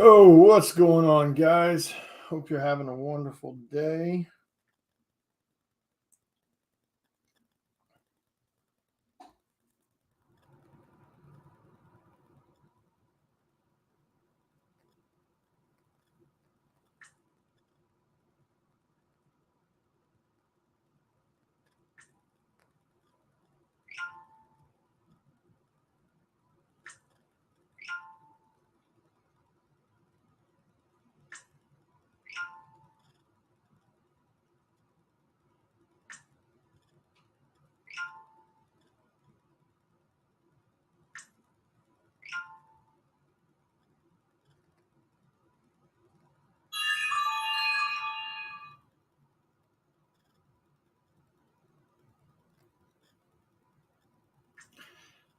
Oh, what's going on, guys? Hope you're having a wonderful day.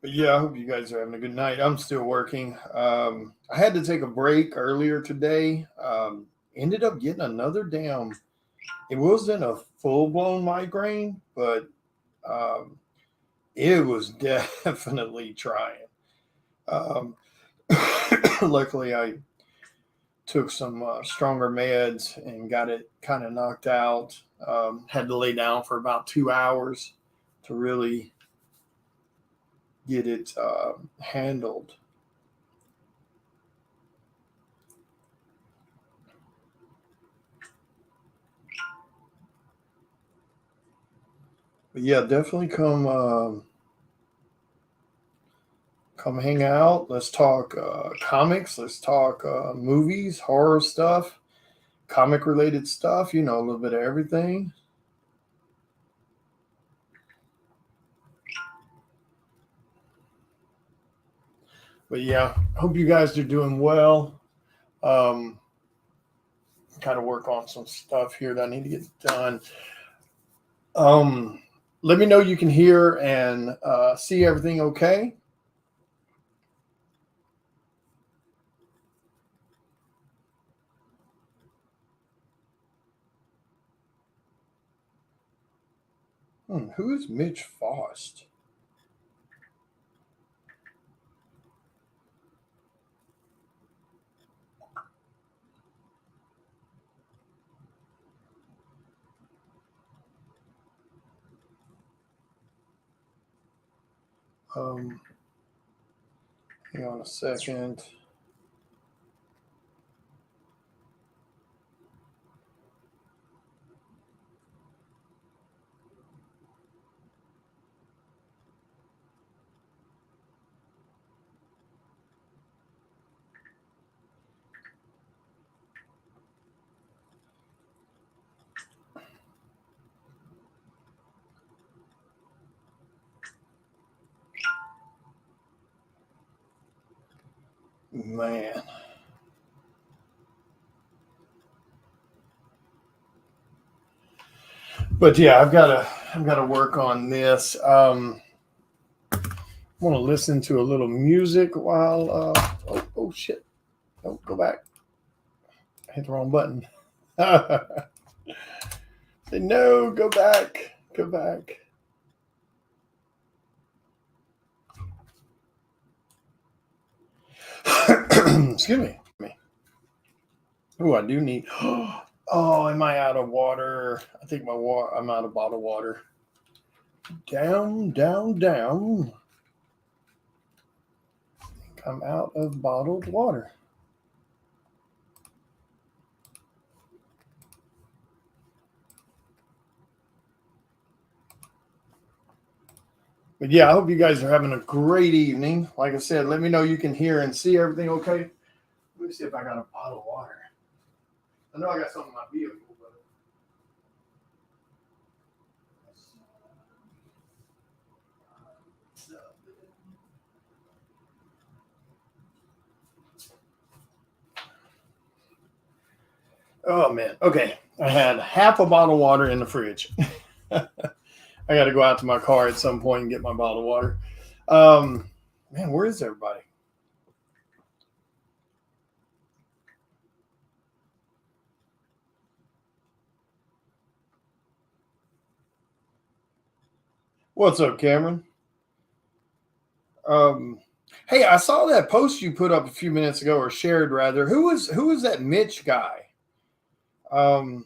But yeah, I hope you guys are having a good night. I'm still working. I had to take a break earlier today. Ended up getting another damn. It wasn't a full blown migraine, but um, it was definitely trying. Um, Luckily, I took some stronger meds and got it kind of knocked out. Had to lay down for about 2 hours to really get it handled. But yeah, definitely come hang out. Let's talk comics. Let's talk movies, horror stuff, comic related stuff. You know, a little bit of everything. But yeah, hope you guys are doing well. Um, kind of work on some stuff here that I need to get done. Um, Let me know you can hear and see everything okay. Who is Mitch Faust? Um, Hang on a second. Man. But yeah, I've got to work on this. I want to listen to a little music while. Oh shit! Don't go back. I hit the wrong button. Say no. Go back. Go back. Excuse me. Oh, I do need. Oh, am I out of water? I think my water. I'm out of bottled water. Down, down, down. I'm out of bottled water. But yeah, I hope you guys are having a great evening. Like I said, let me know you can hear and see everything okay. Let me see if I got a bottle of water. I know I got some in my vehicle, but oh man. Okay. I had half a bottle of water in the fridge. I got to go out to my car at some point and get my bottle of water. Um, Man, where is everybody? What's up, Cameron? Um, Hey, I saw that post you put up a few minutes ago, or shared rather. Who is that Mitch guy? Um,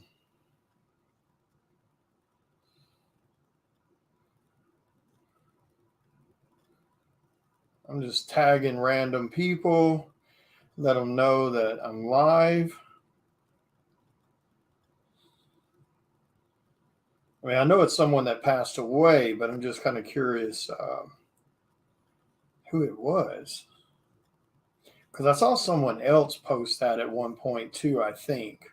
I'm just tagging random people, let them know that I'm live. I mean, I know it's someone that passed away, but I'm just kind of curious who it was, because I saw someone else post that at one point too, I think.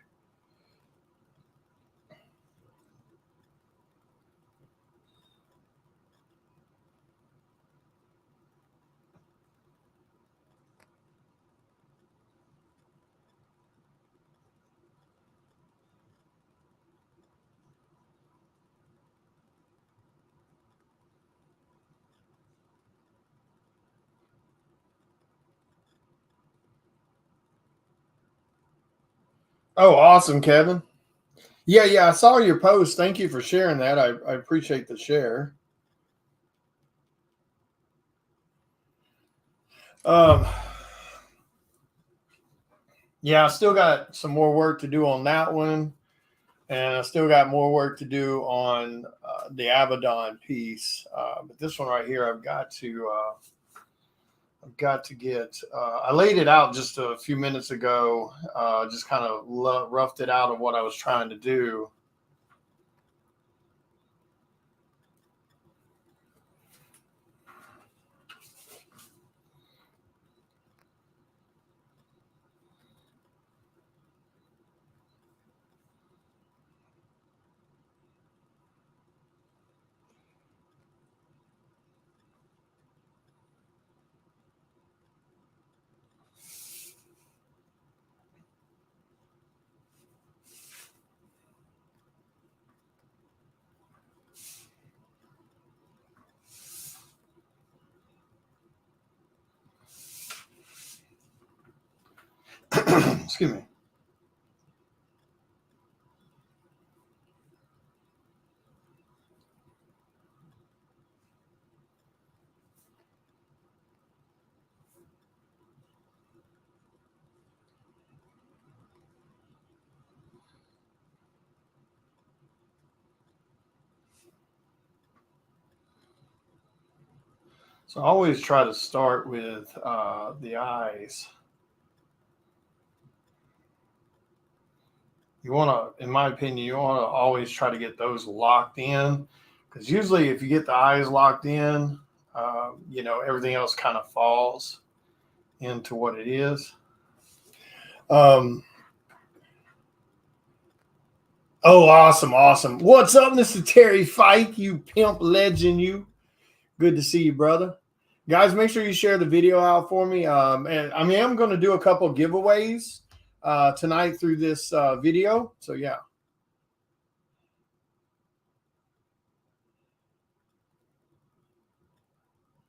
Oh, awesome, Kevin. Yeah, yeah, I saw your post. Thank you for sharing that. I appreciate the share. Um, yeah, I still got some more work to do on that one, and I still got more work to do on the Abaddon piece. But this one right here, I've got to get. I laid it out just a few minutes ago. Just kind of roughed it out of what I was trying to do. Excuse me. So I always try to start with the eyes. You want to, in my opinion, you want to always try to get those locked in, because usually if you get the eyes locked in, everything else kind of falls into what it is. Um, oh, awesome, awesome. What's up, Mr. Terry Fife, you pimp legend, you. Good to see you, brother. Guys, make sure you share the video out for me. And I mean, I'm going to do a couple giveaways tonight through this video. So, yeah.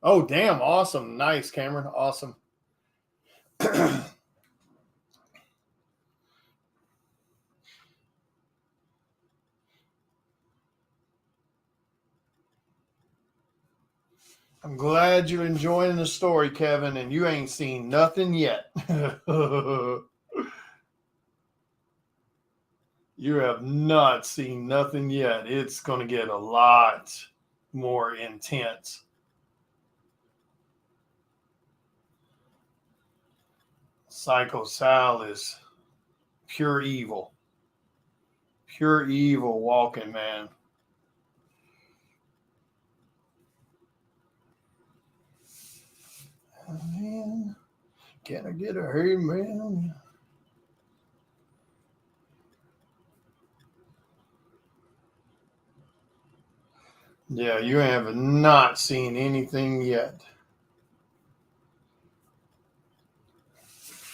Oh, damn. Awesome. Nice, Cameron. Awesome. I'm glad you're enjoying the story, Kevin, and you ain't seen nothing yet. You have not seen nothing yet. It's going to get a lot more intense. Psycho Sal is pure evil. Pure evil walking, man. Man, can I get a hey, man? Yeah, you have not seen anything yet.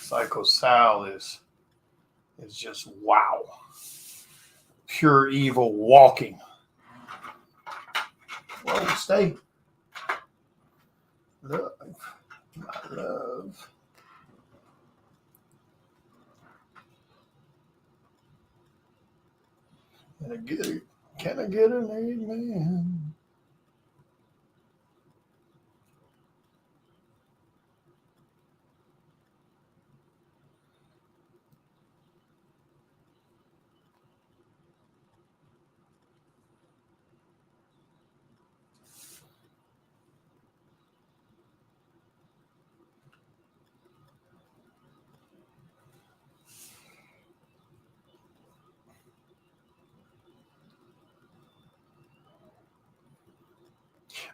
Psycho Sal is just wow. Pure evil walking. Whoa, stay. Love, my love. Can I get it? Can I get an amen?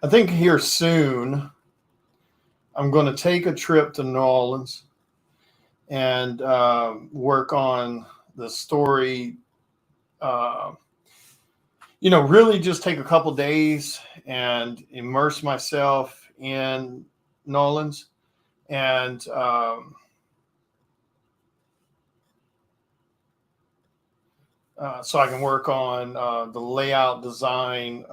I think here soon I'm going to take a trip to New Orleans and work on the story. Uh, really just take a couple days and immerse myself in New Orleans, and so I can work on the layout design,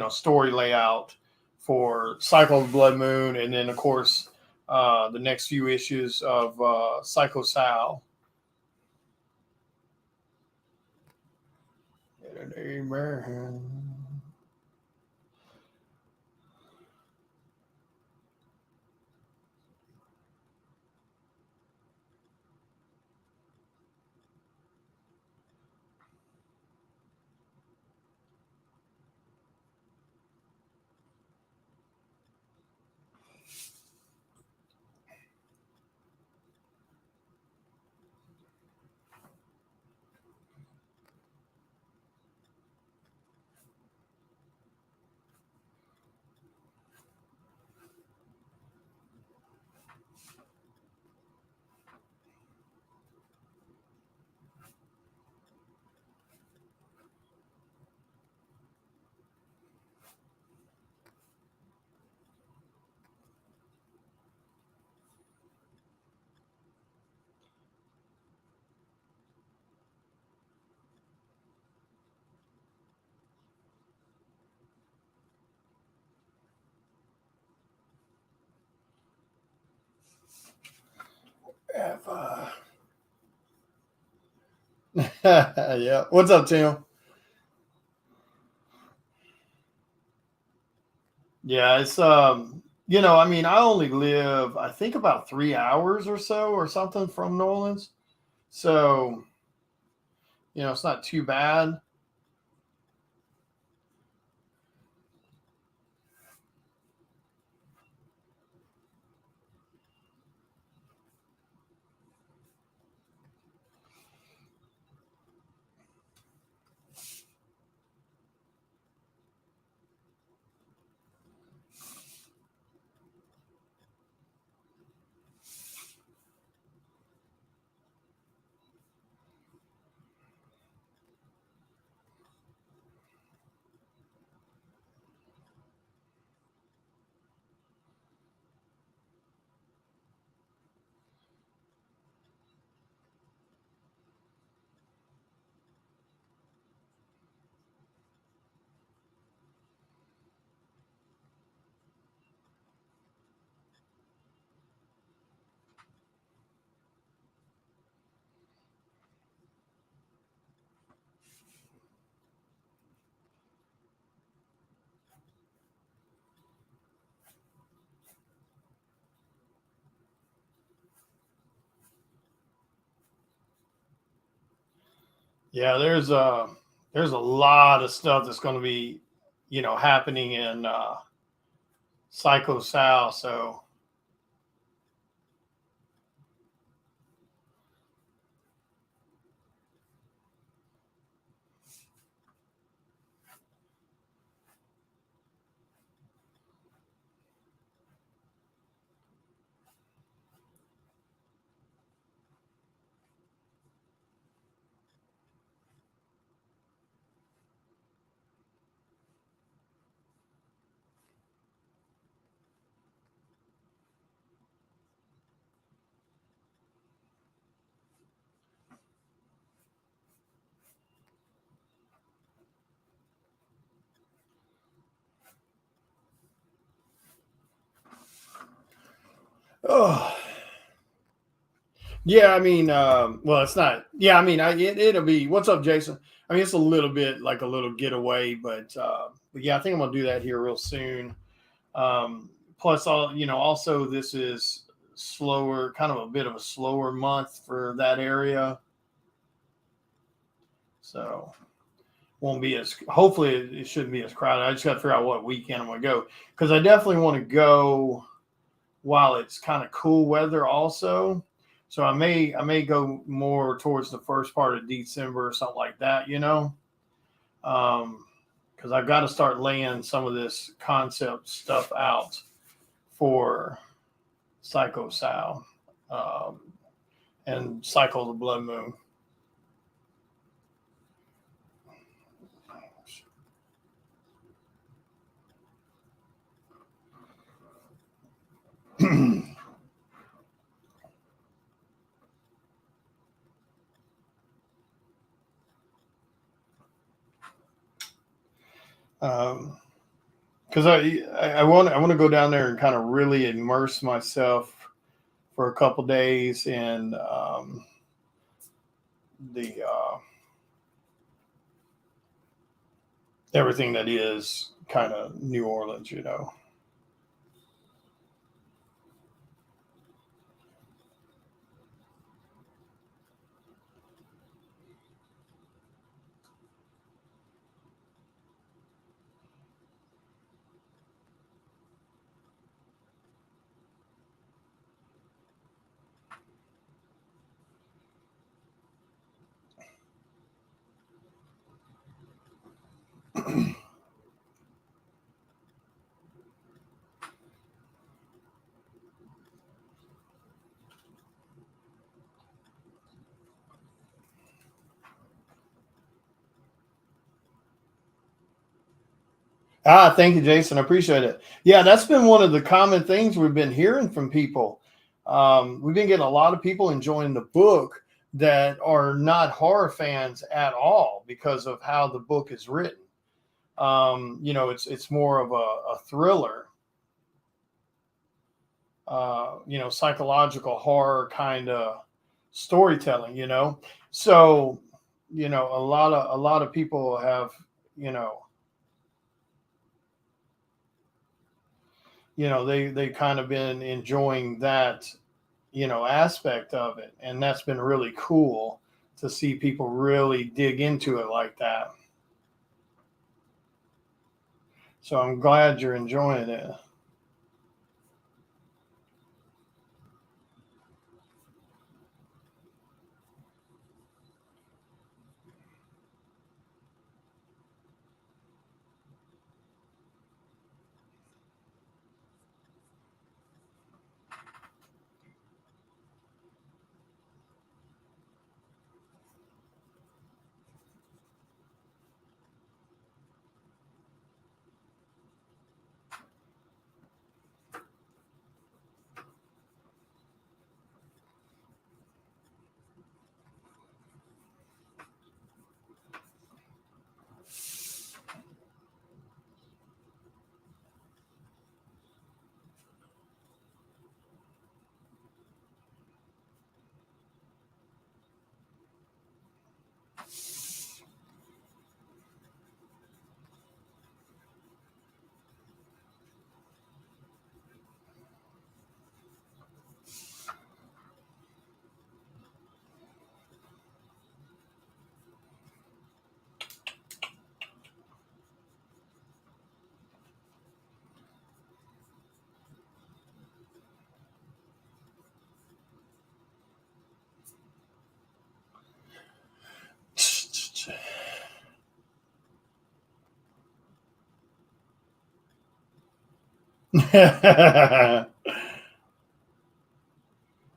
story layout for Cycle of the Blood Moon, and then of course the next few issues of Psycho Sal. Yeah. What's up, Tim? Yeah, it's I only live, I think, about 3 hours or so or something from New Orleans. So, it's not too bad. Yeah, there's a lot of stuff that's going to be, happening in Psycho Sal. So oh, yeah, well, it's not. Yeah, it'll be. What's up, Jason? It's a little bit like a little getaway, but yeah, I think I'm gonna do that here real soon. Plus, also this is slower, kind of a bit of a slower month for that area, so won't be as. Hopefully, it shouldn't be as crowded. I just got to figure out what weekend I'm gonna go, because I definitely want to go while it's kind of cool weather also. So I may go more towards the first part of December or something like that, because because I've got to start laying some of this concept stuff out for Psycho Sal um, and Cycle of the Blood Moon. Because I want to go down there and kind of really immerse myself for a couple days in the everything that is kind of New Orleans, you know. Thank you, Jason. I appreciate it. Yeah, that's been one of the common things we've been hearing from people. We've been getting a lot of people enjoying the book that are not horror fans at all because of how the book is written. It's more of a thriller, psychological horror kind of storytelling. So a lot of people have you know they kind of been enjoying that aspect of it, and that's been really cool to see people really dig into it like that. So I'm glad you're enjoying it.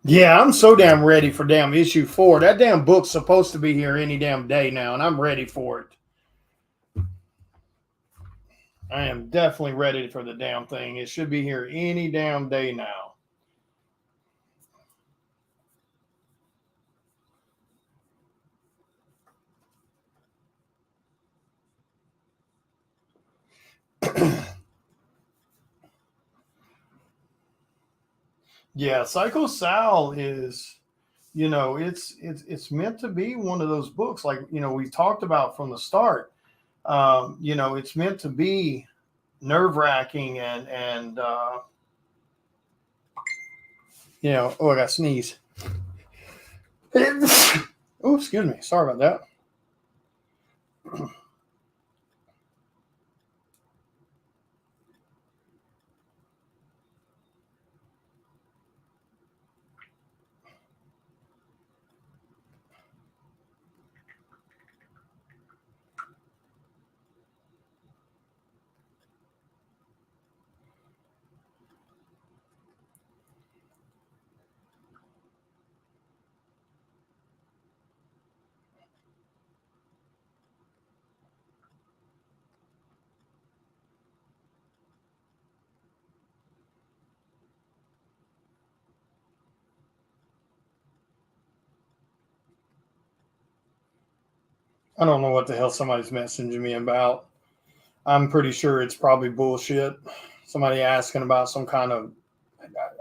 Yeah, I'm so damn ready for damn issue 4. That damn book's supposed to be here any damn day now, and I'm ready for it. I am definitely ready for the damn thing. It should be here any damn day now. Yeah, Psycho Sal is, it's meant to be one of those books like we talked about from the start. It's meant to be nerve wracking and oh, I got sneeze. Oh, excuse me. Sorry about that. I don't know what the hell somebody's messaging me about. I'm pretty sure it's probably bullshit. Somebody asking about some kind of,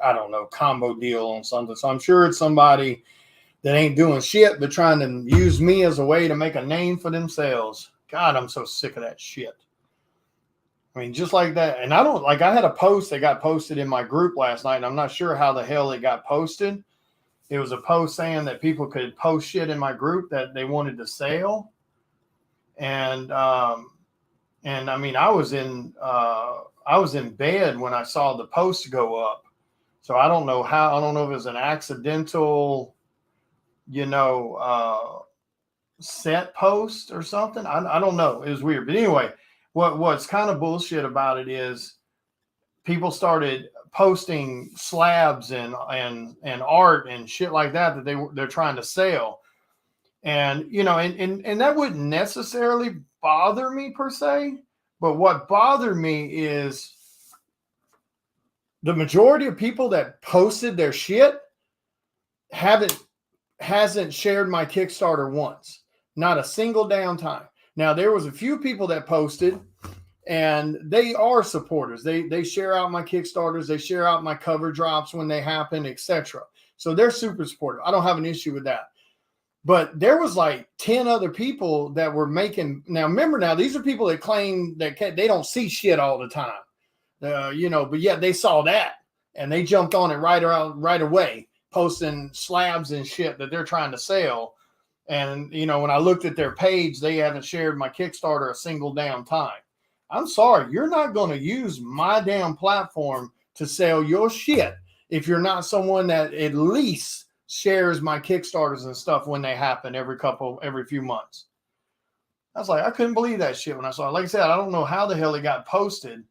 I don't know, combo deal on something. So I'm sure it's somebody that ain't doing shit but trying to use me as a way to make a name for themselves. God, I'm so sick of that shit. I mean, just like that. And I don't like, I had a post that got posted in my group last night, and I'm not sure how the hell it got posted. It was a post saying that people could post shit in my group that they wanted to sell. And I mean, I was in bed when I saw the post go up. So I don't know how, I don't know if it was an accidental, set post or something. I don't know. It was weird. But anyway, what's kind of bullshit about it is people started posting slabs and art and shit like that they're trying to sell. And and that wouldn't necessarily bother me per se, but what bothered me is the majority of people that posted their shit hasn't shared my Kickstarter once. Not a single damn time. Now, there was a few people that posted, and they are supporters. They share out my Kickstarters. They share out my cover drops when they happen, etc. So they're super supportive. I don't have an issue with that. But there was like 10 other people that were making. Now, remember, these are people that claim that they don't see shit all the time. But yet they saw that and they jumped on it right away, posting slabs and shit that they're trying to sell. And, when I looked at their page, they haven't shared my Kickstarter a single damn time. I'm sorry, you're not going to use my damn platform to sell your shit if you're not someone that at least shares my Kickstarters and stuff when they happen every few months. I was like, I couldn't believe that shit when I saw it. Like I said, I don't know how the hell it got posted,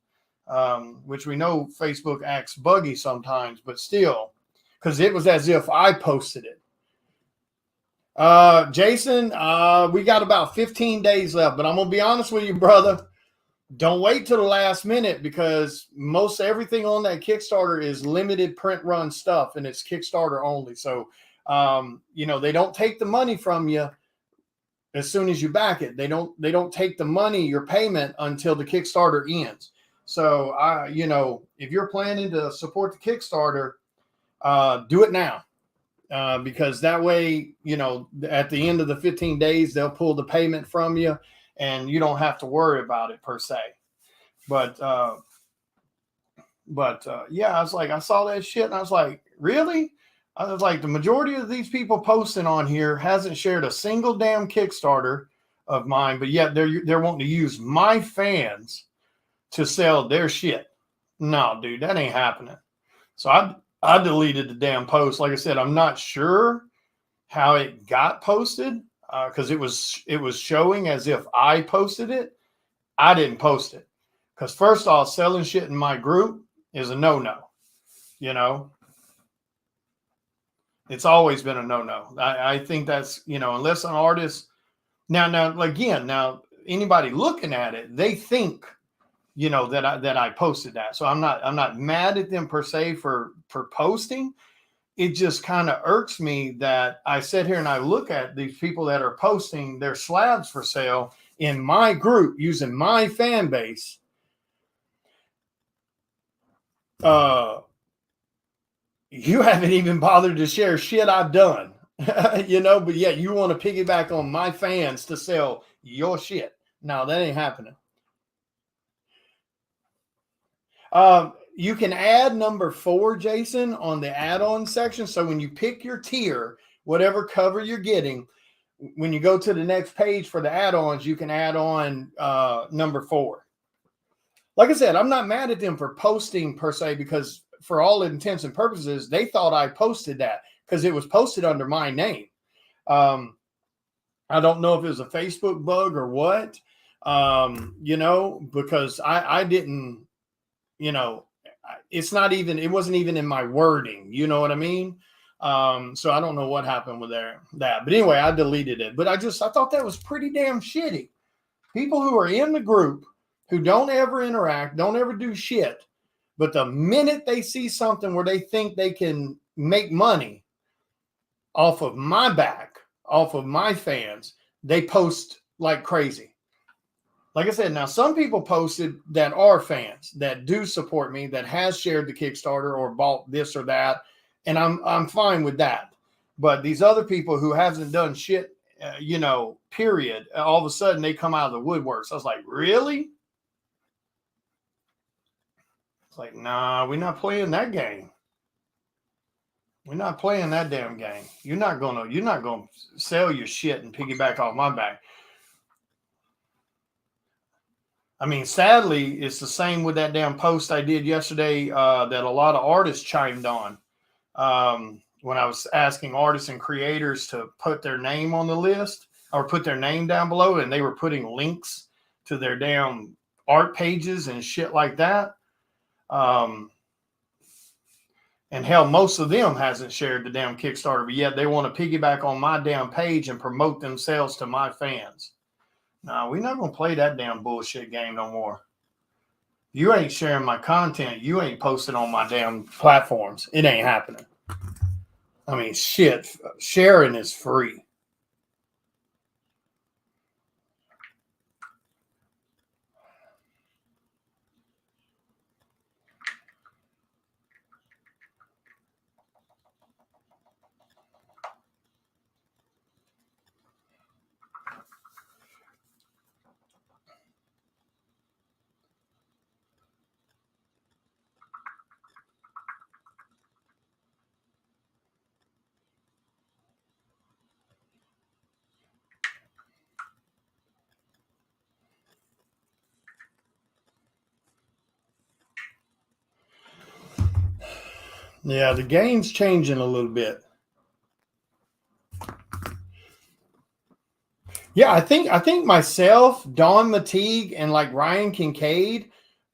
which we know Facebook acts buggy sometimes, but still, because it was as if I posted it. Jason, we got about 15 days left, but I'm going to be honest with you, brother. Don't wait till the last minute, because most everything on that Kickstarter is limited print run stuff, and it's Kickstarter only. So, they don't take the money from you as soon as you back it. They don't take the money, your payment, until the Kickstarter ends. So, if you're planning to support the Kickstarter, do it now. Because that way, at the end of the 15 days, they'll pull the payment from you and you don't have to worry about it per se. But yeah, I was like, I saw that shit and I was like, really? I was like, the majority of these people posting on here hasn't shared a single damn Kickstarter of mine, but yet they're wanting to use my fans to sell their shit. No, dude, that ain't happening. So I deleted the damn post. Like I said, I'm not sure how it got posted because it was showing as if I posted it. I didn't post it because, first off, selling shit in my group is a no-no. It's always been a no-no. I think that's, unless an artist now anybody looking at it, they think that I posted that. So I'm not mad at them per se for posting. It just kind of irks me that I sit here and I look at these people that are posting their slabs for sale in my group using my fan base. You haven't even bothered to share shit I've done, but yet you want to piggyback on my fans to sell your shit. No, that ain't happening. You can add number 4, Jason, on the add-on section. So when you pick your tier, whatever cover you're getting, when you go to the next page for the add-ons, you can add on number 4. Like I said, I'm not mad at them for posting per se, because for all intents and purposes, they thought I posted that because it was posted under my name. I don't know if it was a Facebook bug or what, because I didn't, it wasn't even in my wording. You know what I mean? So I don't know what happened with that. But anyway, I deleted it. But I thought that was pretty damn shitty. People who are in the group who don't ever interact, don't ever do shit, but the minute they see something where they think they can make money off of my back, off of my fans, they post like crazy. Like I said, now some people posted that are fans that do support me, that has shared the Kickstarter or bought this or that, and I'm fine with that. But these other people who hasn't done shit, period, all of a sudden they come out of the woodworks. I was like, really? It's like, nah, we're not playing that game. We're not playing that damn game. You're not gonna sell your shit and piggyback off my back. I mean, sadly, it's the same with that damn post I did yesterday that a lot of artists chimed on. When I was asking artists and creators to put their name on the list or put their name down below, and they were putting links to their damn art pages and shit like that. And hell, most of them hasn't shared the damn Kickstarter, but yet they want to piggyback on my damn page and promote themselves to my fans. No, we're not going to play that damn bullshit game no more. You ain't sharing my content. You ain't posting on my damn platforms. It ain't happening. I mean, shit, sharing is free. Yeah, the game's changing a little bit. Yeah, I think myself, Don Mateague, and like Ryan Kincaid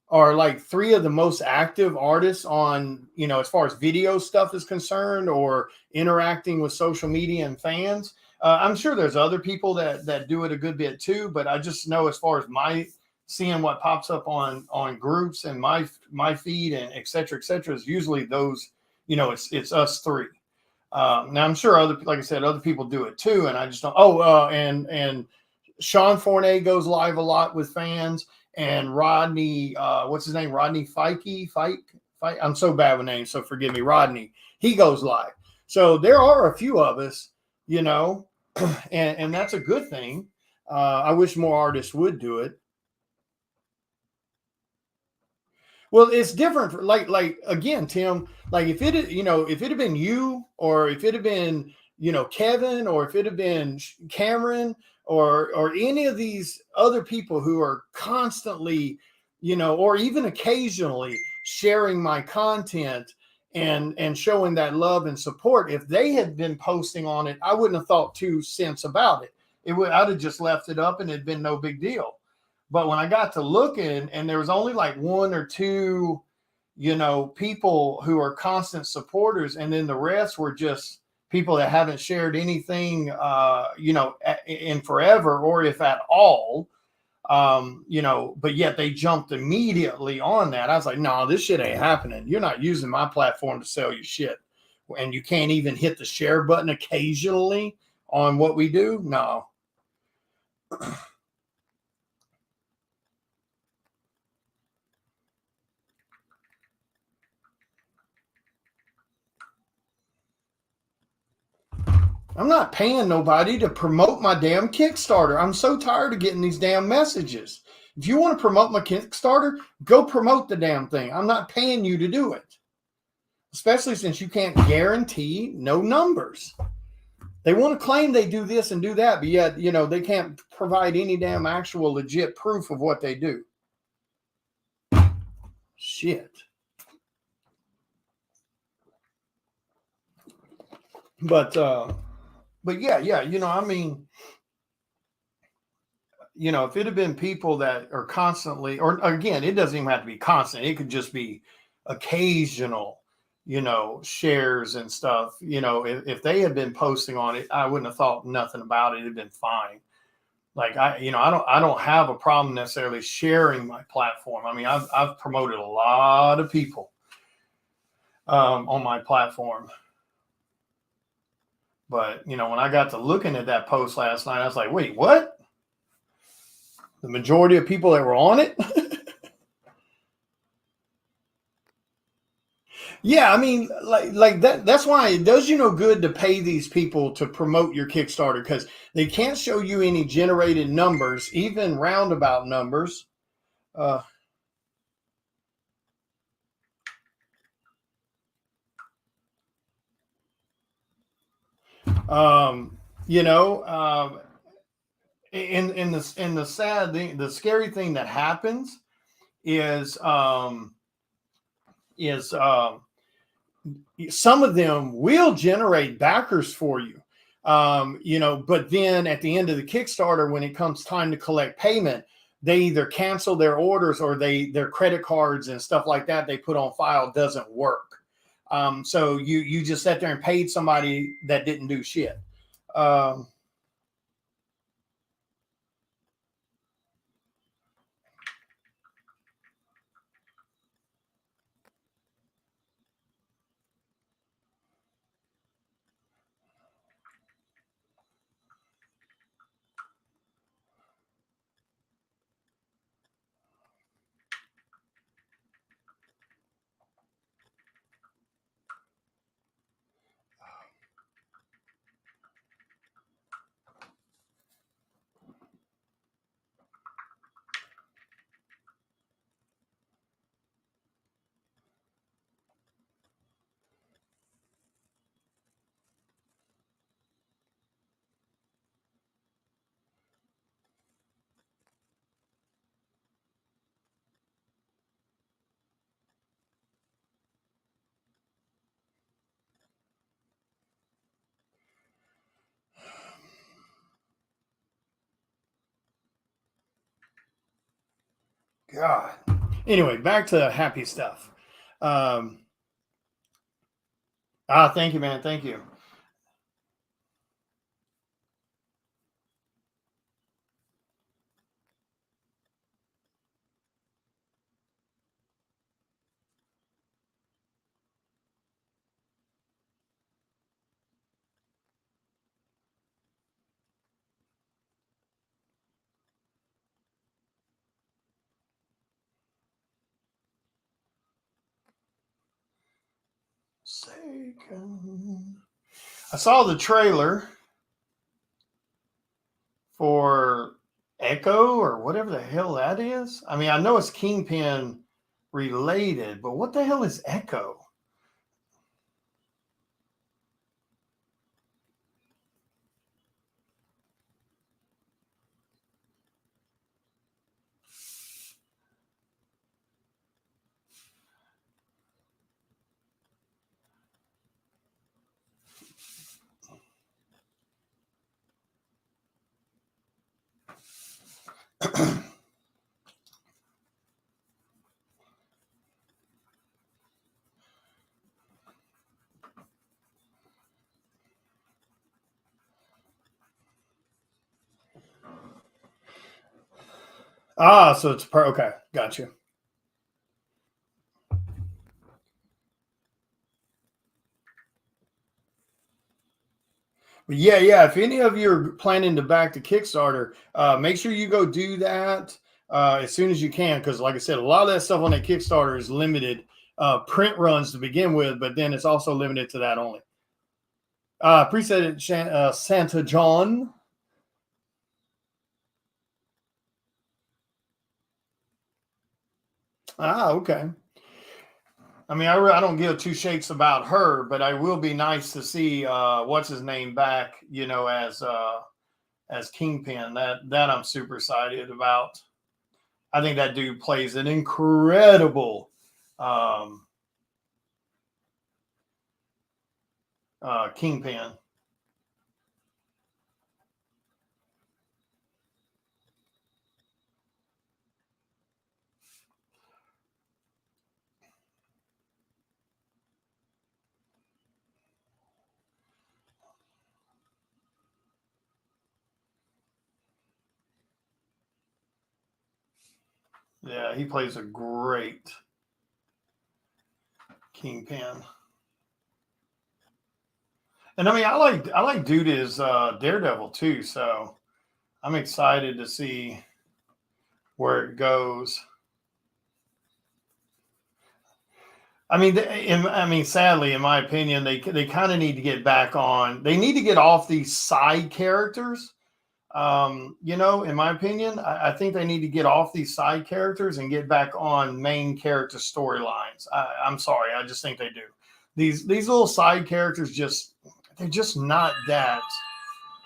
are like three of the most active artists on, as far as video stuff is concerned or interacting with social media and fans. I'm sure there's other people that do it a good bit too, but I just know as far as my seeing what pops up on groups and my feed and et cetera, is usually those, it's us three. Now I'm sure like I said, other people do it too, and I just don't. And Sean Fournier goes live a lot with fans, and Rodney, what's his name? Rodney Fike. I'm so bad with names, so forgive me. Rodney, he goes live. So there are a few of us, and that's a good thing. I wish more artists would do it. Well, it's different. Like again, Tim. Like if it had been you, or if it had been Kevin, or if it had been Cameron, or any of these other people who are constantly, or even occasionally sharing my content and showing that love and support. If they had been posting on it, I wouldn't have thought 2 cents about it. I'd have just left it up and it'd been no big deal. But when I got to looking, and there was only like 1 or 2, people who are constant supporters, and then the rest were just people that haven't shared anything, in forever, or if at all, but yet they jumped immediately on that. I was like, no, this shit ain't happening. You're not using my platform to sell your shit. And you can't even hit the share button occasionally on what we do. No. I'm not paying nobody to promote my damn Kickstarter. I'm so tired of getting these damn messages. If you want to promote my Kickstarter, go promote the damn thing. I'm not paying you to do it. Especially since you can't guarantee no numbers. They want to claim they do this and do that, but yet, they can't provide any damn actual legit proof of what they do. Shit. But yeah, I mean, if it had been people that are constantly, or again, it doesn't even have to be constant. It could just be occasional, shares and stuff. If they had been posting on it, I wouldn't have thought nothing about it. It'd been fine. Like I don't have a problem necessarily sharing my platform. I mean, I've promoted a lot of people on my platform. But, when I got to looking at that post last night, I was like, wait, what? the majority of people that were on it. Yeah, I mean, like that. That's why it does you no good to pay these people to promote your Kickstarter because they can't show you any generated numbers, even roundabout numbers. Uh, um, you know, in the sad thing, the scary thing that happens is is um, some of them will generate backers for you. But then at the end of the Kickstarter, when it comes time to collect payment, they either cancel their orders or their credit cards and stuff like that they put on file doesn't work. So you just sat there and paid somebody that didn't do shit. Um, God. Anyway, back to happy stuff. Um, Thank you, man. Thank you. Second. I saw the trailer for Echo or whatever the hell that is. I mean, I know it's Kingpin related, but what the hell is Echo? So it's okay. Got you. But yeah. If any of you are planning to back the Kickstarter, make sure you go do that as soon as you can, because like I said, a lot of that stuff on that Kickstarter is limited print runs to begin with, but then it's also limited to that only. Appreciate it, Santa John. Okay. I mean, I don't give two shakes about her, but I will be nice to see what's his name back, as Kingpin. That I'm super excited about. I think that dude plays an incredible um, Kingpin. Yeah, he plays a great Kingpin. And I mean, I like dude as Daredevil too. So I'm excited to see where it goes. I mean, sadly, in my opinion, they kind of need to get back on. They need to get off these side characters. In my opinion, I think they need to get off these side characters and get back on main character storylines. I'm sorry, I just think they do. These little side characters they're just not that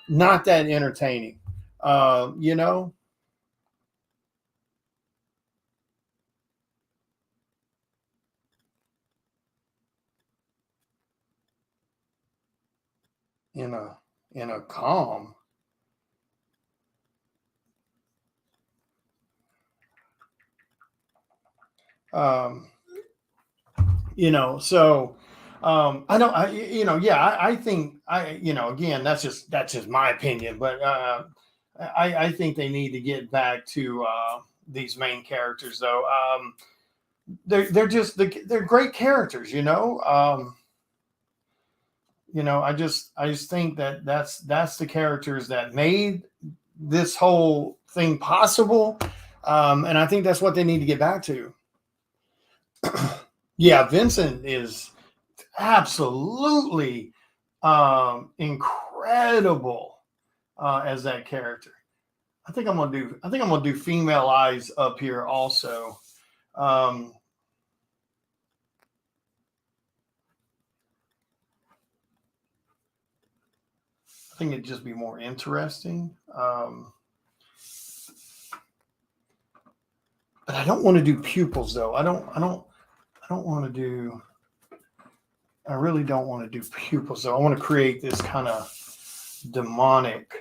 entertaining. You know. In a calm. So I think again, that's just my opinion, but I think they need to get back to these main characters though. They're great characters, I just think that's the characters that made this whole thing possible. And I think that's what they need to get back to. Yeah, Vincent is absolutely incredible as that character. I think I'm gonna do female eyes up here also. I think it'd just be more interesting. But I don't want to do pupils though. I really don't want to do pupils though. I want to create this kind of demonic.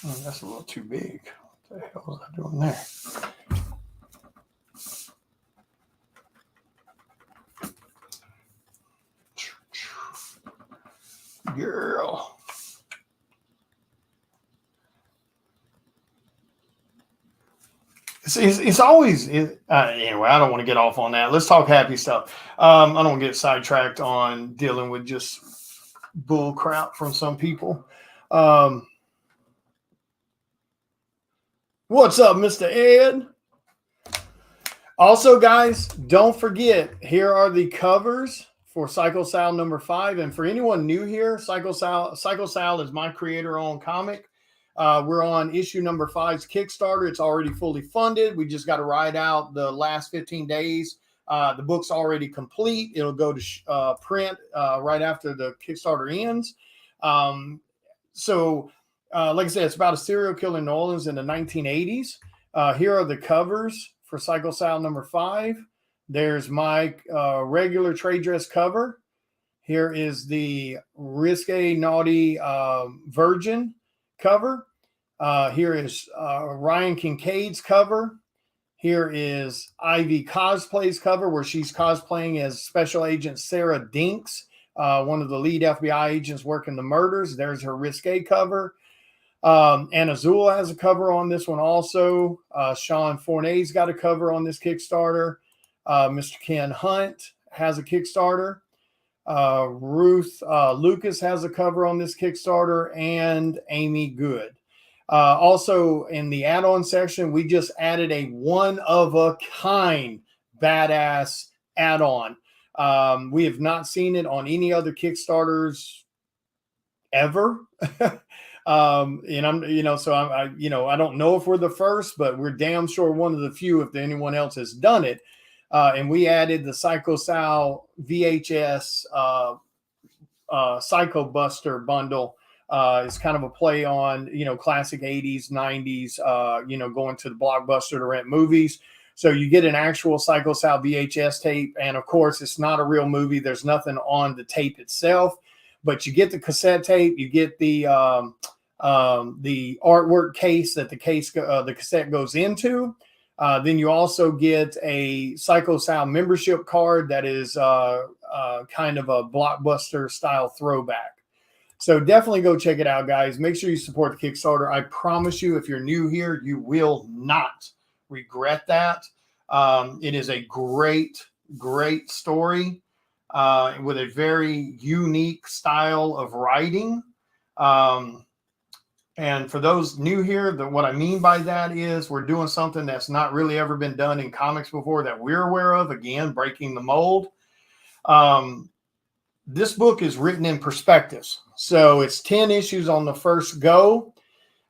Oh, that's a little too big. What the hell was I doing there? Girl. It's always anyway. I don't want to get off on that. Let's talk happy stuff. I don't want to get sidetracked on dealing with just bull crap from some people. What's up, Mr. Ed? Also, guys, don't forget, here are the covers for Psycho Sal number 5. And for anyone new here, Psycho Sal is my creator-owned comic. We're on issue number 5's Kickstarter. It's already fully funded. We just got to ride out the last 15 days. The book's already complete. It'll go to print right after the Kickstarter ends. Like I said, it's about a serial killer in New Orleans in the 1980s. Here are the covers for Psycho Sal number 5. There's my regular trade dress cover. Here is the Risque Naughty Virgin cover. Here is Ryan Kincaid's cover. Here is Ivy Cosplay's cover, where she's cosplaying as Special Agent Sarah Dinks, one of the lead FBI agents working the murders. There's her Risque cover. And Azul has a cover on this one also. Sean Fournet's got a cover on this Kickstarter. Mr. Ken Hunt has a Kickstarter. Ruth Lucas has a cover on this Kickstarter, and Amy Good. Also, in the add-on section, we just added a one-of-a-kind badass add-on. We have not seen it on any other Kickstarters ever. And I don't know if we're the first, but we're damn sure one of the few if anyone else has done it. And we added the Psycho Sal VHS Psycho Buster bundle. It's kind of a play on, classic 80s, 90s, going to the Blockbuster to rent movies. So you get an actual Psycho Sal VHS tape. And of course, it's not a real movie. There's nothing on the tape itself, but you get the cassette tape, you get the artwork case that the cassette goes into. Then you also get a Psycho Sal membership card that is kind of a Blockbuster style throwback. So definitely go check it out, guys. Make sure you support the Kickstarter. I promise you, if you're new here, you will not regret that. It is a great, great story. with a very unique style of writing. Um, and for those new here, what I mean by that is we're doing something that's not really ever been done in comics before that we're aware of. Again, breaking the mold. This book is written in perspectives. So it's 10 issues on the first go.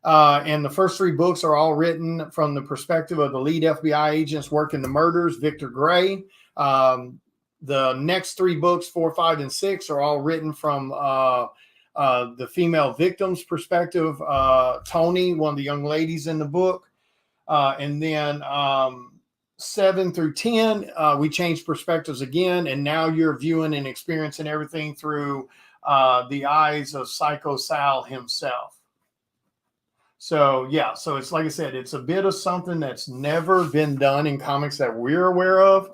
And the first 3 books are all written from the perspective of the lead FBI agents working the murders, Victor Gray. The next 3 books, 4, 5, and 6, are all written from the female victim's perspective. Tony, one of the young ladies in the book. And then 7 through 10, we changed perspectives again. And now you're viewing and experiencing everything through the eyes of Psycho Sal himself. So, yeah, so it's like I said, it's a bit of something that's never been done in comics that we're aware of.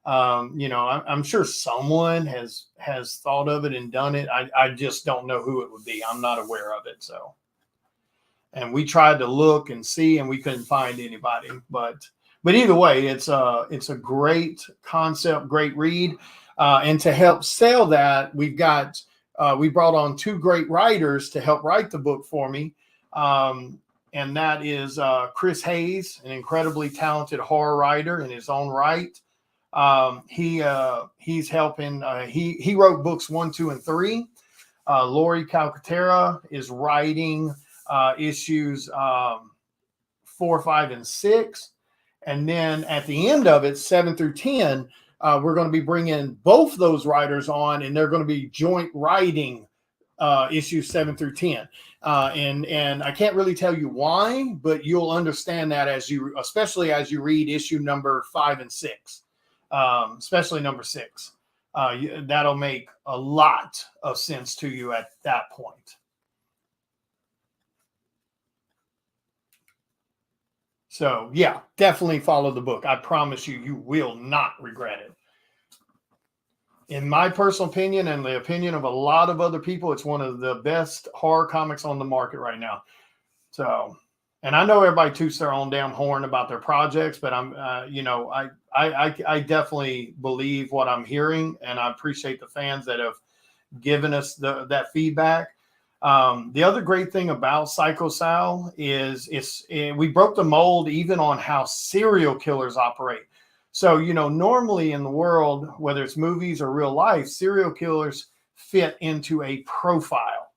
I'm sure someone has thought of it and done it. I just don't know who it would be. I'm not aware of it. So, and we tried to look and see, and we couldn't find anybody. But either way, it's a great concept, great read. And to help sell that, we brought on 2 great writers to help write the book for me. And that is Chris Hayes, an incredibly talented horror writer in his own right. He's helping. He wrote books 1, 2, and 3. Lori Calcaterra is writing issues 4, 5, and 6. And then at the end of it, 7 through 10, we're going to be bringing both those writers on, and they're going to be joint writing issues 7 through 10. And I can't really tell you why, but you'll understand that especially as you read issue number 5 and 6, especially number 6. That'll make a lot of sense to you at that point. So, yeah, definitely follow the book. I promise you, you will not regret it. In my personal opinion and the opinion of a lot of other people, it's one of the best horror comics on the market right now. So, and I know everybody toots their own damn horn about their projects, but I definitely believe what I'm hearing, and I appreciate the fans that have given us that feedback. The other great thing about Psycho Sal is we broke the mold even on how serial killers operate. So, normally in the world, whether it's movies or real life, serial killers fit into a profile.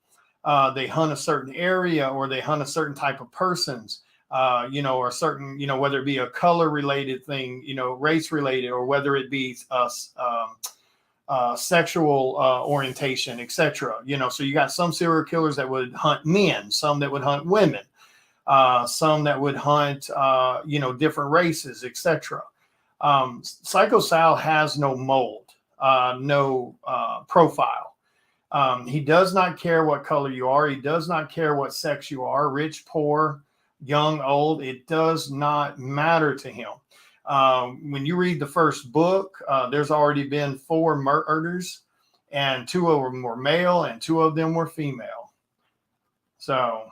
They hunt a certain area, or they hunt a certain type of persons, or certain, whether it be a color related thing, race related, or whether it be sexual orientation, etc. So you got some serial killers that would hunt men, some that would hunt women, some that would hunt, different races, etc. Psycho Sal has no mold, no profile. He does not care what color you are. He does not care what sex you are, rich, poor, young, old. It does not matter to him. When you read the first book, there's already been 4 murders, and 2 of them were male and 2 of them were female. So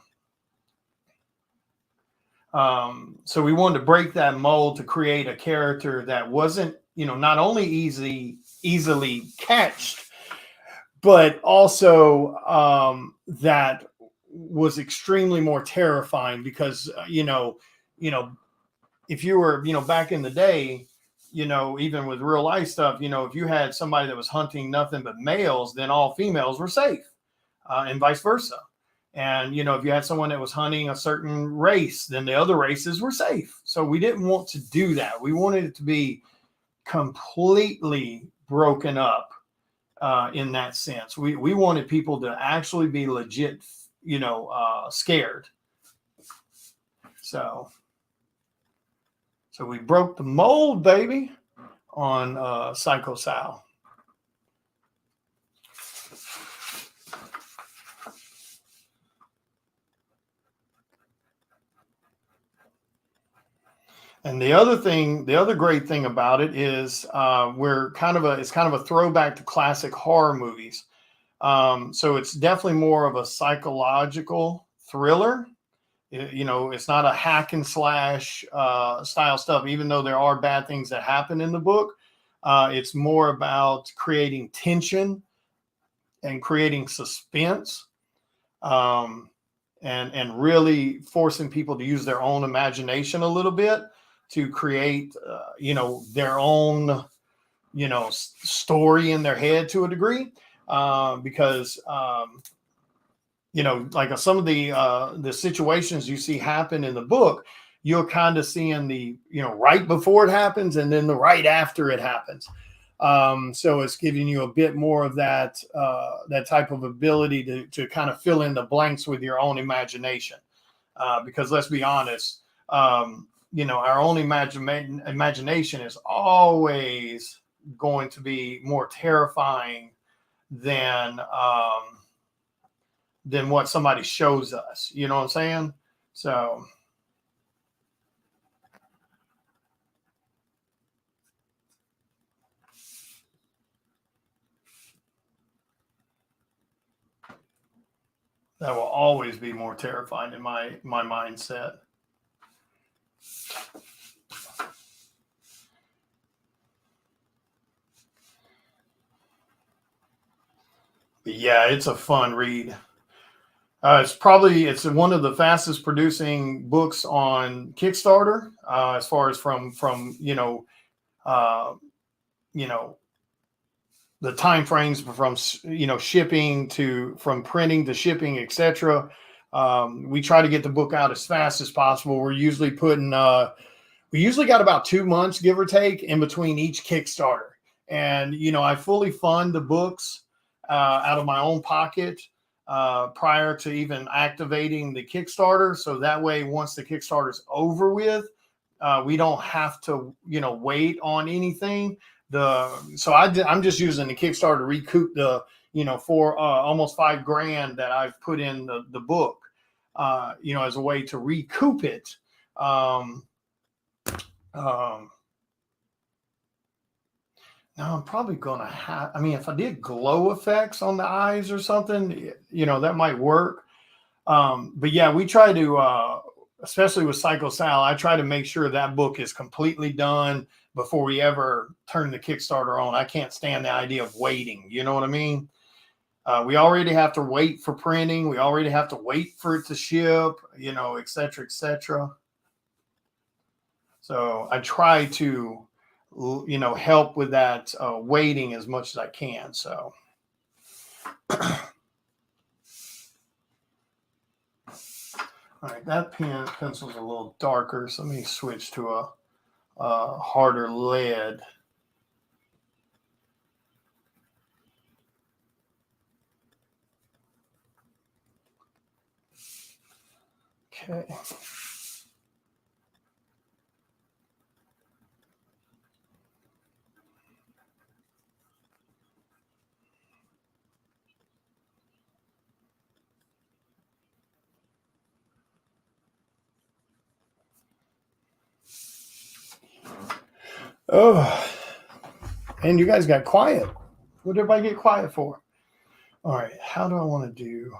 we wanted to break that mold to create a character that wasn't, not only easily catched, but also that was extremely more terrifying because, if you were, back in the day, even with real life stuff, if you had somebody that was hunting nothing but males, then all females were safe, and vice versa. And, if you had someone that was hunting a certain race, then the other races were safe. So we didn't want to do that. We wanted it to be completely broken up in that sense. We wanted people to actually be legit, scared. So we broke the mold, baby, on Psycho Sal. And the other great thing about it is it's kind of a throwback to classic horror movies. So it's definitely more of a psychological thriller. It's not a hack and slash style stuff, even though there are bad things that happen in the book. It's more about creating tension and creating suspense, um, and really forcing people to use their own imagination a little bit to create, their own, story in their head to a degree, because like some of the situations you see happen in the book, you're kind of seeing the right before it happens and then the right after it happens. So it's giving you a bit more of that type of ability to kind of fill in the blanks with your own imagination. Because let's be honest, our own imagination is always going to be more terrifying than what somebody shows us. You know what I'm saying? So that will always be more terrifying in my mindset. But yeah, it's a fun read. It's one of the fastest producing books on Kickstarter, as far as from uh, you know the time frames from shipping to from printing to shipping, etc. We try to get the book out as fast as possible. We usually got about 2 months, give or take, in between each Kickstarter. And I fully fund the books out of my own pocket prior to even activating the Kickstarter. So that way, once the Kickstarter's over with, we don't have to wait on anything. I'm just using the Kickstarter to recoup the for almost $5,000 that I've put in the book, as a way to recoup it. Now I'm probably gonna have. I mean, if I did glow effects on the eyes or something, that might work. But yeah, we try to, especially with Psycho Sal, I try to make sure that book is completely done before we ever turn the Kickstarter on. I can't stand the idea of waiting. You know what I mean? We already have to wait for printing. We already have to wait for it to ship, et cetera, et cetera. So I try to, help with that waiting as much as I can. So. All right, that pencil's a little darker, so let me switch to a harder lead. Okay. Oh, and you guys got quiet. What did everybody get quiet for? All right, how do I want to do?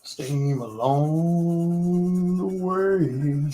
Steam along the way.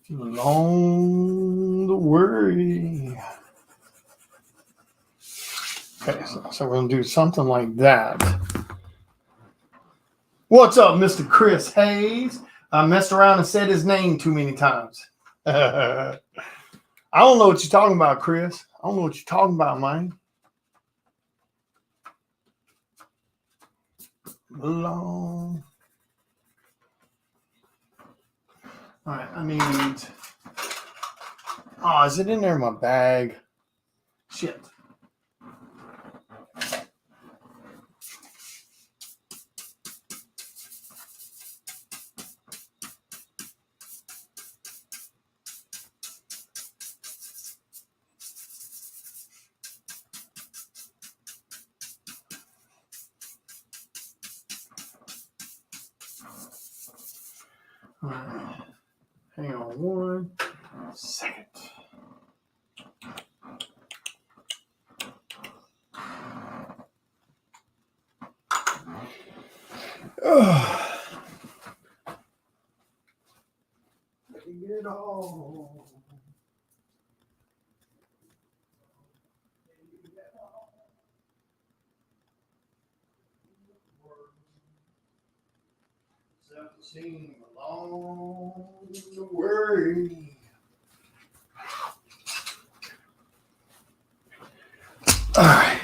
Along the way. Okay, so we're going to do something like that. What's up, Mr. Chris Hayes? I messed around and said his name too many times. I don't know what you're talking about, Chris. I don't know what you're talking about, man. Long. All right, I need. Oh, is it in there in my bag? Shit. All right. Hang on 1 second. Let me get it all. Self-esteem along the way. All right.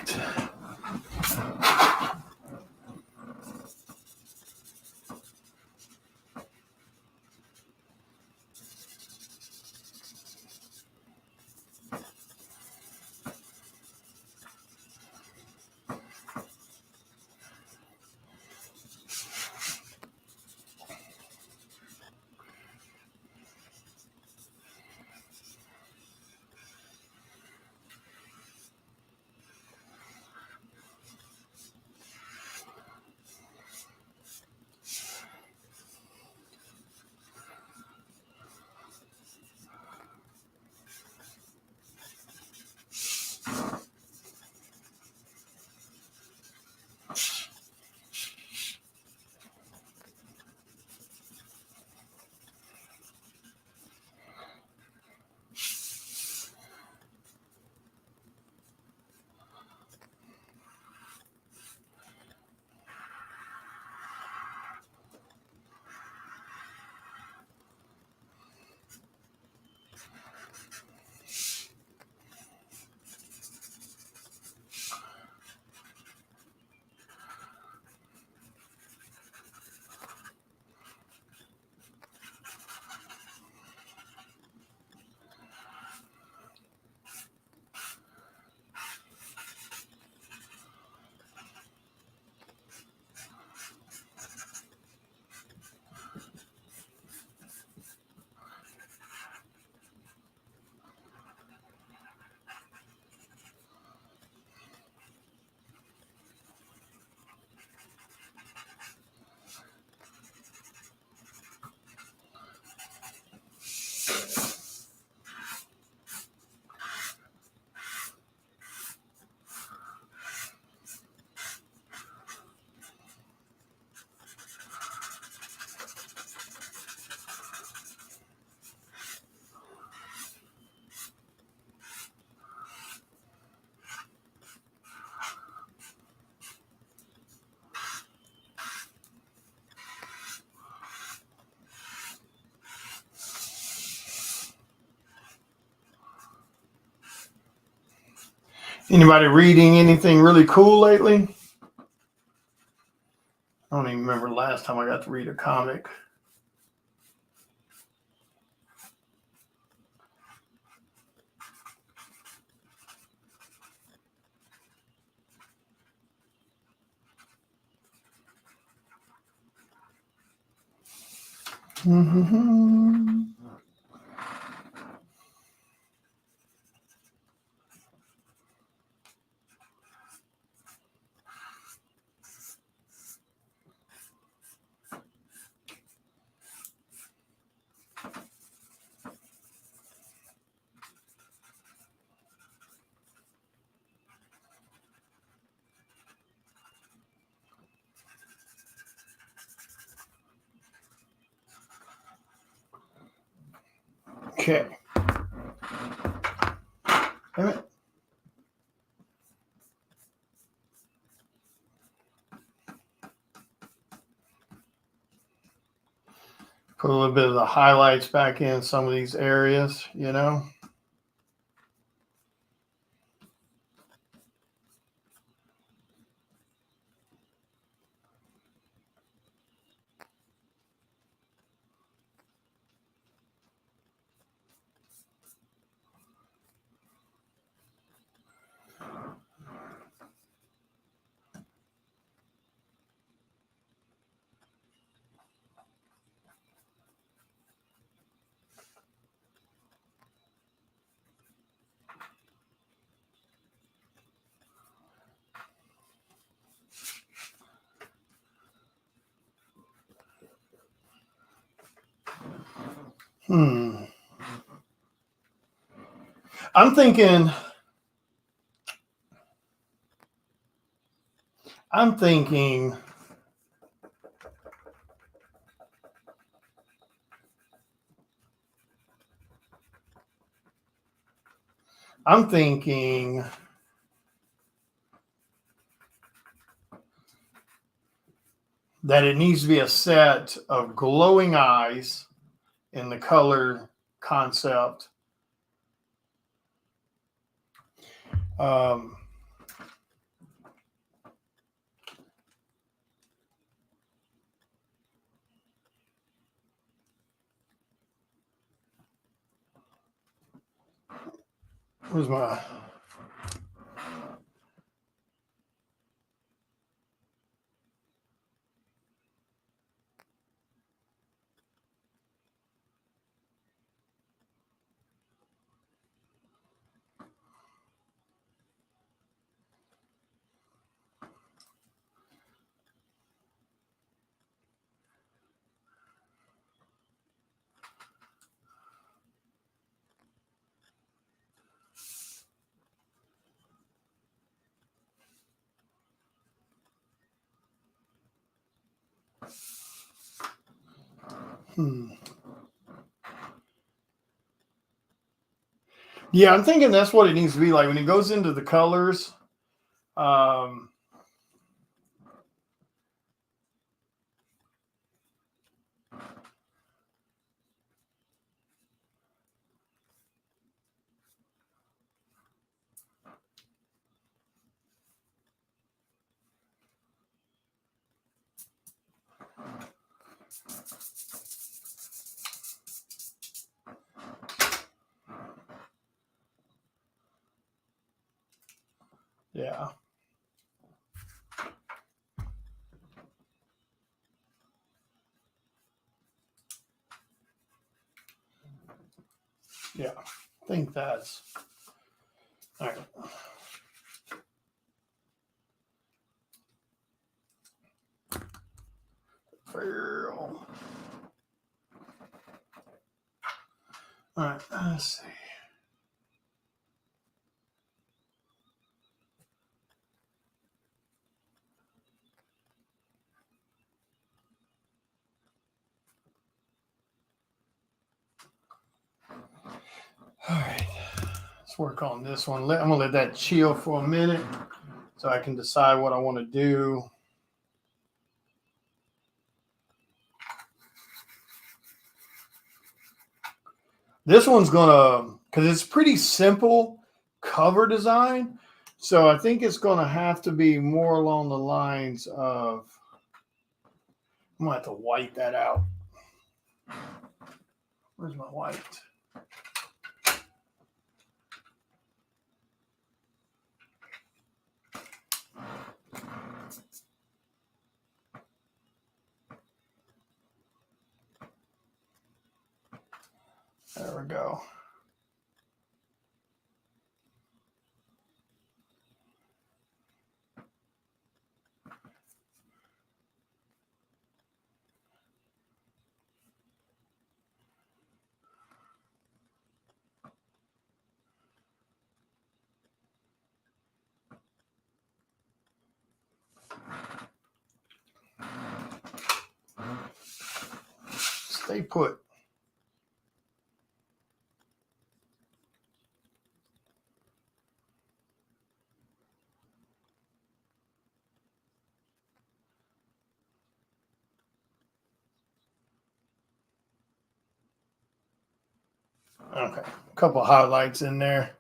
Anybody reading anything really cool lately? I don't even remember the last time I got to read a comic. Mm-hmm. Okay. Damn it. Put a little bit of the highlights back in some of these areas, you know. I'm thinking I'm thinking that it needs to be a set of glowing eyes in the color concept. Where's my Yeah, I'm thinking that's what it needs to be like when it goes into the colors. Um, yeah. Yeah. I think that's all right. All right, let's see. All right, let's work on this one. I'm gonna let that chill for a minute so I can decide what I want to do. This one's gonna, because it's pretty simple cover design, so I think it's gonna have to be more along the lines of. I'm gonna have to white that out. Where's my white? There we go. Stay put. Okay, a couple highlights in there.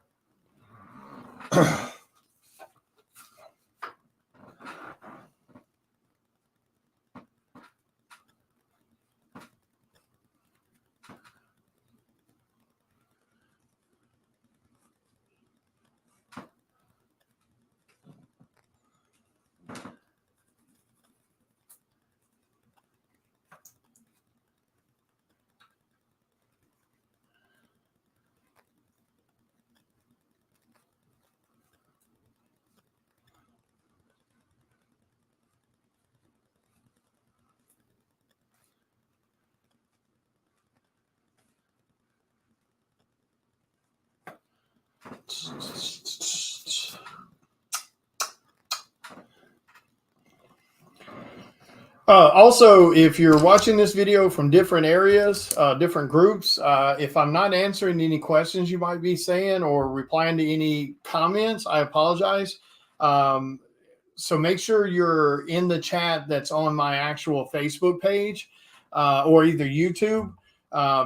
Also, if you're watching this video from different areas, different groups, if I'm not answering any questions you might be saying or replying to any comments, I apologize. So make sure you're in the chat that's on my actual Facebook page or either YouTube.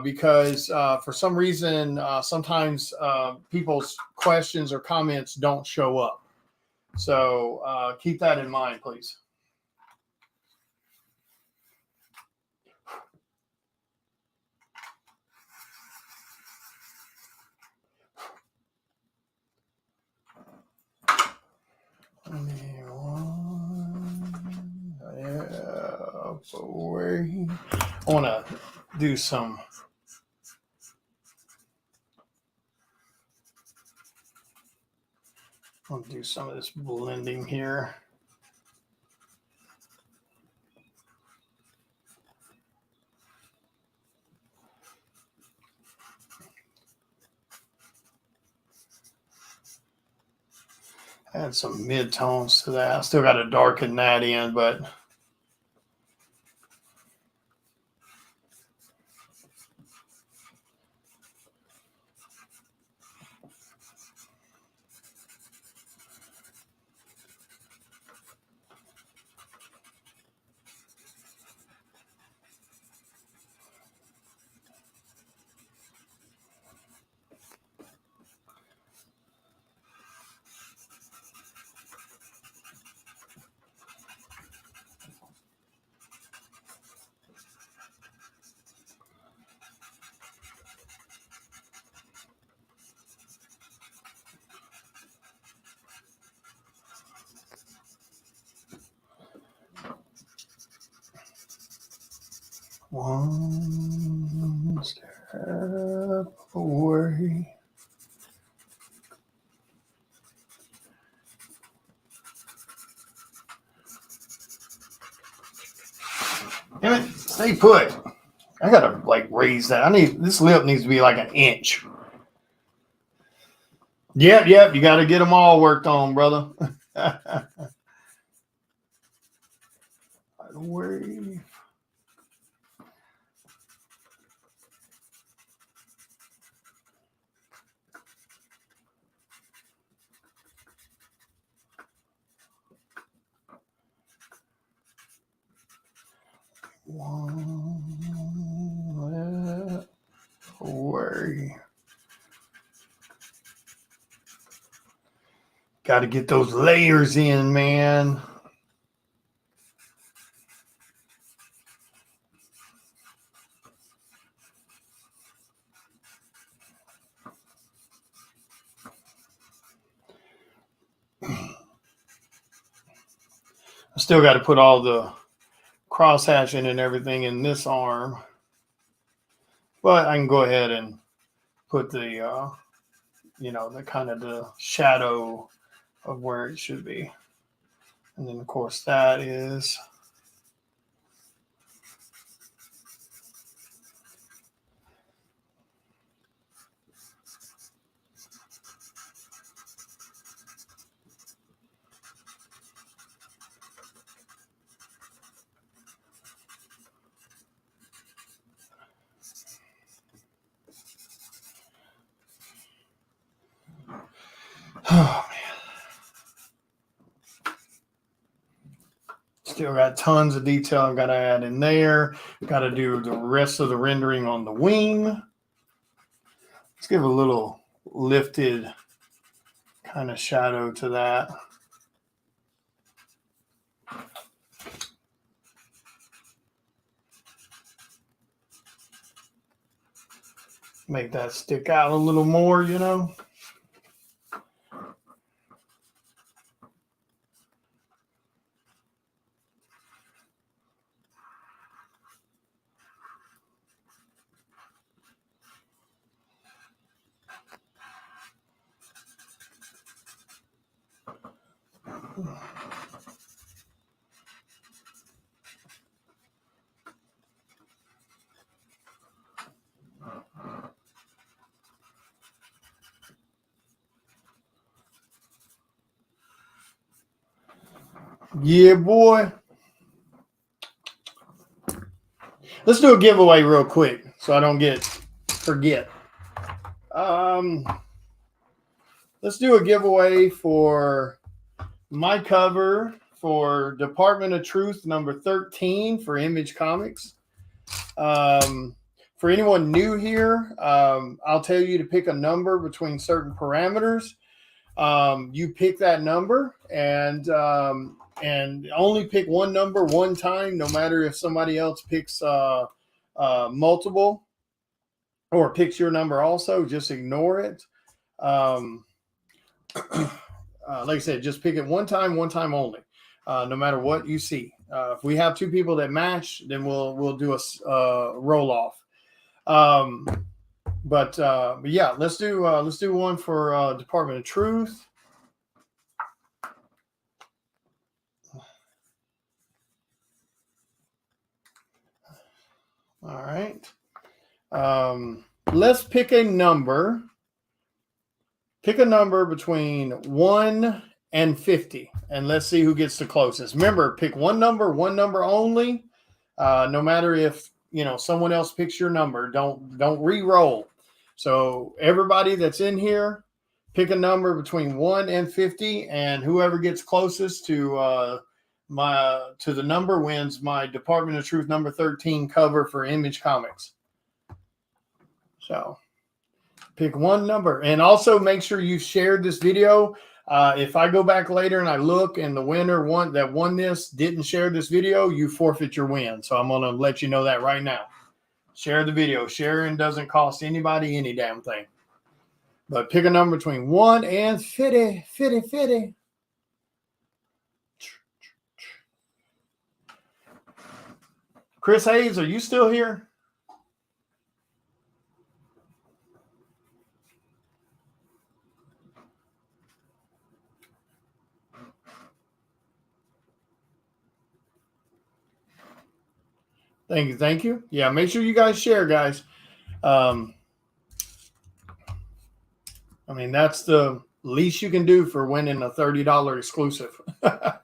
Because for some reason, sometimes people's questions or comments don't show up. So keep that in mind, please. I want to do some. I'll do some of this blending here. Add some mid-tones to that. I still got to darken that in, but one step away. Damn it, stay put. I gotta like raise that. This lip needs to be like an inch. Yep, you got to get them all worked on, brother. Wave. One away. Got to get those layers in, man. I still got to put all the cross hatching and everything in this arm, but I can go ahead and put the the kind of the shadow of where it should be. And then of course that is oh man. Still got tons of detail I've got to add in there. Got to do the rest of the rendering on the wing. Let's give a little lifted kind of shadow to that. Make that stick out a little more, you know. Yeah, boy. Let's do a giveaway real quick so I don't forget. Let's do a giveaway for my cover for Department of Truth number 13 for Image Comics. For anyone new here, I'll tell you to pick a number between certain parameters. You pick that number and only pick one number one time, no matter if somebody else picks multiple or picks your number also, just ignore it. Like I said, just pick it one time only, no matter what you see. If we have two people that match, then we'll do a roll off. But yeah, let's do one for Department of Truth. All right. Let's pick a number. Pick a number between 1 and 50, and let's see who gets the closest. Remember, pick one number only. No matter if someone else picks your number, don't re-roll. So everybody that's in here, pick a number between 1 and 50, and whoever gets closest to the number wins my Department of Truth number 13 cover for Image Comics. So pick one number, and also make sure you shared this video. If I go back later and I look and the winner that won this didn't share this video, you forfeit your win. So I'm going to let you know that right now. Share the video. Sharing doesn't cost anybody any damn thing. But pick a number between 1 and 50. Chris Hayes, are you still here? Thank you. Yeah, make sure you guys share, guys. I mean, that's the least you can do for winning a $30 exclusive. I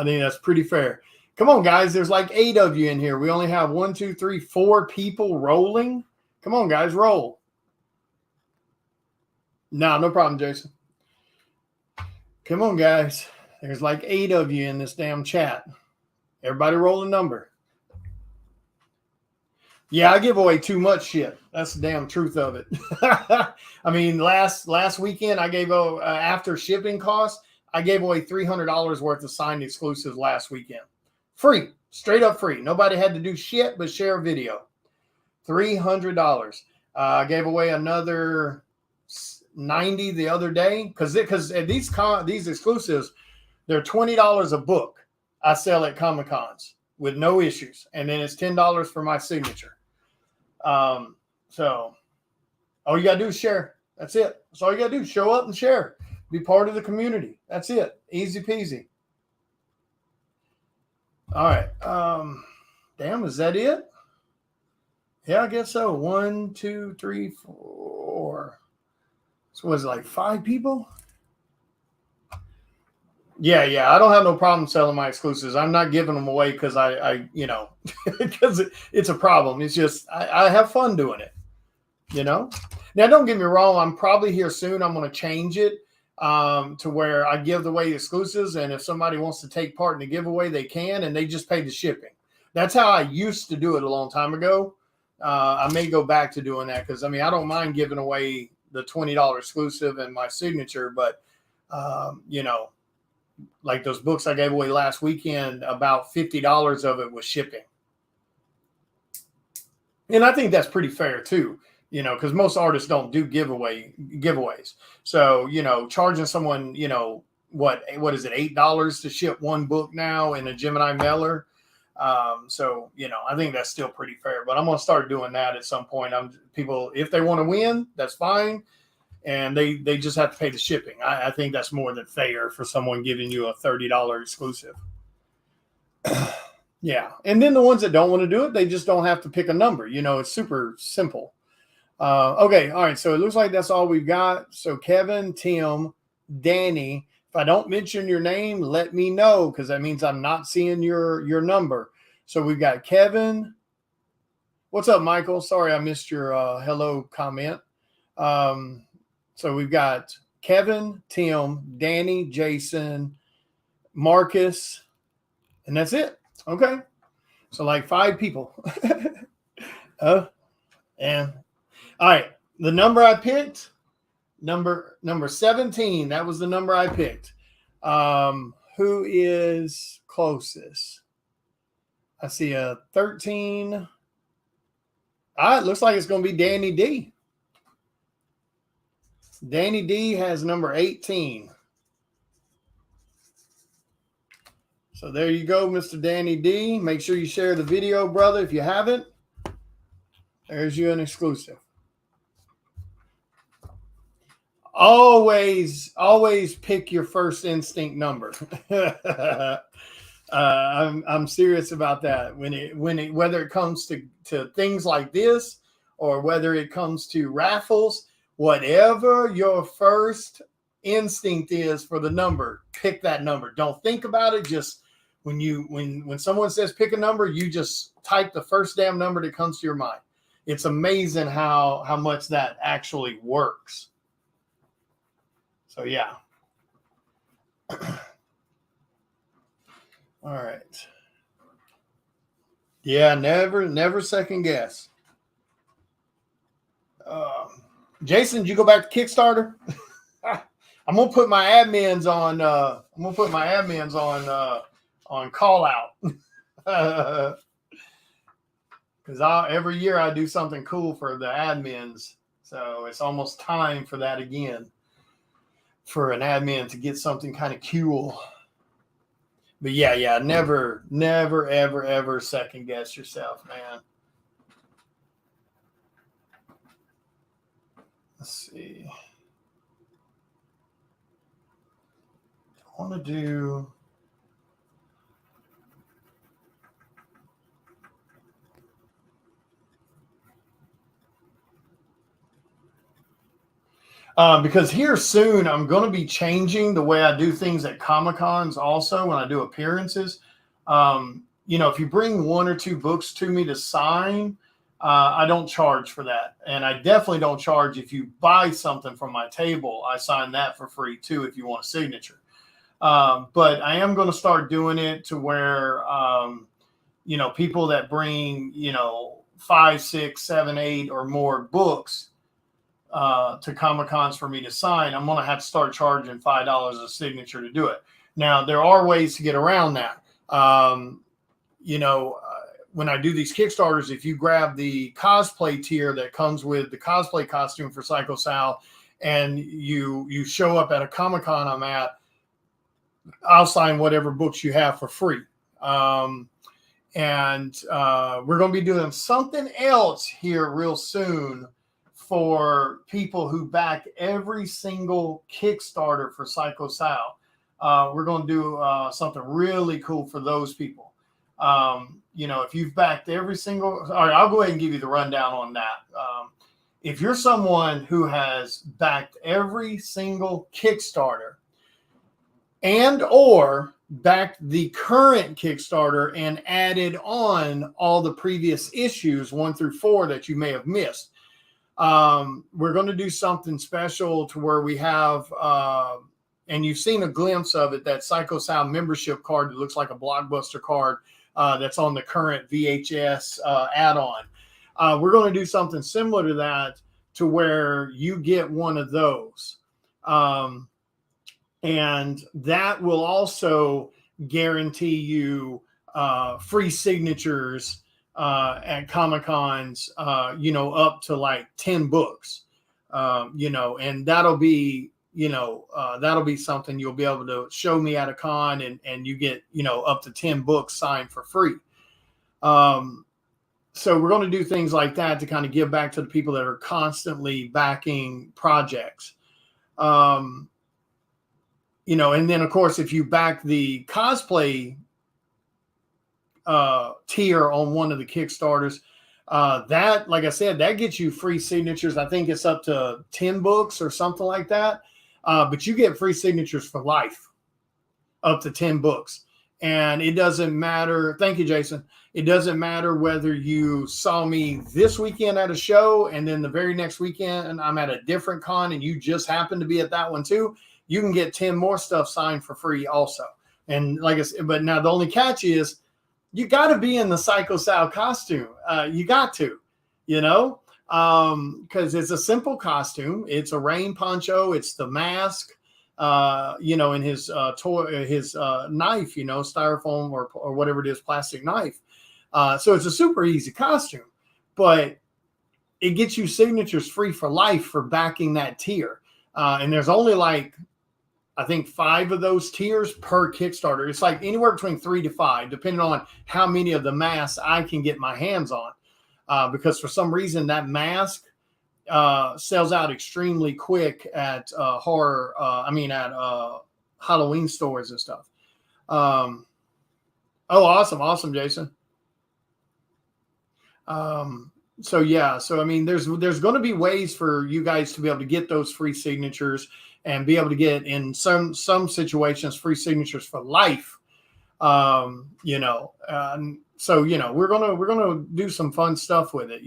think that's pretty fair. Come on, guys. There's like 8 of you in here. We only have 1, 2, 3, 4 people rolling. Come on, guys, roll. No problem, Jason. Come on, guys. There's like 8 of you in this damn chat. Everybody roll a number. Yeah, I give away too much shit. That's the damn truth of it. I mean, last weekend I gave after shipping costs, I gave away $300 worth of signed exclusives last weekend. Free, straight up free. Nobody had to do shit but share a video. $300. I gave away another 90 the other day because these exclusives, they're $20 a book. I sell at Comic-Cons with no issues, and then it's $10 for my signature. So all you gotta do is share. That's it. That's all you gotta do. Show up and share. Be part of the community. That's it. Easy peasy. All right. Damn, is that it? Yeah, I guess so. 1, 2, 3, 4. So was it like 5 people? Yeah. I don't have no problem selling my exclusives. I'm not giving them away because because it's a problem. It's just I have fun doing it. Now, don't get me wrong. I'm probably here soon. I'm going to change it to where I give away exclusives, and if somebody wants to take part in the giveaway, they can, and they just pay the shipping. That's how I used to do it a long time ago. I may go back to doing that because, I mean, I don't mind giving away the $20 exclusive and my signature, but, you know, like those books I gave away last weekend, about $50 of it was shipping. And I think that's pretty fair too, you know, because most artists don't do giveaways. So, you know, charging someone, you know, what is it, $8 to ship one book now in a Gemini mailer. So, you know, I think that's still pretty fair, but I'm going to start doing that at some point. People, if they want to win, that's fine. And they just have to pay the shipping. I think that's more than fair for someone giving you a $30 exclusive. Yeah. And then the ones that don't want to do it, they just don't have to pick a number. You know, it's super simple. Okay. All right. So it looks like that's all we've got. So Kevin, Tim, Danny, if I don't mention your name, let me know, because that means I'm not seeing your number. So we've got Kevin. What's up, Michael? Sorry, I missed your hello comment. So we've got Kevin, Tim, Danny, Jason, Marcus, and that's it. Okay. So like 5 people. And all right. The number I picked, number 17. That was the number I picked. Who is closest? I see a 13. It looks like it's going to be Danny D. Danny D has number 18. So there you go, Mr. Danny D. Make sure you share the video, brother, if you haven't. There's you an exclusive. Always pick your first instinct number. I'm serious about that. Whether it comes to things like this or whether it comes to raffles, whatever your first instinct is for the number, pick that number. Don't think about it. Just when someone says pick a number, you just type the first damn number that comes to your mind. It's amazing how much that actually works. So yeah. All right. Yeah, never second guess. Jason, did you go back to Kickstarter? I'm gonna put my admins on. On call out. Because every year I do something cool for the admins, so it's almost time for that again. For an admin to get something kind of cool. But yeah, never, ever second guess yourself, man. Let's see. I want to do. Because here soon I'm going to be changing the way I do things at Comic-Cons also when I do appearances. You know, if you bring 1 or 2 books to me to sign, I don't charge for that. And I definitely don't charge if you buy something from my table. I sign that for free too if you want a signature. But I am going to start doing it to where, you know, people that bring, you know, 5, 6, 7, 8 or more books to Comic-Cons for me to sign, I'm going to have to start charging $5 a signature to do it. Now, there are ways to get around that. You know, when I do these Kickstarters, if you grab the cosplay tier that comes with the cosplay costume for Psycho Sal and you show up at a Comic-Con I'm at, I'll sign whatever books you have for free. And we're going to be doing something else here real soon for people who back every single Kickstarter for Psycho Sal. We're going to do something really cool for those people. You know, if you've backed every single, all right, I'll go ahead and give you the rundown on that. If you're someone who has backed every single Kickstarter and or backed the current Kickstarter and added on all the previous issues 1 through 4 that you may have missed, we're going to do something special to where we have, and you've seen a glimpse of it, that Psycho Sal membership card that looks like a Blockbuster card that's on the current VHS add-on. We're going to do something similar to that, to where you get one of those. And that will also guarantee you free signatures at Comic-Cons, up to like 10 books, and that'll be something you'll be able to show me at a con, and you get, up to 10 books signed for free. So we're going to do things like that to kind of give back to the people that are constantly backing projects. And then of course, if you back the cosplay tier on one of the Kickstarters, that, like I said, that gets you free signatures. I think it's up to 10 books or something like that. But you get free signatures for life, up to 10 books. And it doesn't matter. Thank you, Jason. It doesn't matter whether you saw me this weekend at a show, and then the very next weekend I'm at a different con, and you just happen to be at that one too. You can get 10 more stuff signed for free also. And like I said, but now the only catch is you got to be in the Psycho Sal costume. You got to, because it's a simple costume. It's a rain poncho. It's the mask, and his knife, styrofoam or whatever it is, plastic knife. So it's a super easy costume, but it gets you signatures free for life for backing that tier. And there's only I think 5 of those tiers per Kickstarter. It's like anywhere between 3 to 5, depending on how many of the masks I can get my hands on. Because for some reason that mask sells out extremely quick at Halloween stores and stuff. Awesome, Jason. So I mean, there's going to be ways for you guys to be able to get those free signatures and be able to get, in some situations, free signatures for life. So we're gonna do some fun stuff with it,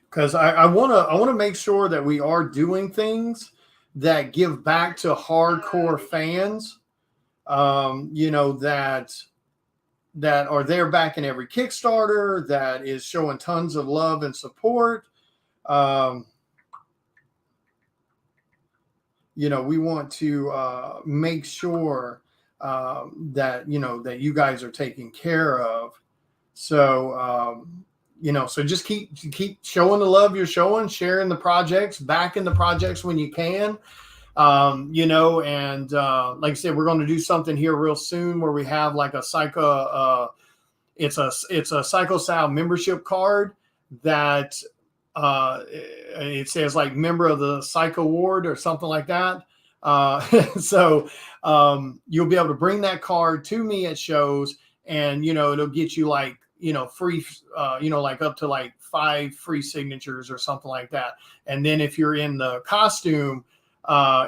because I want to make sure that we are doing things that give back to hardcore fans, that are there backing every Kickstarter, that is showing tons of love and support. We want to make sure that you guys are taken care of. So so just keep showing the love you're showing, sharing the projects, backing the projects when you can. Like I said, we're going to do something here real soon where we have like a Psycho, it's a Psycho Sal membership card that it says like member of the Psycho Ward or something like that. So you'll be able to bring that card to me at shows, and it'll get you like free, like up to like 5 free signatures or something like that. And then if you're in the costume,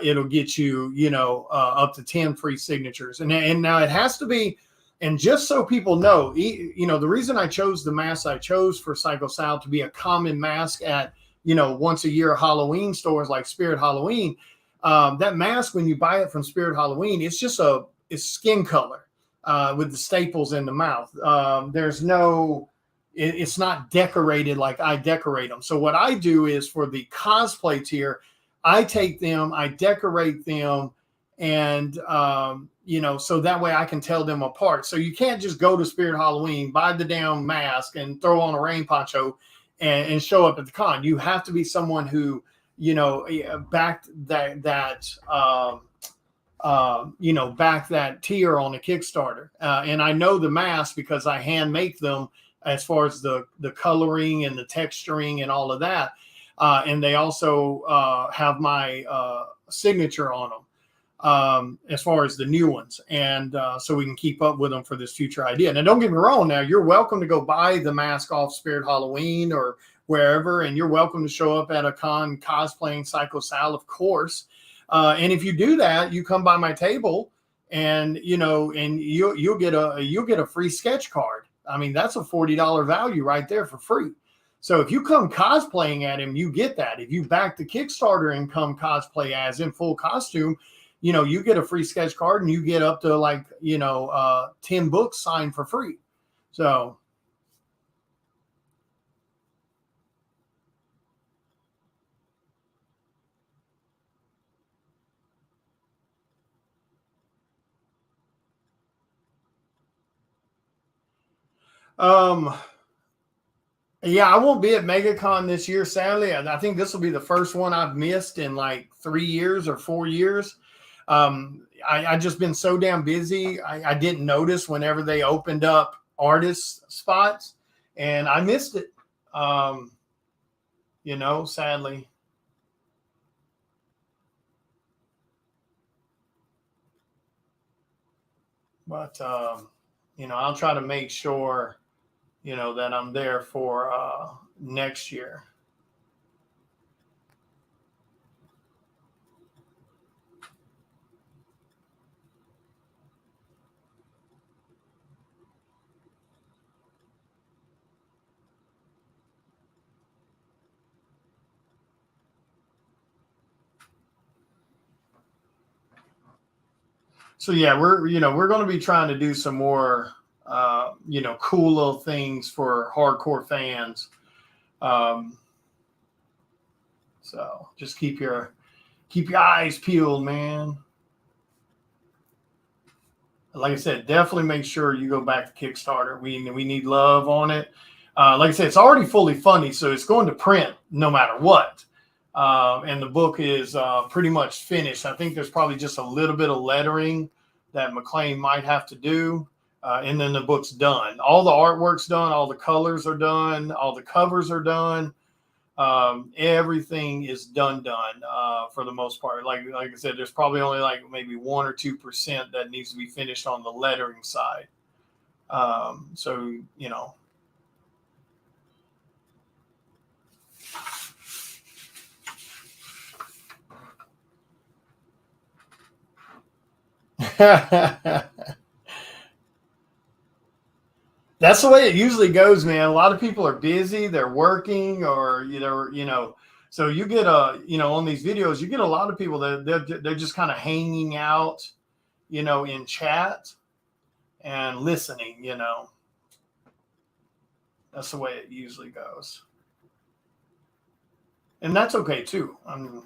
it'll get you, up to 10 free signatures. And now it has to be, and just so people know, the reason I chose the mask I chose for Psycho Sal to be a common mask at, once a year Halloween stores like Spirit Halloween, that mask, when you buy it from Spirit Halloween, it's just it's skin color with the staples in the mouth. It's not decorated like I decorate them. So what I do is, for the cosplay tier, I take them, I decorate them, and, so that way I can tell them apart. So you can't just go to Spirit Halloween, buy the damn mask, and throw on a rain poncho and show up at the con. You have to be someone who, backed back that tier on a Kickstarter. And I know the mask because I hand make them, as far as the coloring and the texturing and all of that. And they also have my signature on them as far as the new ones. And so we can keep up with them for this future idea. Now, don't get me wrong. Now, you're welcome to go buy the mask off Spirit Halloween or wherever, and you're welcome to show up at a con cosplaying Psycho Sal, of course. And if you do that, you come by my table, and you'll get a free sketch card. I mean, that's a $40 value right there for free. So if you come cosplaying at him, you get that. If you back the Kickstarter and come cosplay as in full costume, you get a free sketch card and you get up to like 10 books signed for free. So yeah, I won't be at MegaCon this year, sadly. I think this will be the first one I've missed in like 3 years or 4 years. I just been so damn busy. I didn't notice whenever they opened up artist spots, and I missed it. Sadly. But I'll try to make sure, that I'm there for next year. So yeah, we're going to be trying to do some more cool little things for hardcore fans. So just keep your eyes peeled, man. Like I said, definitely make sure you go back to Kickstarter. We need love on it. Like I said, it's already fully funded, so it's going to print no matter what. And the book is pretty much finished. I think there's probably just a little bit of lettering that McLean might have to do. And then the book's done. All the artwork's done. All the colors are done. All the covers are done. Everything is done for the most part. Like I said, there's probably only like maybe 1 or 2% that needs to be finished on the lettering side. So that's the way it usually goes, man. A lot of people are busy, they're working, or so you get on these videos, you get a lot of people that they're just kind of hanging out, in chat and listening. That's the way it usually goes, and that's okay too. I mean,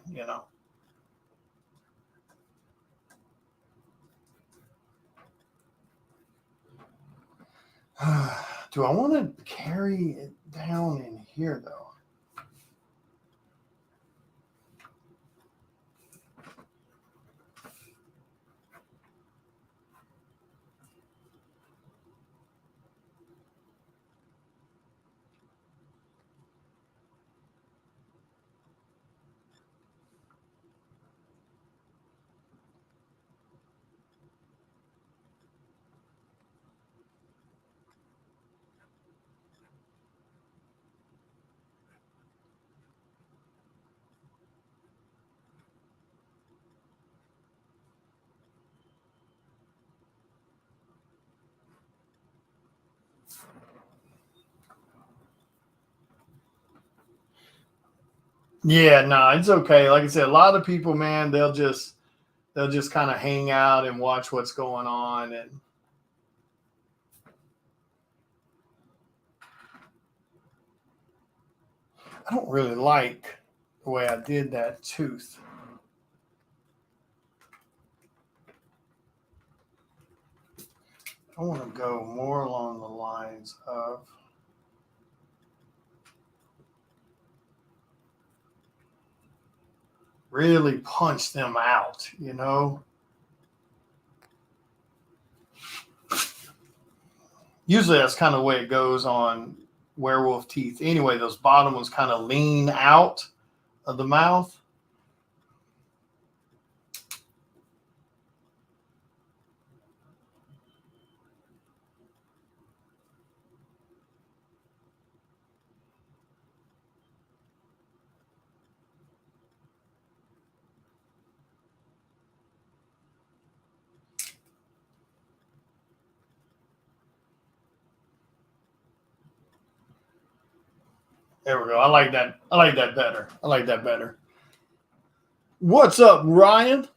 do I want to carry it down in here though? Yeah, no, it's okay. Like I said, a lot of people, man, they'll just kind of hang out and watch what's going on. And I don't really like the way I did that tooth. I want to go more along the lines of really punch them out, Usually that's kind of the way it goes on werewolf teeth. Anyway, those bottom ones kind of lean out of the mouth. There we go. I like that. I like that better. What's up, Ryan?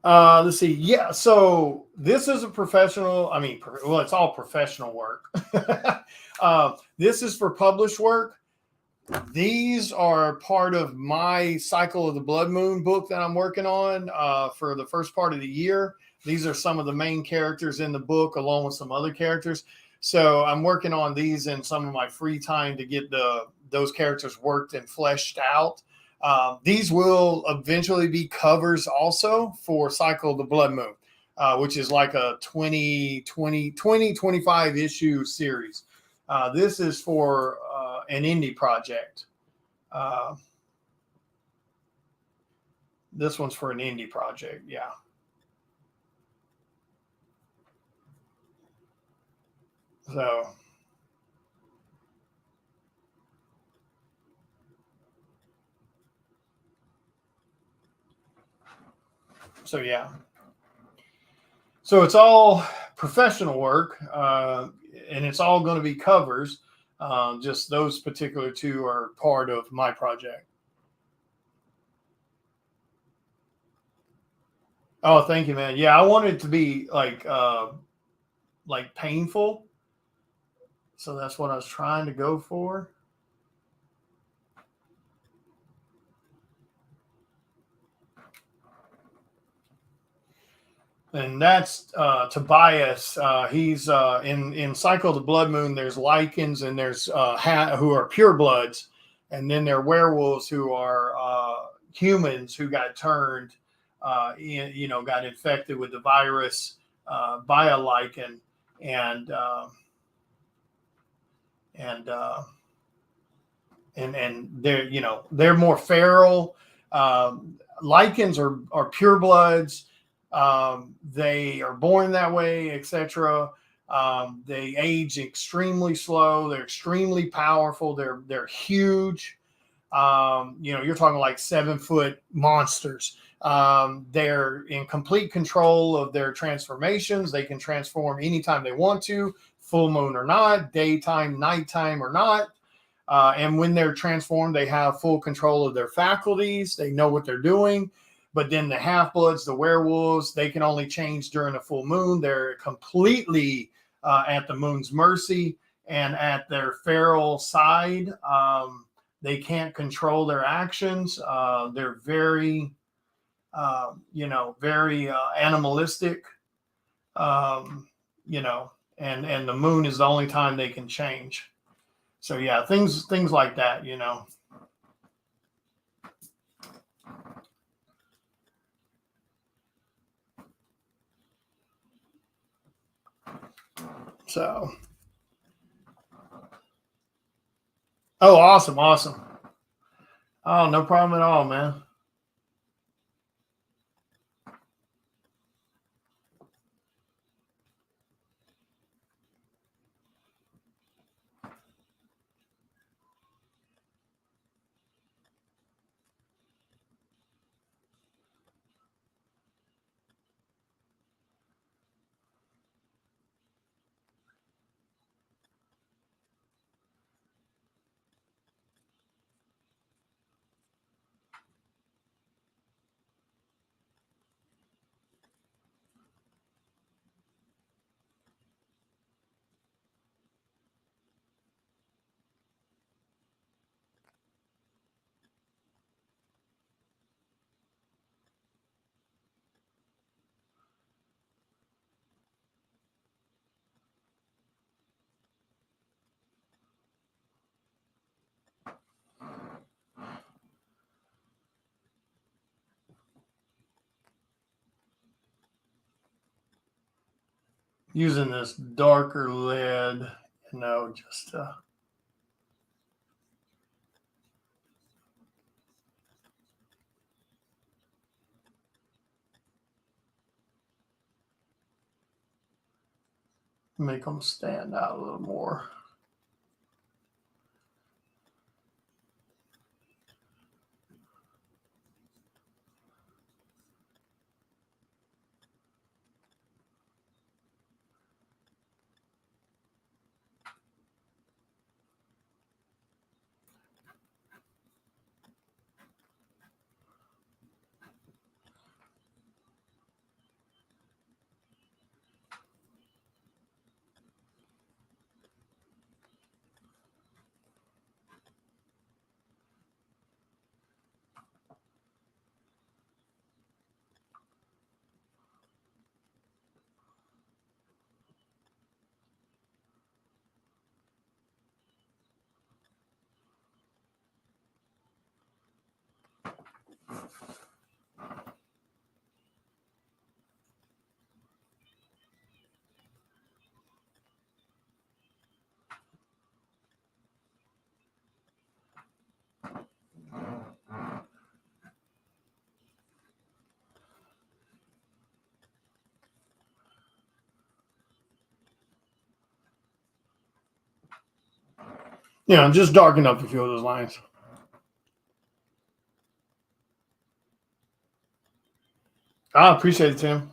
Let's see. Yeah, so this is a professional. I mean, well, it's all professional work. This is for published work. These are part of my Cycle of the Blood Moon book that I'm working on for the first part of the year. These are some of the main characters in the book, along with some other characters. So I'm working on these in some of my free time to get those characters worked and fleshed out. These will eventually be covers also for Cycle of the Blood Moon, which is like a 25 issue series. This is for an indie project. Uh, this one's for an indie project. Yeah. So, yeah. So it's all professional work, and it's all going to be covers. Just those particular two are part of my project. Oh, thank you, man. Yeah, I want it to be like painful. So that's what I was trying to go for. And that's Tobias. He's in Cycle of the Blood Moon. There's Lycans and there's who are purebloods, and then there are werewolves who are humans who got turned, got infected with the virus by a Lycan, and and uh, and they're more feral. Lycans are purebloods. They are born that way, etc. They age extremely slow. They're extremely powerful. They're huge. You're talking like 7-foot monsters. They're in complete control of their transformations. They can transform anytime they want to, full moon or not, daytime, nighttime or not. And when they're transformed, they have full control of their faculties. They know what they're doing. But then the half-bloods, the werewolves, they can only change during a full moon. They're completely at the moon's mercy, and at their feral side, they can't control their actions. They're very, very animalistic. Um, and the moon is the only time they can change. So yeah, things like that. So, oh, awesome, awesome. Oh, no problem at all, man. Using this darker lead, just make them stand out a little more. Just darken up a few of those lines. I appreciate it, Tim.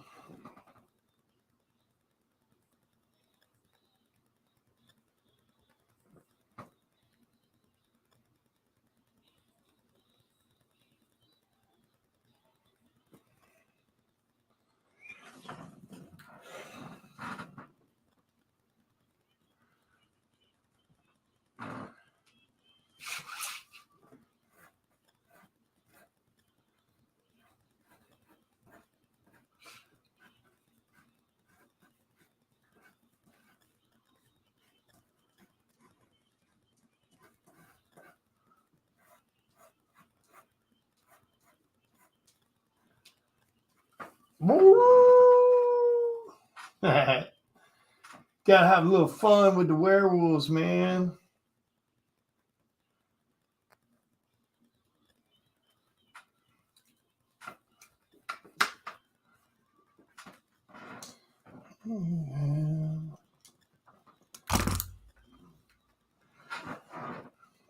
Gotta have a little fun with the werewolves, man.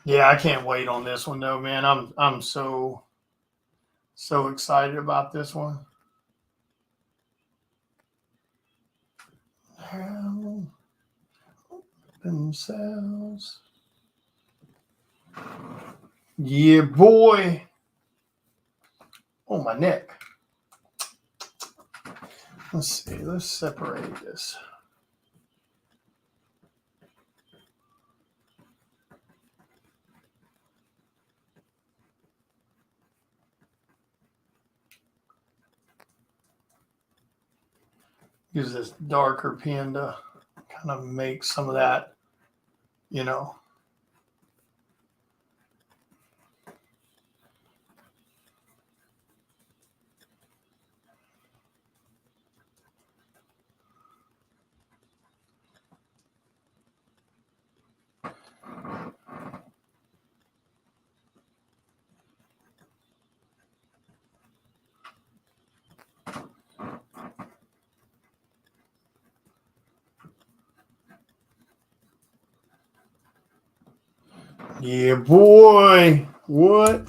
Yeah, I can't wait on this one though, man. I'm so excited about this one. Hell themselves. Yeah, boy. Oh, my neck. Let's see. Let's separate this. Use this darker pen to kind of make some of that, Yeah, boy. What?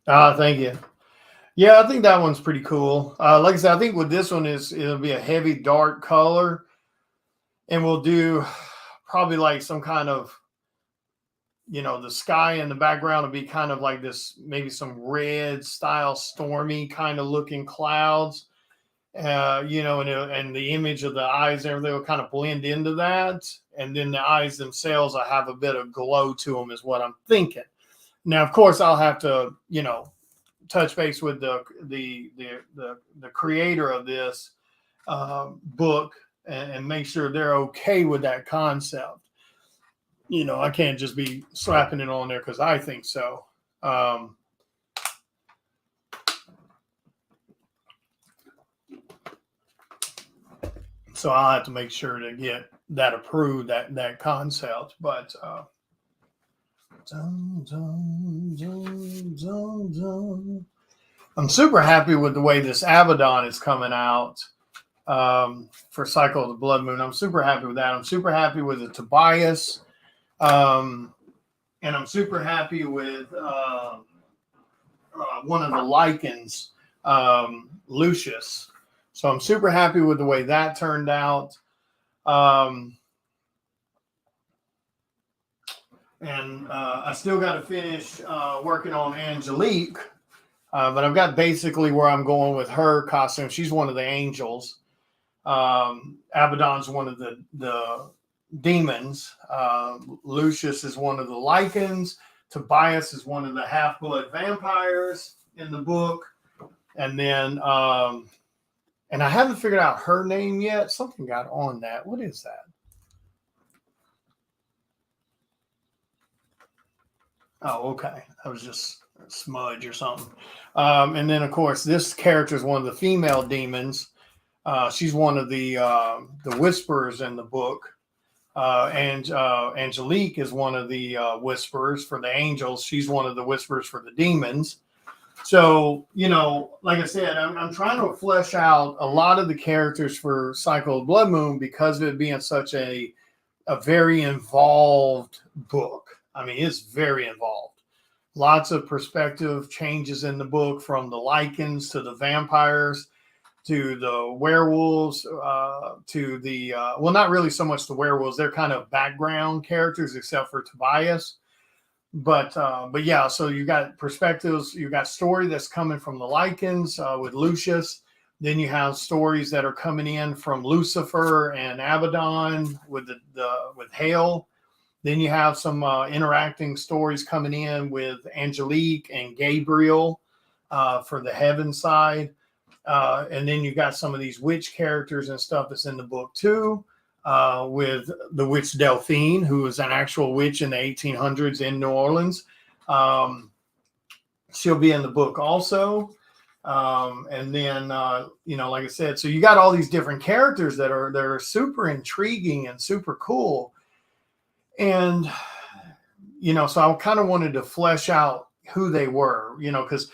Thank you. Yeah, I think that one's pretty cool. Like I said, I think with this one it'll be a heavy dark color, and we'll do probably like some kind of, the sky in the background will be kind of like this, maybe some red style, stormy kind of looking clouds. And the image of the eyes and everything will kind of blend into that. And then the eyes themselves, I have a bit of glow to them, is what I'm thinking. Now, of course, I'll have to, touch base with the creator of this book and make sure they're okay with that concept. I can't just be slapping it on there because I think so. So I'll have to make sure to get that approved, that concept. But I'm super happy with the way this Abaddon is coming out for Cycle of the Blood Moon. I'm super happy with that. I'm super happy with the Tobias. And I'm super happy with one of the Lycans, Lucius. So I'm super happy with the way that turned out. And I still got to finish working on Angelique. But I've got basically where I'm going with her costume. She's one of the angels. Abaddon's one of the demons. Lucius is one of the Lycans. Tobias is one of the half-blood vampires in the book. And then, and I haven't figured out her name yet. Something got on that. What is that? Oh, okay. I was just Smudge or something. And then, of course, this character is one of the female demons. She's one of the whisperers in the book. And Angelique is one of the whisperers for the angels. She's one of the whisperers for the demons. So, like I said, I'm trying to flesh out a lot of the characters for Cycle of Blood Moon because of it being such a very involved book. I mean, it's very involved. Lots of perspective changes in the book, from the Lycans to the vampires to the werewolves, to the well, not really so much the werewolves. They're kind of background characters, except for Tobias. But yeah, so you got perspectives. You got story that's coming from the Lycans with Lucius. Then you have stories that are coming in from Lucifer and Abaddon with with Hale. Then you have some interacting stories coming in with Angelique and Gabriel for the heaven side. And then you got some of these witch characters and stuff that's in the book too, with the witch Delphine, who was an actual witch in the 1800s in New Orleans. She'll be in the book also. And then, like I said, so you got all these different characters that are super intriguing and super cool. And, so I kind of wanted to flesh out who they were, because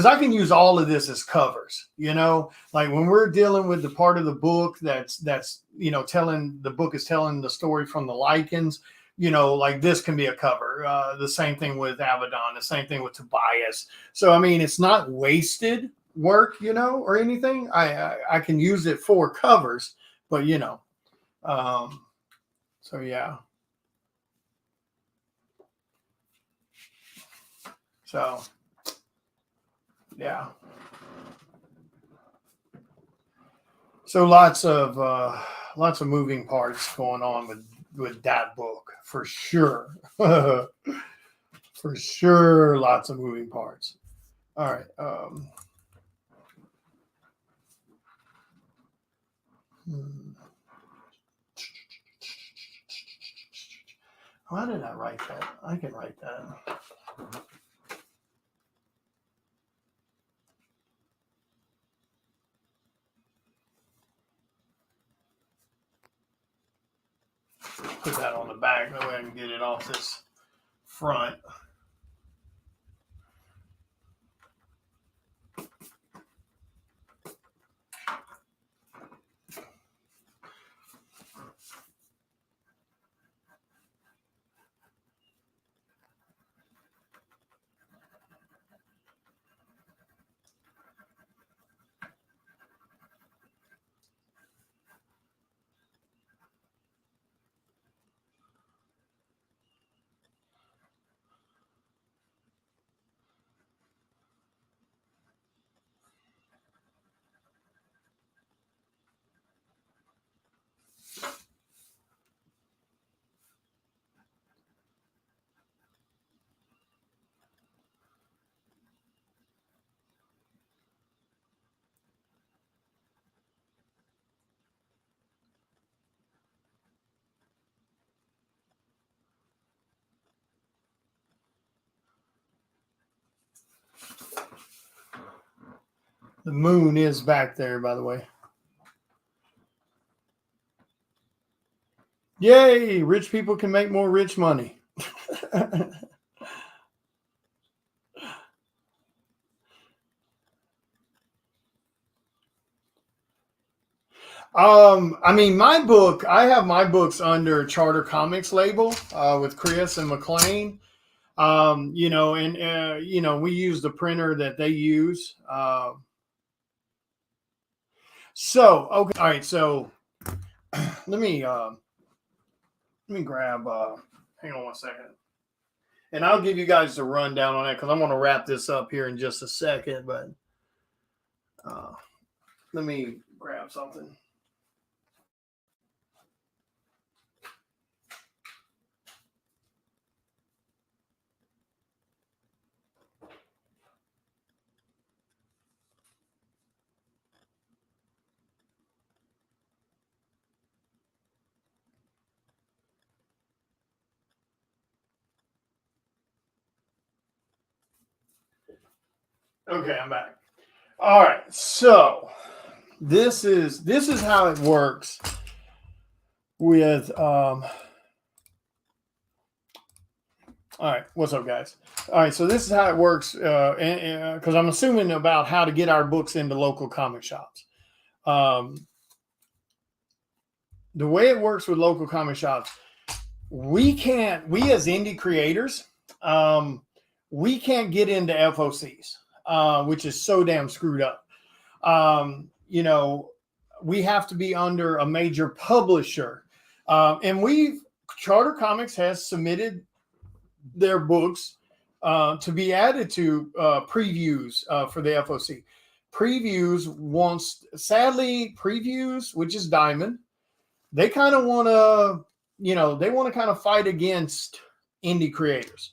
I can use all of this as covers, like when we're dealing with the part of the book that's telling the story from the Lycans, like this can be a cover. The same thing with Abaddon, the same thing with Tobias. So, I mean, it's not wasted work, or anything. I can use it for covers, but, so yeah. So, yeah. So lots of moving parts going on with that book for sure. For sure, lots of moving parts. All right. Why did I write that? I can write that. Put that on the back. That way I can get it off this front. The moon is back there, by the way. Yay! Rich people can make more rich money. I mean, I have my books under Charter Comics label with Chris and McLean. We use the printer that they use. So, okay, all right. So, let me grab. Hang on one second, and I'll give you guys the rundown on that because I'm going to wrap this up here in just a second. But let me grab something. Okay, I'm back. All right, so this is how it works with all right, what's up, guys? All right, so this is how it works, because I'm assuming about how to get our books into local comic shops. The way it works with local comic shops, we as indie creators, we can't get into FOCs, which is so damn screwed up. We have to be under a major publisher, and Charter Comics has submitted their books to be added to previews for the FOC. Previews, which is Diamond, they kind of want to, they want to kind of fight against indie creators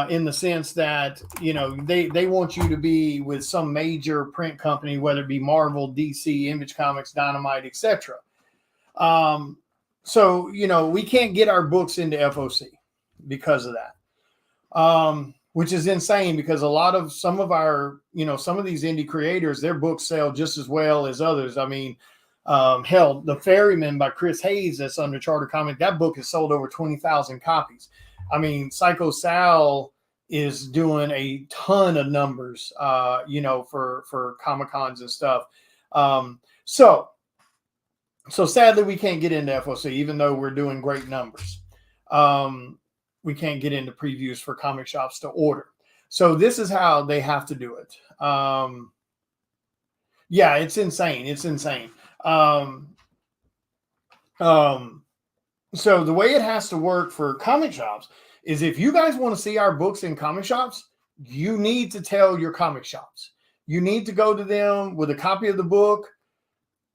in the sense that, they want you to be with some major print company, whether it be Marvel, DC, Image Comics, Dynamite, etc. So, we can't get our books into FOC because of that, which is insane because some of these indie creators, their books sell just as well as others. I mean, hell, The Ferryman by Chris Hayes, that's under Charter Comics, that book has sold over 20,000 copies. I mean, Psycho Sal is doing a ton of numbers, for Comic-Cons and stuff. So sadly, we can't get into FOC, even though we're doing great numbers. We can't get into previews for comic shops to order. So this is how they have to do it. Yeah, it's insane. It's insane. So the way it has to work for comic shops is if you guys want to see our books in comic shops, you need to tell your comic shops. You need to go to them with a copy of the book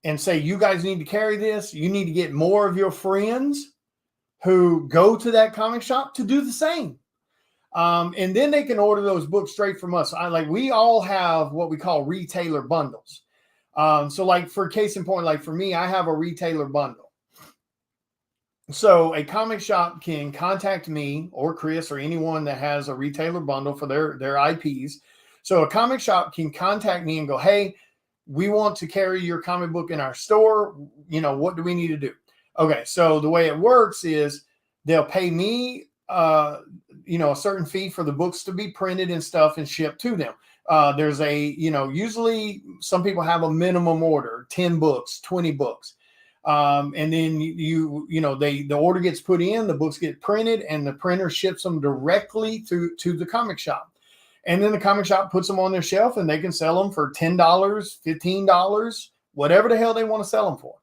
and say, you guys need to carry this. You need to get more of your friends who go to that comic shop to do the same. And then they can order those books straight from us. We all have what we call retailer bundles. So like for case in point, like for me, I have a retailer bundle. So a comic shop can contact me or Chris or anyone that has a retailer bundle for their IPs. So a comic shop can contact me and go, hey, we want to carry your comic book in our store. What do we need to do? Okay, so the way it works is they'll pay me, a certain fee for the books to be printed and stuff and shipped to them. There's usually some people have a minimum order, 10 books, 20 books. And then the order gets put in, the books get printed, and the printer ships them directly to the comic shop. And then the comic shop puts them on their shelf and they can sell them for $10, $15, whatever the hell they want to sell them for.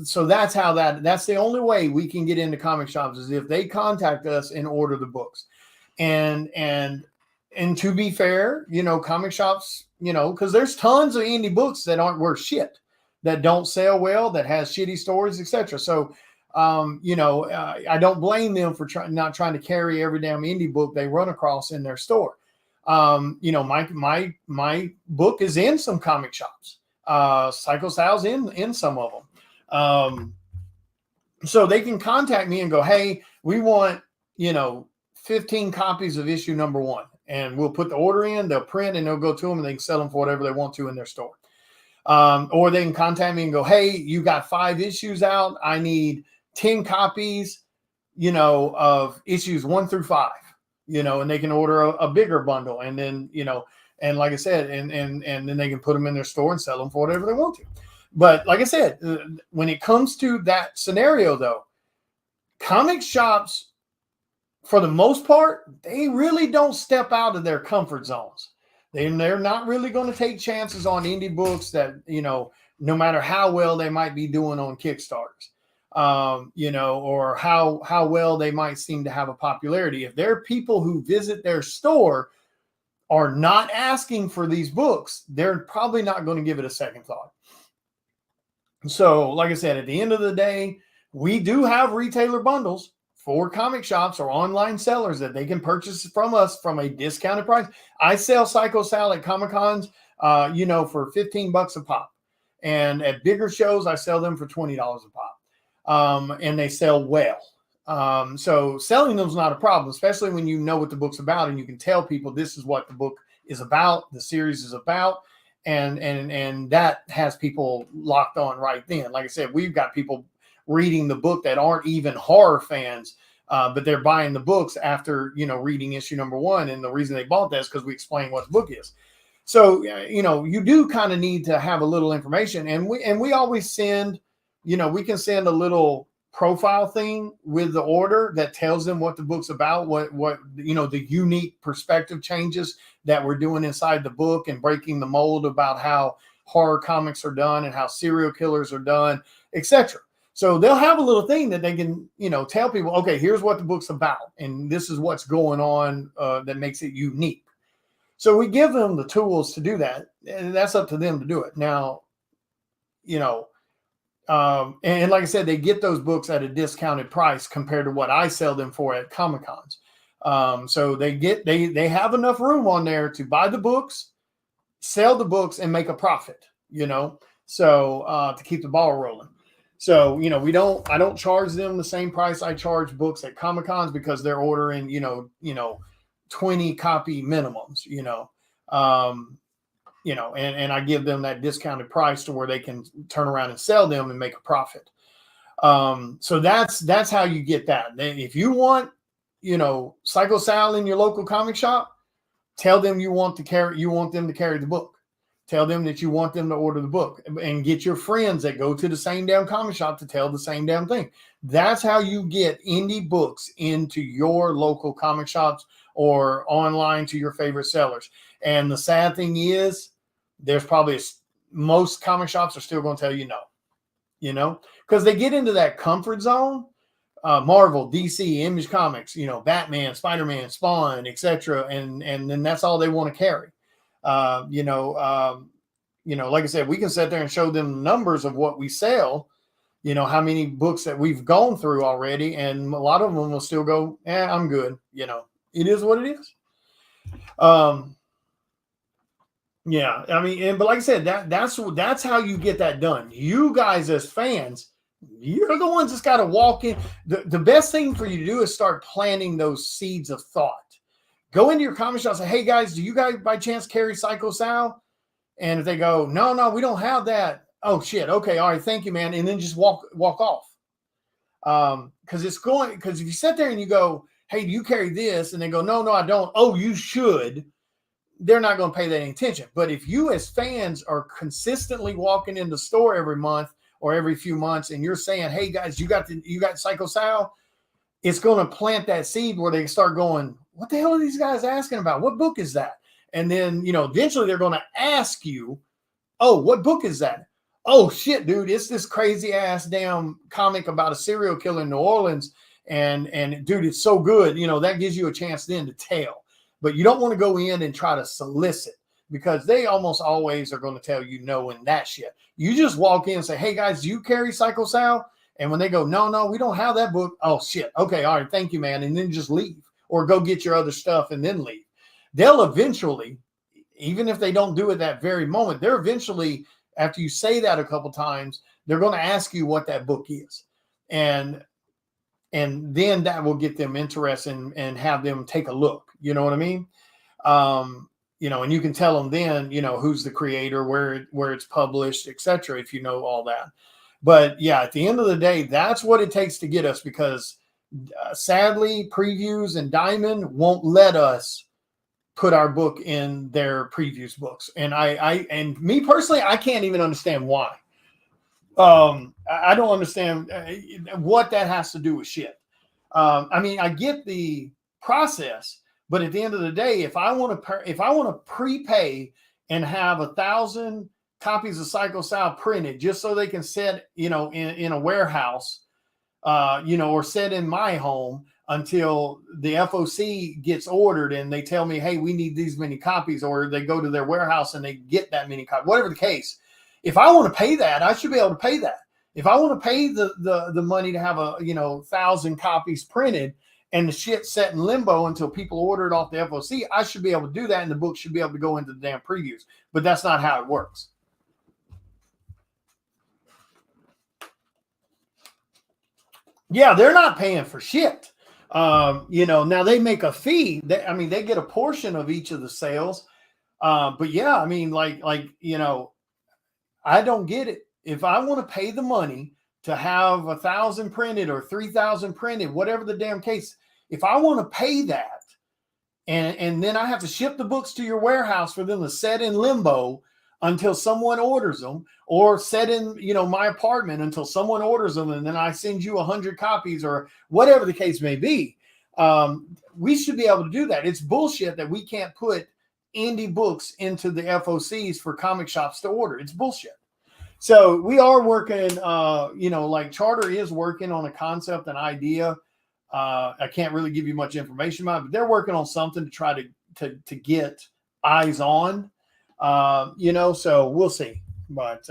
So that's that's the only way we can get into comic shops is if they contact us and order the books. And to be fair, comic shops, because there's tons of indie books that aren't worth shit, that don't sell well, that has shitty stories, etc. So, I don't blame them for not trying to carry every damn indie book they run across in their store. My book is in some comic shops. Psycho Sal's in some of them. So they can contact me and go, hey, we want, 15 copies of issue number 1. And we'll put the order in, they'll print, and they'll go to them and they can sell them for whatever they want to in their store. Or they can contact me and go, hey, you got 5 issues out. I need 10 copies, of issues 1 through 5, and they can order a bigger bundle. And then, and like I said, and then they can put them in their store and sell them for whatever they want to. But like I said, when it comes to that scenario, though, comic shops, for the most part, they really don't step out of their comfort zones. They're not really going to take chances on indie books that, no matter how well they might be doing on Kickstarters, or how well they might seem to have a popularity. If there are people who visit their store are not asking for these books, they're probably not going to give it a second thought. So, like I said, at the end of the day, we do have retailer bundles for comic shops or online sellers that they can purchase from us from a discounted price. I sell Psycho Sal at Comic-Cons, for $15 a pop. And at bigger shows, I sell them for $20 a pop. And they sell well. So selling them is not a problem, especially when you know what the book's about and you can tell people this is what the book is about, the series is about, and that has people locked on right then. Like I said, we've got people reading the book that aren't even horror fans, but they're buying the books after, reading issue number 1. And the reason they bought that is because we explain what the book is. So, you do kind of need to have a little information, and we always send, we can send a little profile thing with the order that tells them what the book's about, what the unique perspective changes that we're doing inside the book, and breaking the mold about how horror comics are done and how serial killers are done, etc. So they'll have a little thing that they can, tell people, okay, here's what the book's about, and this is what's going on that makes it unique. So we give them the tools to do that, and that's up to them to do it. Now, and like I said, they get those books at a discounted price compared to what I sell them for at Comic-Cons. So they have enough room on there to buy the books, sell the books, and make a profit, so to keep the ball rolling. So, I don't charge them the same price I charge books at Comic-Cons, because they're ordering, 20 copy minimums, and I give them that discounted price to where they can turn around and sell them and make a profit. So that's how you get that. If you want, Psycho Sal in your local comic shop, tell them you want them to carry the book. Tell them that you want them to order the book, and get your friends that go to the same damn comic shop to tell the same damn thing. That's how you get indie books into your local comic shops or online to your favorite sellers. And the sad thing is, there's probably most comic shops are still going to tell you no, because they get into that comfort zone. Marvel, DC, Image Comics, Batman, Spider-Man, Spawn, etc. And then that's all they want to carry. Like I said, we can sit there and show them numbers of what we sell, how many books that we've gone through already. And a lot of them will still go, I'm good. It is what it is. Yeah, I mean, but like I said, that's how you get that done. You guys as fans, you're the ones that's got to walk in. The best thing for you to do is start planting those seeds of thought. Go into your comic shop and say, hey guys, do you guys by chance carry Psycho Sal? And if they go, no, we don't have that. Oh shit. Okay. All right. Thank you, man. And then just walk off. Because if you sit there and you go, hey, do you carry this? And they go, no, I don't. Oh, you should. They're not going to pay that any attention. But if you as fans are consistently walking in the store every month or every few months, and you're saying, hey guys, you got Psycho Sal, it's going to plant that seed where they start going, what the hell are these guys asking about? What book is that? And then, eventually they're going to ask you, oh, what book is that? Oh shit, dude, it's this crazy ass damn comic about a serial killer in New Orleans. And dude, it's so good. That gives you a chance then to tell. But you don't want to go in and try to solicit, because they almost always are going to tell you no in that shit. You just walk in and say, hey guys, do you carry Psycho Sal? And when they go, no, we don't have that book. Oh shit. Okay. All right. Thank you, man. And then just leave, or go get your other stuff and then leave. They'll eventually, even if they don't do it that very moment, they're eventually, after you say that a couple times, they're going to ask you what that book is. And then that will get them interested and have them take a look. You know what I mean? And you can tell them then, who's the creator, where it's published, etc. if you know all that. But yeah, at the end of the day, that's what it takes to get us, because sadly, Previews and Diamond won't let us put our book in their previews books. And and me personally, I can't even understand why. I don't understand what that has to do with shit. I mean, I get the process, but at the end of the day, if I want to prepay and have 1,000 copies of Psycho Sal printed just so they can sit, in a warehouse, or sit in my home until the FOC gets ordered and they tell me, hey, we need these many copies, or they go to their warehouse and they get that many copies, whatever the case. If I want to pay that, I should be able to pay that. If I want to pay the money to have 1,000 copies printed and the shit set in limbo until people order it off the FOC, I should be able to do that, and the book should be able to go into the damn previews. But that's not how it works. Yeah, they're not paying for shit. Now they make a fee. They get a portion of each of the sales, But yeah, I mean, I don't get it. If I want to pay the money to have 1,000 printed or 3,000 printed, whatever the damn case, if I want to pay that, and then I have to ship the books to your warehouse for them to set in limbo until someone orders them, or set in, my apartment until someone orders them, and then I send you 100 copies or whatever the case may be. We should be able to do that. It's bullshit that we can't put indie books into the FOCs for comic shops to order. It's bullshit. So we are working, like Charter is working on a concept, an idea. I can't really give you much information about it, but they're working on something to try to get eyes on, so we'll see. But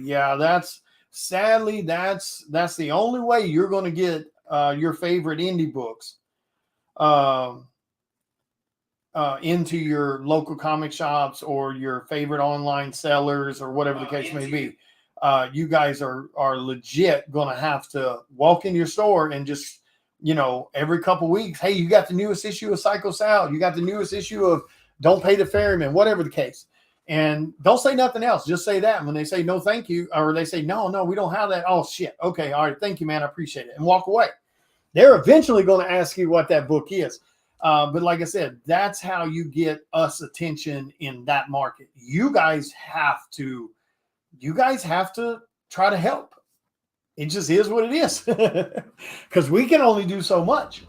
yeah, that's the only way you're going to get your favorite indie books into your local comic shops or your favorite online sellers or whatever the case may be. You guys are legit going to have to walk in your store and just, every couple weeks, hey, you got the newest issue of Psycho Sal, you got the newest issue of Don't Pay the Ferryman, whatever the case. And don't say nothing else. Just say that. And when they say no, thank you, or they say, no, we don't have that. Oh, shit. Okay. All right. Thank you, man. I appreciate it. And walk away. They're eventually going to ask you what that book is. But like I said, that's how you get us attention in that market. You guys have to try to help. It just is what it is, because we can only do so much,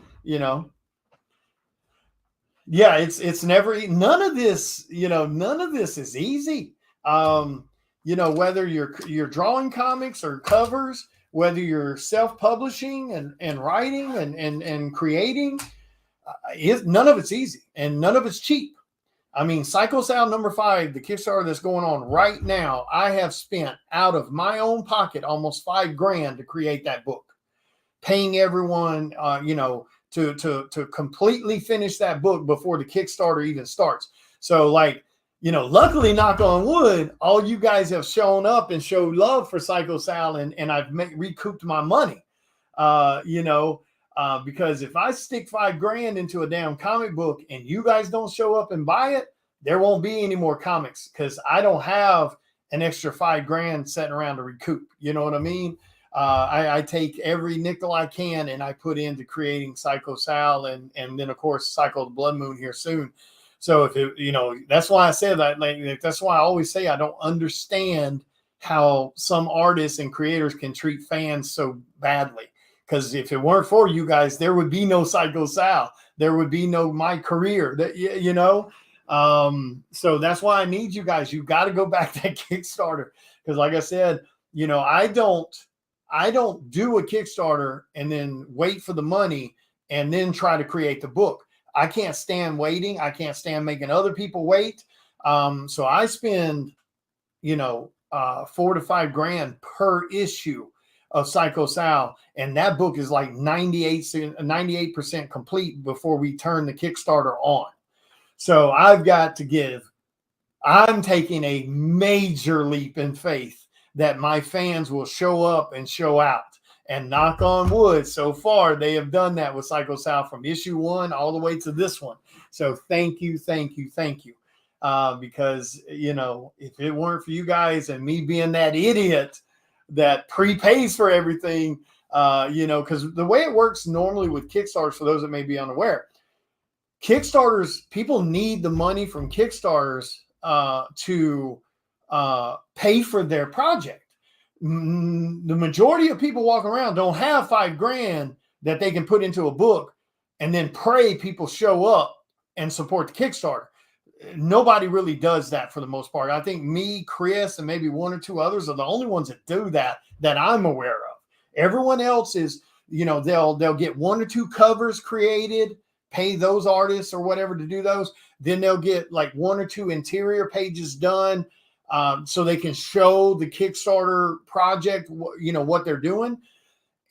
Yeah, it's never, none of this is easy. Whether you're drawing comics or covers, whether you're self-publishing and writing and creating, none of it's easy and none of it's cheap. I mean, Psycho Sal #5, the Kickstarter that's going on right now, I have spent out of my own pocket almost $5,000 to create that book, paying everyone, to completely finish that book before the Kickstarter even starts. So luckily, knock on wood, all you guys have shown up and showed love for Psycho Sal, and I've recouped my money, because if I stick $5,000 into a damn comic book and you guys don't show up and buy it, there won't be any more comics, because I don't have an extra $5,000 sitting around to recoup. You know what I mean? I take every nickel I can and I put into creating Psycho Sal and then of course Psycho the Blood Moon here soon. So if it, that's why I said that. That's why I always say I don't understand how some artists and creators can treat fans so badly. Because if it weren't for you guys, there would be no Psycho Sal. There would be no my career. So that's why I need you guys. You got to go back to that Kickstarter, because like I said, I don't do a Kickstarter and then wait for the money and then try to create the book. I can't stand waiting. I can't stand making other people wait. So I spend, $4,000 to $5,000 per issue of Psycho Sal, and that book is like 98% complete before we turn the Kickstarter on. So I'm taking a major leap in faith that my fans will show up and show out. And knock on wood, so far they have done that with Psycho Sal from issue 1 all the way to this one. So thank you. Because, if it weren't for you guys and me being that idiot that prepays for everything, because the way it works normally with Kickstarters, for those that may be unaware, Kickstarters, people need the money from Kickstarters to pay for their project. The majority of people walking around don't have $5,000 that they can put into a book and then pray people show up and support the Kickstarter. Nobody really does that for the most part. I think me, Chris, and maybe 1 or 2 others are the only ones that do that I'm aware of. Everyone else is, they'll get 1 or 2 covers created, pay those artists or whatever to do those. Then they'll get like 1 or 2 interior pages done, so they can show the Kickstarter project, what they're doing.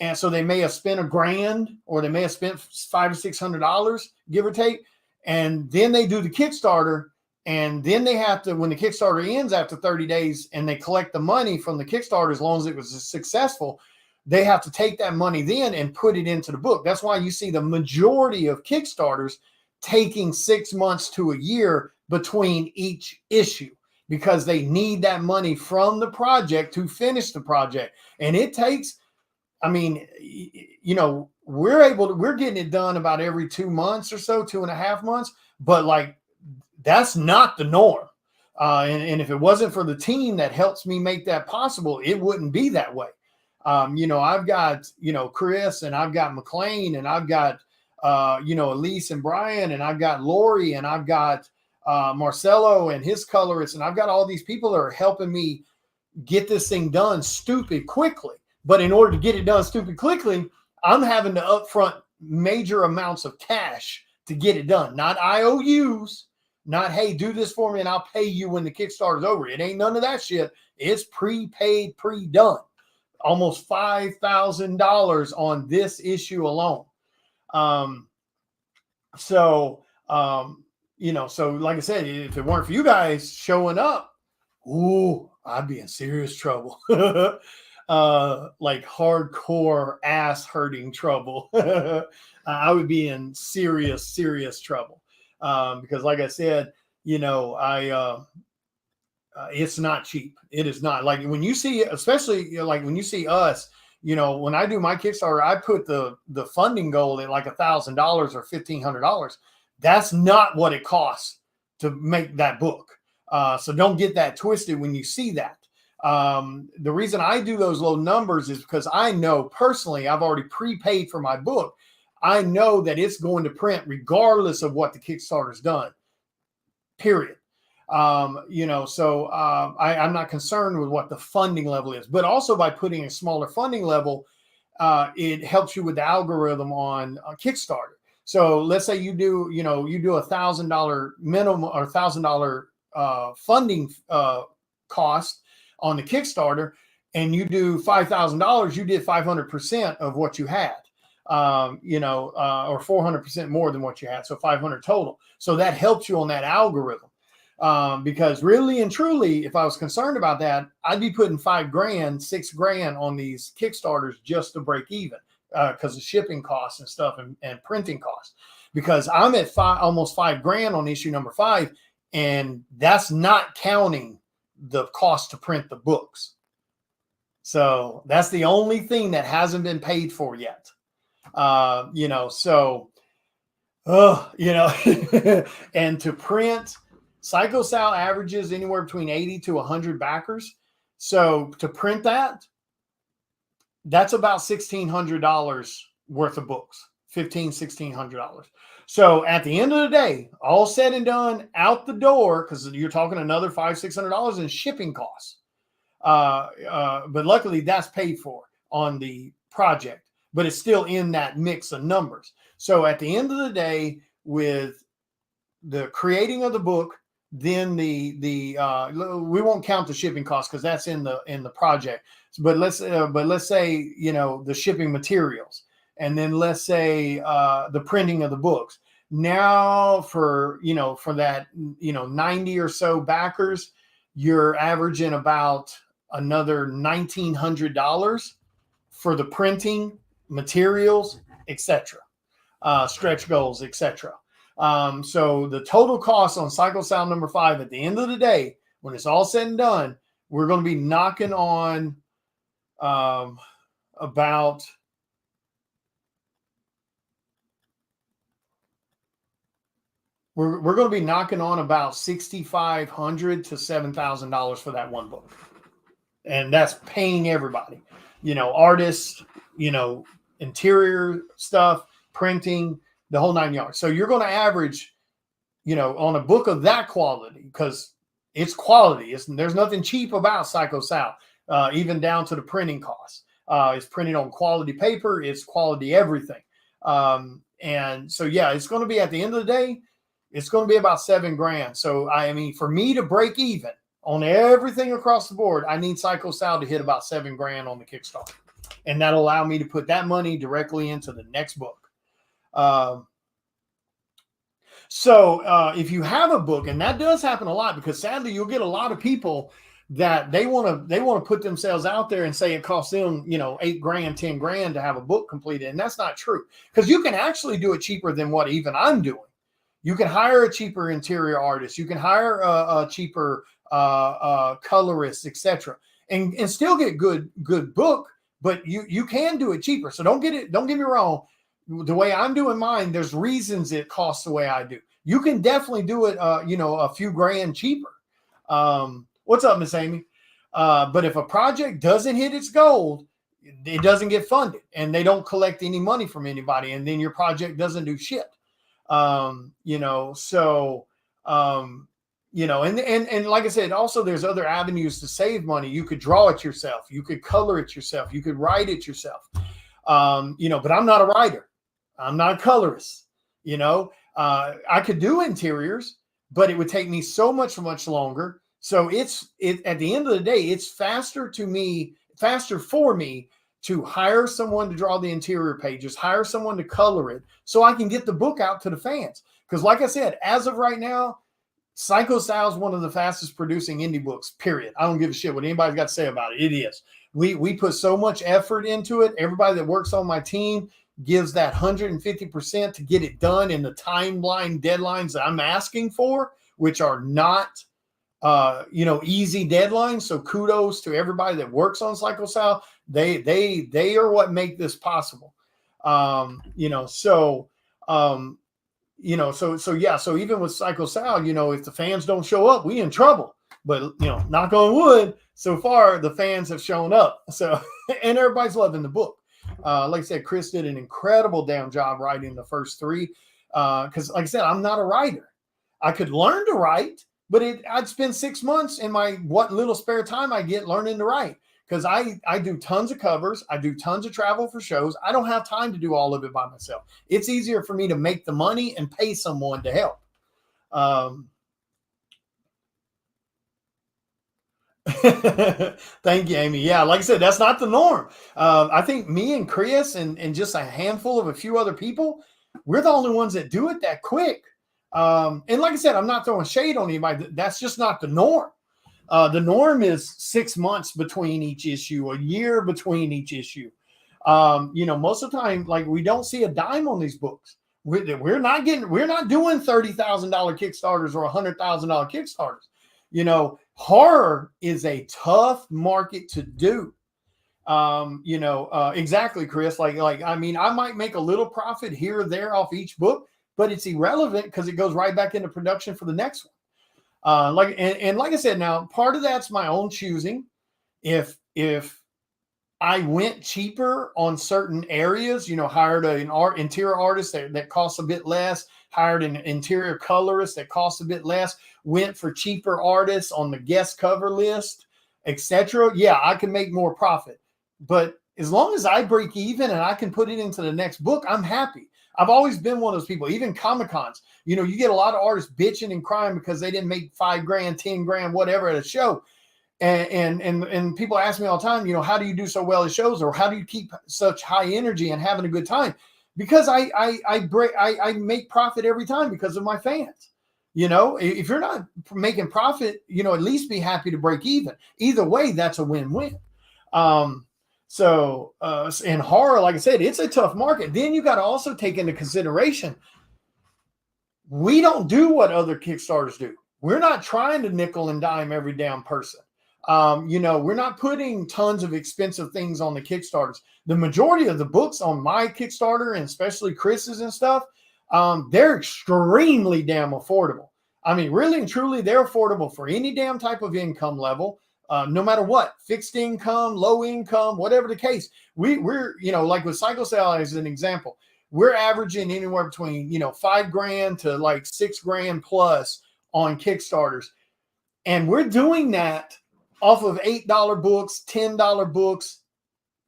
And so they may have spent $1,000 or they may have spent $500 or $600, give or take. And then they do the Kickstarter, and then they have to, when the Kickstarter ends after 30 days and they collect the money from the Kickstarter, as long as it was successful, they have to take that money then and put it into the book. That's why you see the majority of Kickstarters taking 6 months to a year between each issue because they need that money from the project to finish the project. And it takes, I mean, you know, we're getting it done about every 2 months or so, 2.5 months, but like that's not the norm. And if it wasn't for the team that helps me make that possible, it wouldn't be that way. You know, I've got, you know, Chris, and I've got McLean, and I've got, you know, Elise and Brian, and I've got Lori, and I've got Marcelo and his colorists, and I've got all these people that are helping me get this thing done stupid quickly. But in order to get it done stupid quickly, I'm having to upfront major amounts of cash to get it done, not IOUs. Not, hey, do this for me and I'll pay you when the Kickstarter's over. It ain't none of that shit. It's prepaid, pre-done. Almost $5,000 on this issue alone. You know, so like I said, if it weren't for you guys showing up, ooh, I'd be in serious trouble. Like hardcore ass hurting trouble. I would be in serious trouble. Because like I said, you know, it's not cheap. It is not. Like when you see, especially, you know, like when you see us, you know, when I do my Kickstarter, I put the funding goal at like $1,000 or $1,500. That's not what it costs to make that book. So don't get that twisted when you see that. The reason I do those low numbers is because I know personally, I've already prepaid for my book. I know that it's going to print regardless of what the Kickstarter's done, period. You know, so I'm not concerned with what the funding level is, but also by putting a smaller funding level, it helps you with the algorithm on Kickstarter. So let's say you do $1,000 minimum or $1,000 funding cost on the Kickstarter, and you do $5,000, you did 500% of what you had. You know, or 400% more than what you had. So 500 total. So that helps you on that algorithm. Because really and truly, if I was concerned about that, I'd be putting $5,000, $6,000 on these Kickstarters just to break even, because of shipping costs and stuff and printing costs, because I'm at almost $5,000 on issue number 5. And that's not counting the cost to print the books. So that's the only thing that hasn't been paid for yet. You know, so, you know, and to print, Psycho Sal averages anywhere between 80 to 100 backers. So to print that, that's about $1,600 worth of books, $1,600. So at the end of the day, all said and done, out the door, because you're talking another $500-$600 in shipping costs. But luckily that's paid for on the project. But it's still in that mix of numbers. So at the end of the day, with the creating of the book, then we won't count the shipping costs because that's in the project. But let's say, you know, the shipping materials, and then let's say the printing of the books. Now for that, you know, 90 or so backers, you're averaging about another $1,900 for the printing, materials, etc., stretch goals, etc. So the total cost on Psycho Sal number 5 at the end of the day, when it's all said and done, we're going to be knocking on about we're going to be knocking on about $6,500 to $7,000 for that one book, and that's paying everybody, you know, artists, you know, interior stuff, printing, the whole 9 yards. So you're going to average, you know, on a book of that quality, because it's quality. There's nothing cheap about Psycho Sal, even down to the printing costs. It's printed on quality paper. It's quality everything. And so, yeah, it's going to be, at the end of the day, it's going to be about $7,000. So, I mean, for me to break even on everything across the board, I need Psycho Sal to hit about $7,000 on the Kickstarter. And that'll allow me to put that money directly into the next book. So if you have a book, and that does happen a lot, because sadly you'll get a lot of people that they want to put themselves out there and say it costs them, you know, $8,000, $10,000 to have a book completed. And that's not true, because you can actually do it cheaper than what even I'm doing. You can hire a cheaper interior artist. You can hire a cheaper colorist, etc., and still get good book. But you can do it cheaper. So don't get me wrong. The way I'm doing mine, there's reasons it costs the way I do. You can definitely do it, a few grand cheaper. What's up, Miss Amy? But if a project doesn't hit its goal, it doesn't get funded, and they don't collect any money from anybody, and then your project doesn't do shit. And like I said, also there's other avenues to save money. You could draw it yourself. You could color it yourself. You could write it yourself. But I'm not a writer. I'm not a colorist. I could do interiors, but it would take me so much longer. So at the end of the day, it's faster for me to hire someone to draw the interior pages, hire someone to color it, so I can get the book out to the fans. Because like I said, as of right now, Psycho Sal is one of the fastest producing indie books, period. I don't give a shit what anybody's got to say about it. It is. We put so much effort into it. Everybody that works on my team gives that 150% to get it done in the timeline deadlines that I'm asking for, which are not easy deadlines. So kudos to everybody that works on Psycho Sal. They are what make this possible. So even with Psycho Sal, if the fans don't show up, we in trouble. But knock on wood, so far the fans have shown up. So and everybody's loving the book. Like I said, Chris did an incredible damn job writing the first 3. Because like I said, I'm not a writer. I could learn to write, but I'd spend 6 months in my what little spare time I get learning to write. Because I do tons of covers. I do tons of travel for shows. I don't have time to do all of it by myself. It's easier for me to make the money and pay someone to help. Thank you, Amy. Yeah, like I said, that's not the norm. I think me and Chris and just a handful of a few other people, we're the only ones that do it that quick. And like I said, I'm not throwing shade on anybody. That's just not the norm. The norm is 6 months between each issue, a year between each issue. Most of the time, like we don't see a dime on these books. We're not doing $30,000 Kickstarters or $100,000 Kickstarters. Horror is a tough market to do. Exactly, Chris. I might make a little profit here or there off each book, but it's irrelevant because it goes right back into production for the next one. Like I said, now part of that's my own choosing. If I went cheaper on certain areas, hired an interior artist that costs a bit less, hired an interior colorist that costs a bit less, went for cheaper artists on the guest cover list, etc. Yeah, I can make more profit. But as long as I break even and I can put it into the next book, I'm happy. I've always been one of those people, even Comic-Cons. You get a lot of artists bitching and crying because they didn't make $5,000, $10,000, whatever at a show. And people ask me all the time, how do you do so well at shows, or how do you keep such high energy and having a good time? Because I make profit every time because of my fans. If you're not making profit, at least be happy to break even. Either way, that's a win-win. In horror, like I said, it's a tough market. Then you got to also take into consideration, we don't do what other Kickstarters do. We're not trying to nickel and dime every damn person. We're not putting tons of expensive things on the Kickstarters. The majority of the books on my Kickstarter, and especially Chris's and stuff, they're extremely damn affordable. I mean, really and truly, they're affordable for any damn type of income level, no matter what, fixed income, low income, whatever the case. We're like with Psycho Sal as an example, we're averaging anywhere between, $5,000 to like $6,000 plus on Kickstarters. And we're doing that off of $8 books, $10 books,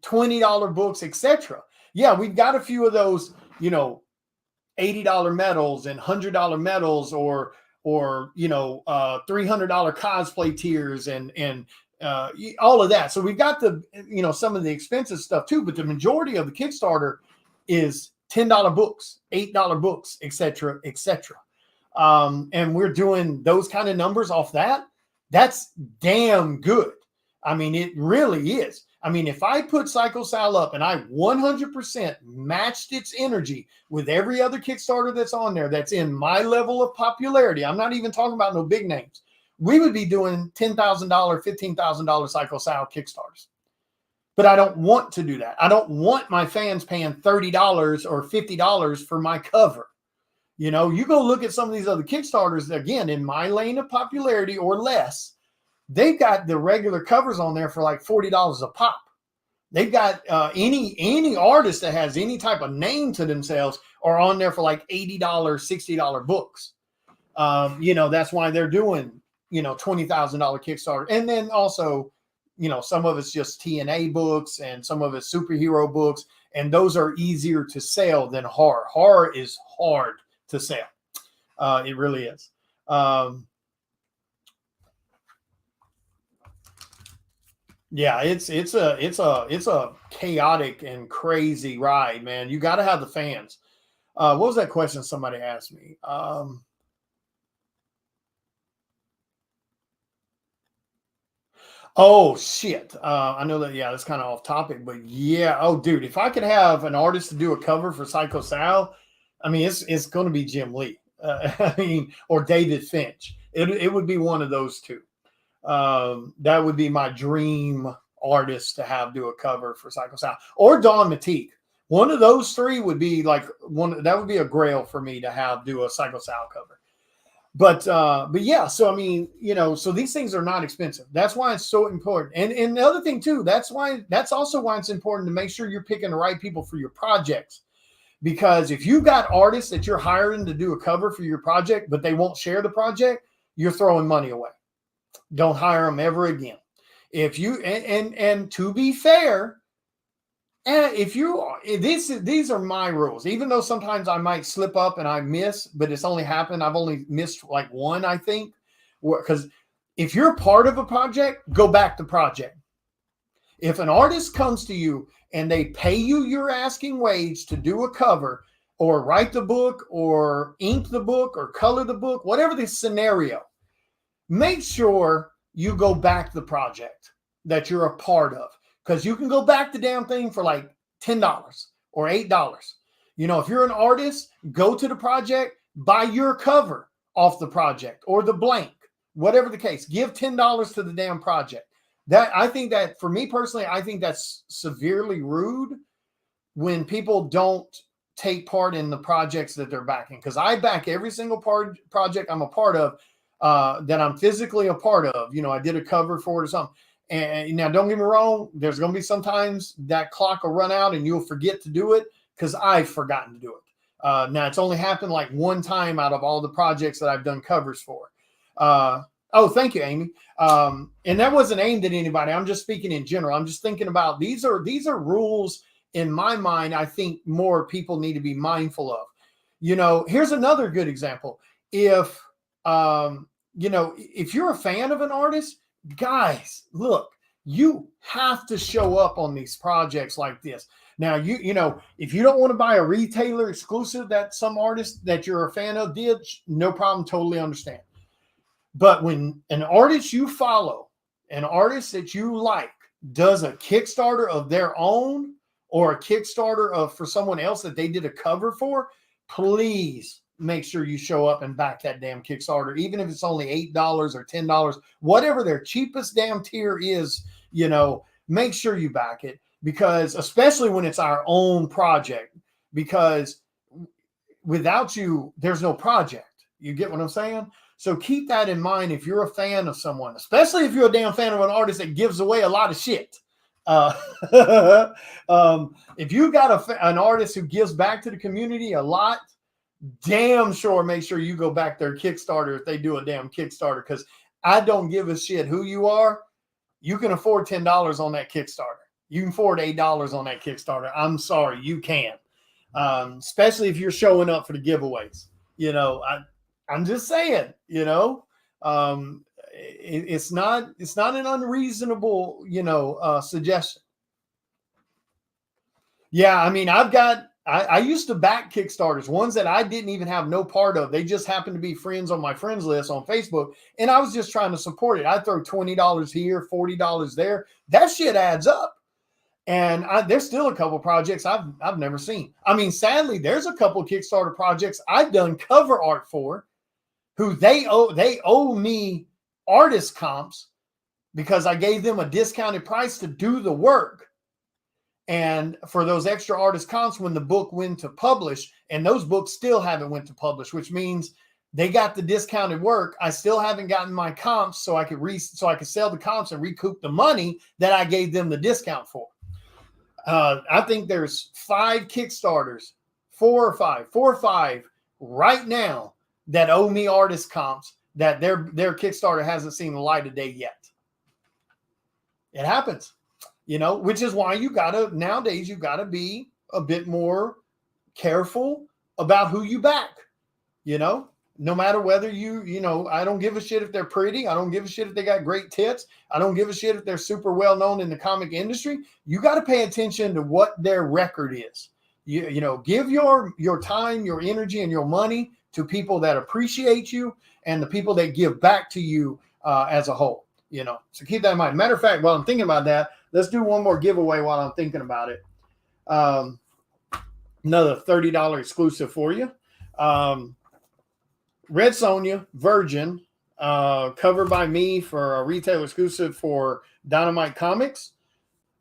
$20 books, etc. Yeah, we've got a few of those, $80 medals and $100 medals, or $300 cosplay tiers and all of that. So we've got some of the expensive stuff too, but the majority of the Kickstarter is $10 books, $8 books, etc., etc. And we're doing those kind of numbers off that. That's damn good. I mean, it really is. I mean, if I put Psycho Sal up and I 100% matched its energy with every other Kickstarter that's on there that's in my level of popularity, I'm not even talking about no big names, we would be doing $10,000, $15,000 Psycho Sal Kickstarters. But I don't want to do that. I don't want my fans paying $30 or $50 for my cover. You know, you go look at some of these other Kickstarters, again, in my lane of popularity or less, they've got the regular covers on there for like $40 a pop. They've got any artist that has any type of name to themselves are on there for like $80, $60 books. You know, that's why they're doing, you know, $20,000 Kickstarter. And then also, you know, some of it's just TNA books and some of it's superhero books. And those are easier to sell than horror. Horror is hard to sell. It really is. Yeah, it's a chaotic and crazy ride, man. You got to have the fans. What was that question somebody asked me? Oh shit. I know that, yeah, that's kind of off topic, but yeah. Oh dude, if I could have an artist to do a cover for Psycho Sal, I mean, it's going to be Jim Lee. I mean, or David Finch. It would be one of those two. That would be my dream artist to have do a cover for Psycho Sal, or Don Matique. One of those three would be like one. That would be a grail for me to have do a Psycho Sal cover. But yeah, so I mean, you know, so these things are not expensive. That's why it's so important. And the other thing too, that's also why it's important to make sure you're picking the right people for your projects. Because if you've got artists that you're hiring to do a cover for your project, but they won't share the project, you're throwing money away. Don't hire them ever again. If you and to be fair, if you these are my rules. Even though sometimes I might slip up and I miss, but it's only happened. I've only missed like one, I think, because if you're part of a project, go back to project. If an artist comes to you and they pay you your asking wage to do a cover or write the book or ink the book or color the book, whatever the scenario, make sure you go back the project that you're a part of, because you can go back the damn thing for like $10 or $8. You know, if you're an artist, go to the project, buy your cover off the project or the blank, whatever the case. Give $10 to the damn project. That, I think that, for me personally, I think that's severely rude when people don't take part in the projects that they're backing. Because I back every single project I'm a part of, that I'm physically a part of. You know, I did a cover for it or something. And now, don't get me wrong, there's going to be sometimes that clock will run out and you'll forget to do it, because I've forgotten to do it. Now, it's only happened like one time out of all the projects that I've done covers for. Oh, thank you, Amy. And that wasn't aimed at anybody. I'm just speaking in general. I'm just thinking about these are rules in my mind. I think more people need to be mindful of. You know, here's another good example. If you know, if you're a fan of an artist, guys, look, you have to show up on these projects like this. Now, you know, if you don't want to buy a retailer exclusive that some artist that you're a fan of did, no problem, totally understand. But when an artist you follow, an artist that you like, does a Kickstarter of their own or a Kickstarter for someone else that they did a cover for, please make sure you show up and back that damn Kickstarter, even if it's only $8 or $10, whatever their cheapest damn tier is. You know, make sure you back it, because especially when it's our own project, because without you, there's no project. You get what I'm saying? So keep that in mind if you're a fan of someone, especially if you're a damn fan of an artist that gives away a lot of shit. If you got an artist who gives back to the community a lot, damn sure make sure you go back their Kickstarter if they do a damn Kickstarter, because I don't give a shit who you are. You can afford $10 on that Kickstarter. You can afford $8 on that Kickstarter. I'm sorry, you can. Especially if you're showing up for the giveaways. You know, I'm just saying, you know, it's not an unreasonable, you know, suggestion. Yeah, I mean, I used to back Kickstarters, ones that I didn't even have no part of. They just happened to be friends on my friends list on Facebook, and I was just trying to support it. I'd throw $20 here, $40 there. That shit adds up. And there's still a couple projects I've never seen. I mean, sadly, there's a couple Kickstarter projects I've done cover art for, who they owe me artist comps because I gave them a discounted price to do the work. And for those extra artist comps when the book went to publish, and those books still haven't went to publish, which means they got the discounted work. I still haven't gotten my comps, so I could sell the comps and recoup the money that I gave them the discount for. I think there's 5 Kickstarters, 4 or 5 right now that owe me artist comps that their Kickstarter hasn't seen the light of day yet. It happens, which is why nowadays you gotta be a bit more careful about who you back, no matter whether I don't give a shit if they're pretty. I don't give a shit if they got great tits. I don't give a shit if they're super well known in the comic industry. You got to pay attention to what their record is. Give your time, your energy, and your money to people that appreciate you and the people that give back to you as a whole. So keep that in mind. Matter of fact, while I'm thinking about that, let's do one more giveaway while I'm thinking about it. Another $30 exclusive for you. Red Sonja, Virgin, covered by me for a retail exclusive for Dynamite Comics.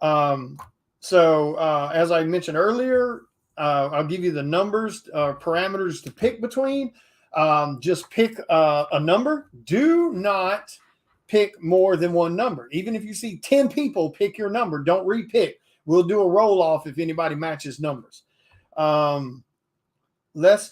So as I mentioned earlier, I'll give you the numbers, parameters to pick between. Just pick a number. Do not pick more than one number. Even if you see 10 people pick your number, don't repick. We'll do a roll off if anybody matches numbers. Let's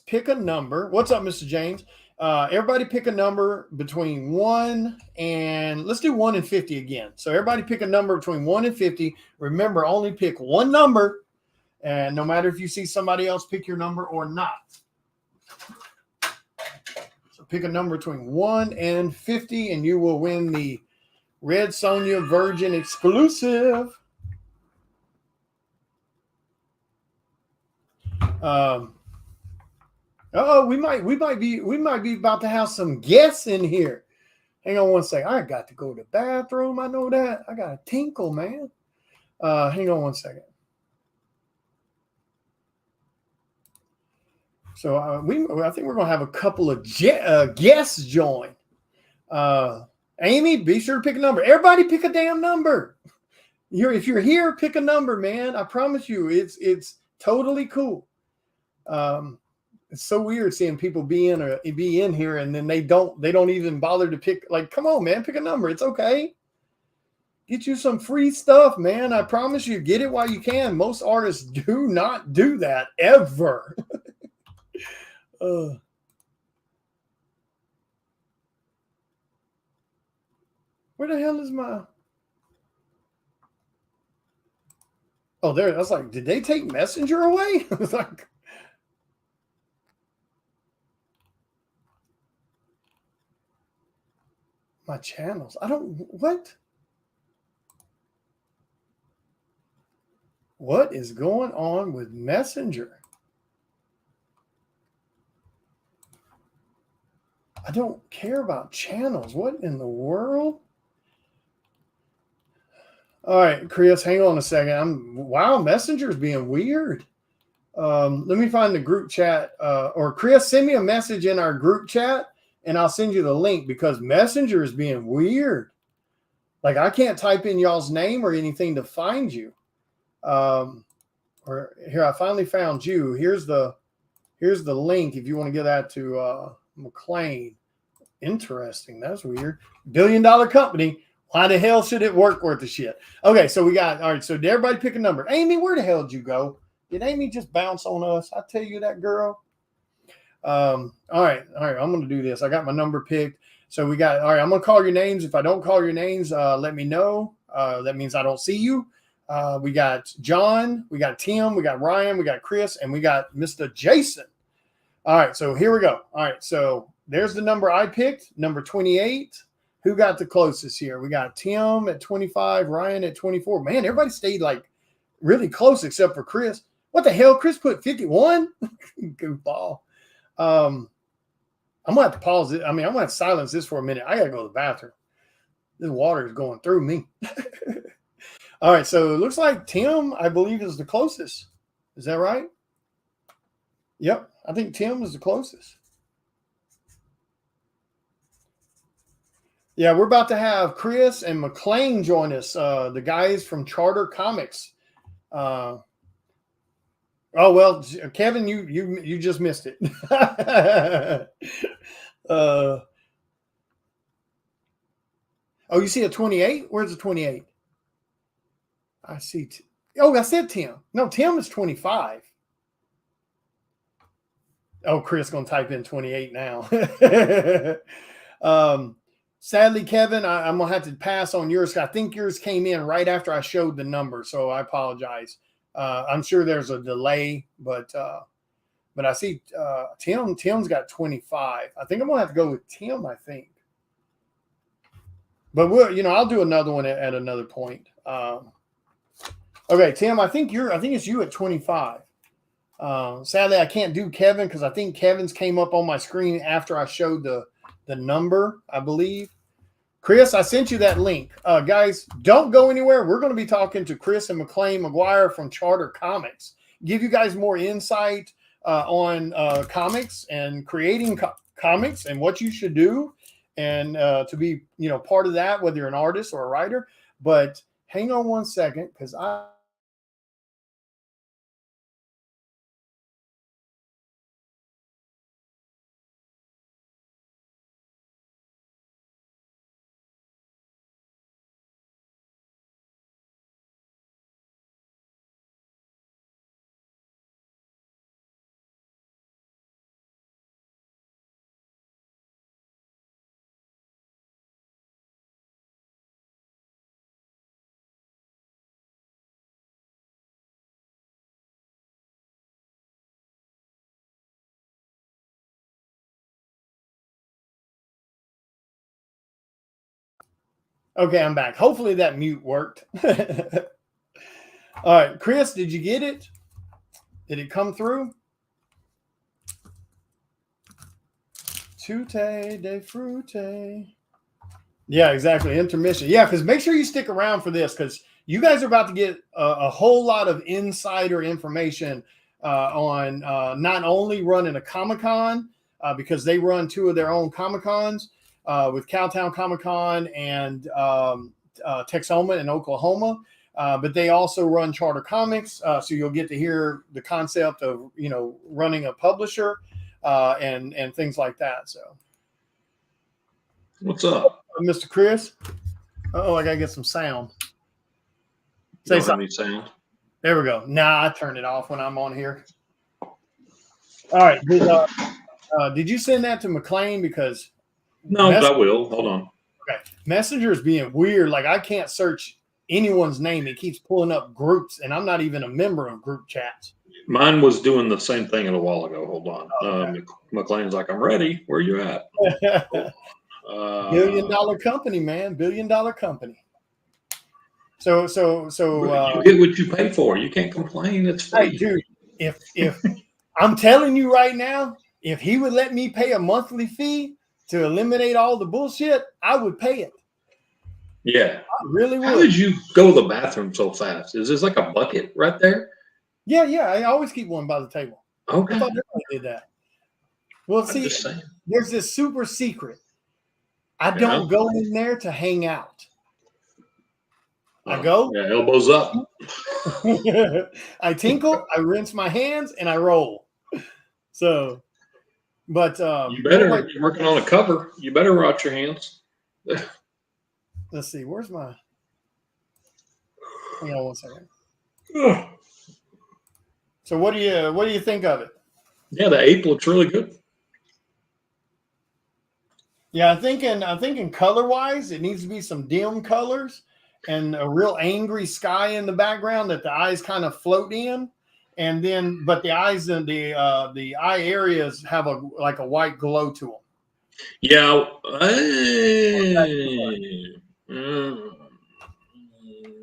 pick a number. What's up, Mr. James? Everybody pick a number between 1 and, let's do 1 and 50 again. So everybody pick a number between 1 and 50. Remember, only pick one number, and no matter if you see somebody else pick your number or not. So pick a number between 1 and 50, and you will win the Red Sonja Virgin exclusive. We might be about to have some guests in here. Hang on one second. I got to go to the bathroom. I know that. I got a tinkle, man. Hang on one second. So I think we're gonna have a couple of guests join. Amy, be sure to pick a number. Everybody pick a damn number. If you're here, pick a number, man. I promise you, it's totally cool. It's so weird seeing people be in here and then they don't even bother to pick. Like, come on, man, pick a number. It's okay. Get you some free stuff, man. I promise you, get it while you can. Most artists do not do that ever. Where the hell is my? Oh, there. I was like, did they take Messenger away? I was like. My channels. What is going on with Messenger? I don't care about channels. What in the world? All right, Chris, hang on a second. Wow, Messenger's being weird. Let me find the group chat. Or Chris, send me a message in our group chat and I'll send you the link because Messenger is being weird. Like I can't type in y'all's name or anything to find you. Or here, I finally found you. Here's the link if you want to give that to McLean. Interesting. That's weird. $1 billion company. Why the hell should it work worth the shit? Okay, so we got, all right, so did everybody pick a number? Amy, where the hell did you go? Did Amy just bounce on us? I tell you that, girl. All right, I'm going to do this. I got my number picked. So we got, all right, I'm going to call your names. If I don't call your names, let me know. That means I don't see you. We got John, we got Tim, we got Ryan, we got Chris, and we got Mr. Jason. All right, so here we go. All right, so there's the number I picked, number 28. Who got the closest here? We got Tim at 25, Ryan at 24. Man, everybody stayed like really close except for Chris. What the hell? Chris put 51? Goofball. I'm going to have to pause it. I mean, I'm going to have to silence this for a minute. I got to go to the bathroom. This water is going through me. All right, so it looks like Tim, I believe, is the closest. Is that right? Yep, I think Tim is the closest. Yeah, we're about to have Chris and McLean join us, the guys from Charter Comics. Oh well, Kevin, you just missed it. Oh, you see a 28? Where's the 28? I see. I said Tim. No, Tim is 25. Oh, Chris gonna type in 28 now. Sadly, Kevin, I'm gonna have to pass on yours. I think yours came in right after I showed the number, so I apologize. I'm sure there's a delay, but I see Tim's got 25. I think I'm gonna have to go with Tim. I think, but I'll do another one at another point. Okay, Tim, I think it's you at 25. Sadly, I can't do Kevin because I think Kevin's came up on my screen after I showed the number, I believe. Chris, I sent you that link. Guys, don't go anywhere. We're going to be talking to Chris and McLean McGuire from Charter Comics. Give you guys more insight on comics and creating comics and what you should do and to be part of that, whether you're an artist or a writer. But hang on one second because okay, I'm back. Hopefully that mute worked. All right, Chris, did you get it? Did it come through? Tute de frute. Yeah, exactly. Intermission. Yeah, because make sure you stick around for this because you guys are about to get a whole lot of insider information on not only running a Comic-Con, because they run 2 of their own Comic-Cons with Cowtown Comic-Con and Texoma in Oklahoma. But they also run Charter Comics, so you'll get to hear the concept of running a publisher and things like that. So, what's up, Mr. Chris? Oh, I gotta get some sound. Say something. Sound. There we go. Nah, I turn it off when I'm on here. All right. Did you send that to McLean? Because no, I will. Hold on. Okay. Messenger is being weird. Like I can't search anyone's name. It keeps pulling up groups, and I'm not even a member of group chats. Mine was doing the same thing a while ago. Hold on. Okay. McLean's like, I'm ready. Where you at? $1 billion company, man. $1 billion company. So you get what you pay for. You can't complain. It's free. Hey, dude, if I'm telling you right now, if he would let me pay a monthly fee to eliminate all the bullshit, I would pay it. Yeah. I really would. How did you go to the bathroom so fast? Is this like a bucket right there? Yeah. I always keep one by the table. Okay. I thought everybody did that. Well, see, there's this super secret. I don't go in there to hang out. I go. Yeah, elbows up. I tinkle, I rinse my hands, and I roll. So, but you better. You're working on a cover. You better watch your hands. Let's see. Where's my? Hang on one second. So, what do you think of it? Yeah, the ape looks really good. Yeah, I'm thinking color-wise, it needs to be some dim colors and a real angry sky in the background that the eyes kind of float in, and then but the eyes and the eye areas have a white glow to them. Yeah.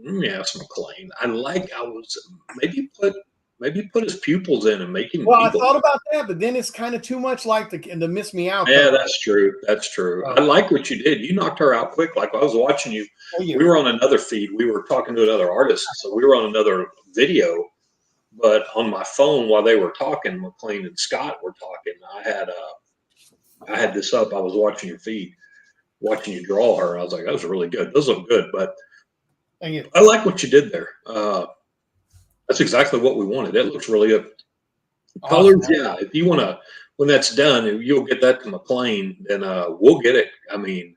Let me ask McLean. I was maybe put Maybe put his pupils in and make him Well, I evil. thought about that, but then it's kind of too much like the Miss Me Out. Yeah, cover. that's true. That's true. I like what you did. You knocked her out quick. Like I was watching you. Thank you. We were on another feed. We were talking to another artist, so we were on another video. But on my phone while they were talking, McLean and Scott were talking. I had this up. I was watching your feed, watching you draw her. I was like, that was really good. Those look good. But Thank you. I like what you did there. That's exactly what we wanted. It looks really good. Colors, Awesome. yeah. If you want to, when that's done, you'll get that to McLean, then we'll get it. I mean,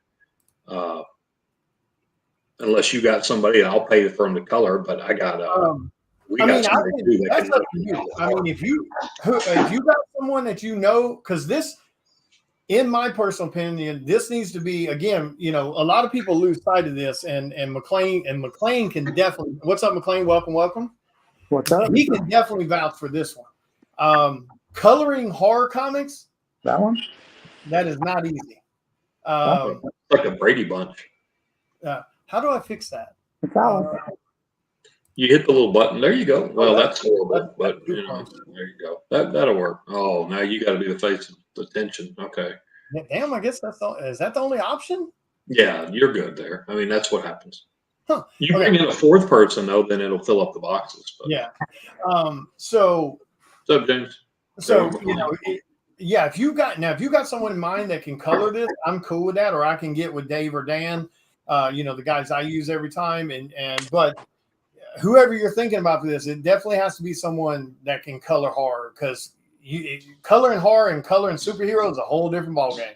unless you got somebody, and I'll pay for them to color. But I got, we got somebody too that that's can. up to you. I mean, if you got someone that you know, because this, in my personal opinion, this needs to be, again, a lot of people lose sight of this, and McLean can definitely. What's up, McLean? Welcome. What's up? He can definitely vouch for this one. Coloring horror comics, That one? that is not easy. Like a Brady Bunch. How do I fix that? It's that one. You hit the little button. There you go. Well, that's horrible, that's but there you go. That'll work. Oh, now you got to be the face of attention. Okay. Damn, I guess is that the only option? Yeah, you're good there. I mean, that's what happens. Huh. You bring in a fourth person though, then it'll fill up the boxes. But. Yeah. So. What's up, James? So if you got someone in mind that can color this, I'm cool with that. Or I can get with Dave or Dan, the guys I use every time. But whoever you're thinking about for this, it definitely has to be someone that can color horror, because coloring horror and coloring superheroes is a whole different ballgame.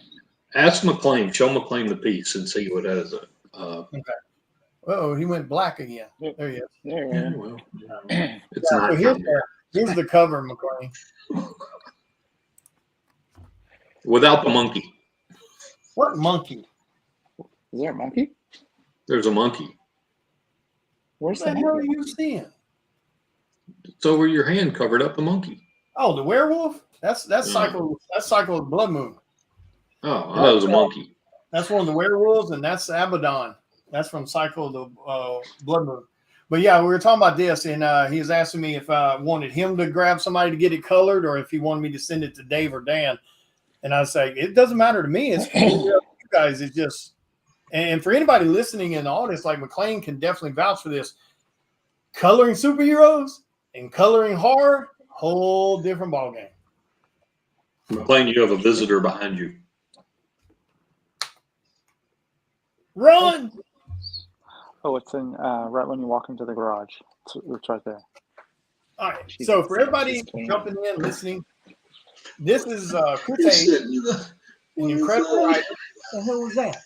Ask McLean. Show McLean the piece and see what that is. Okay. Oh, he went black again. There he is. There. Well, it's not. So here's the cover, McLean. Without the monkey. What monkey? Is there a monkey? There's a monkey. Where's What the hell are you seeing? It's over your hand, covered up the monkey. Oh, the werewolf? That's Cycle of Blood Moon. Oh, that was a monkey. That's one of the werewolves, and that's Abaddon. That's from Cycle of the Blood Moon. But yeah, we were talking about this, and he was asking me if I wanted him to grab somebody to get it colored, or if he wanted me to send it to Dave or Dan. And I was like, it doesn't matter to me. It's for you guys. It's just, and for anybody listening in the audience, like McLean can definitely vouch for this. Coloring superheroes and coloring horror, whole different ballgame. McLean, you have a visitor behind you. Run! Oh, it's in right when you walk into the garage. It's right there. All right. So for everybody jumping in, listening, this is Chris Hayes, an incredible writer. What the hell was that?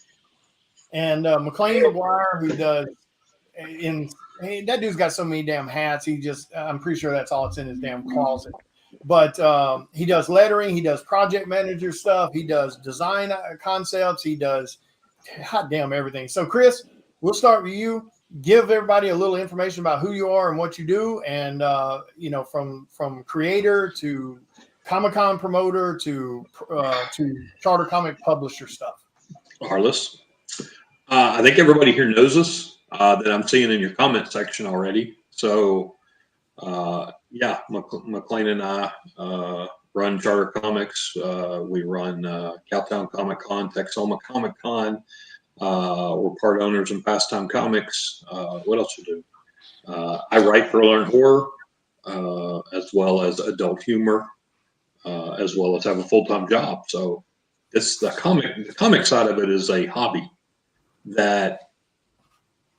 And McLean McGuire, who does that dude's got so many damn hats. I'm pretty sure that's all that's in his damn closet. But he does lettering, he does project manager stuff, he does design concepts, he does hot damn everything. So Chris, we'll start with you. Give everybody a little information about who you are and what you do, and from creator to Comic-Con promoter to Charter Comic publisher stuff. Harless. I think everybody here knows us that I'm seeing in your comment section already. So yeah, McLean and I run Charter Comics. We run Cowtown Comic Con, Texoma Comic Con. We're part owners in Pastime Comics. What else you do? I write for Learn Horror, as well as adult humor, as well as have a full-time job. So the comic side of it is a hobby that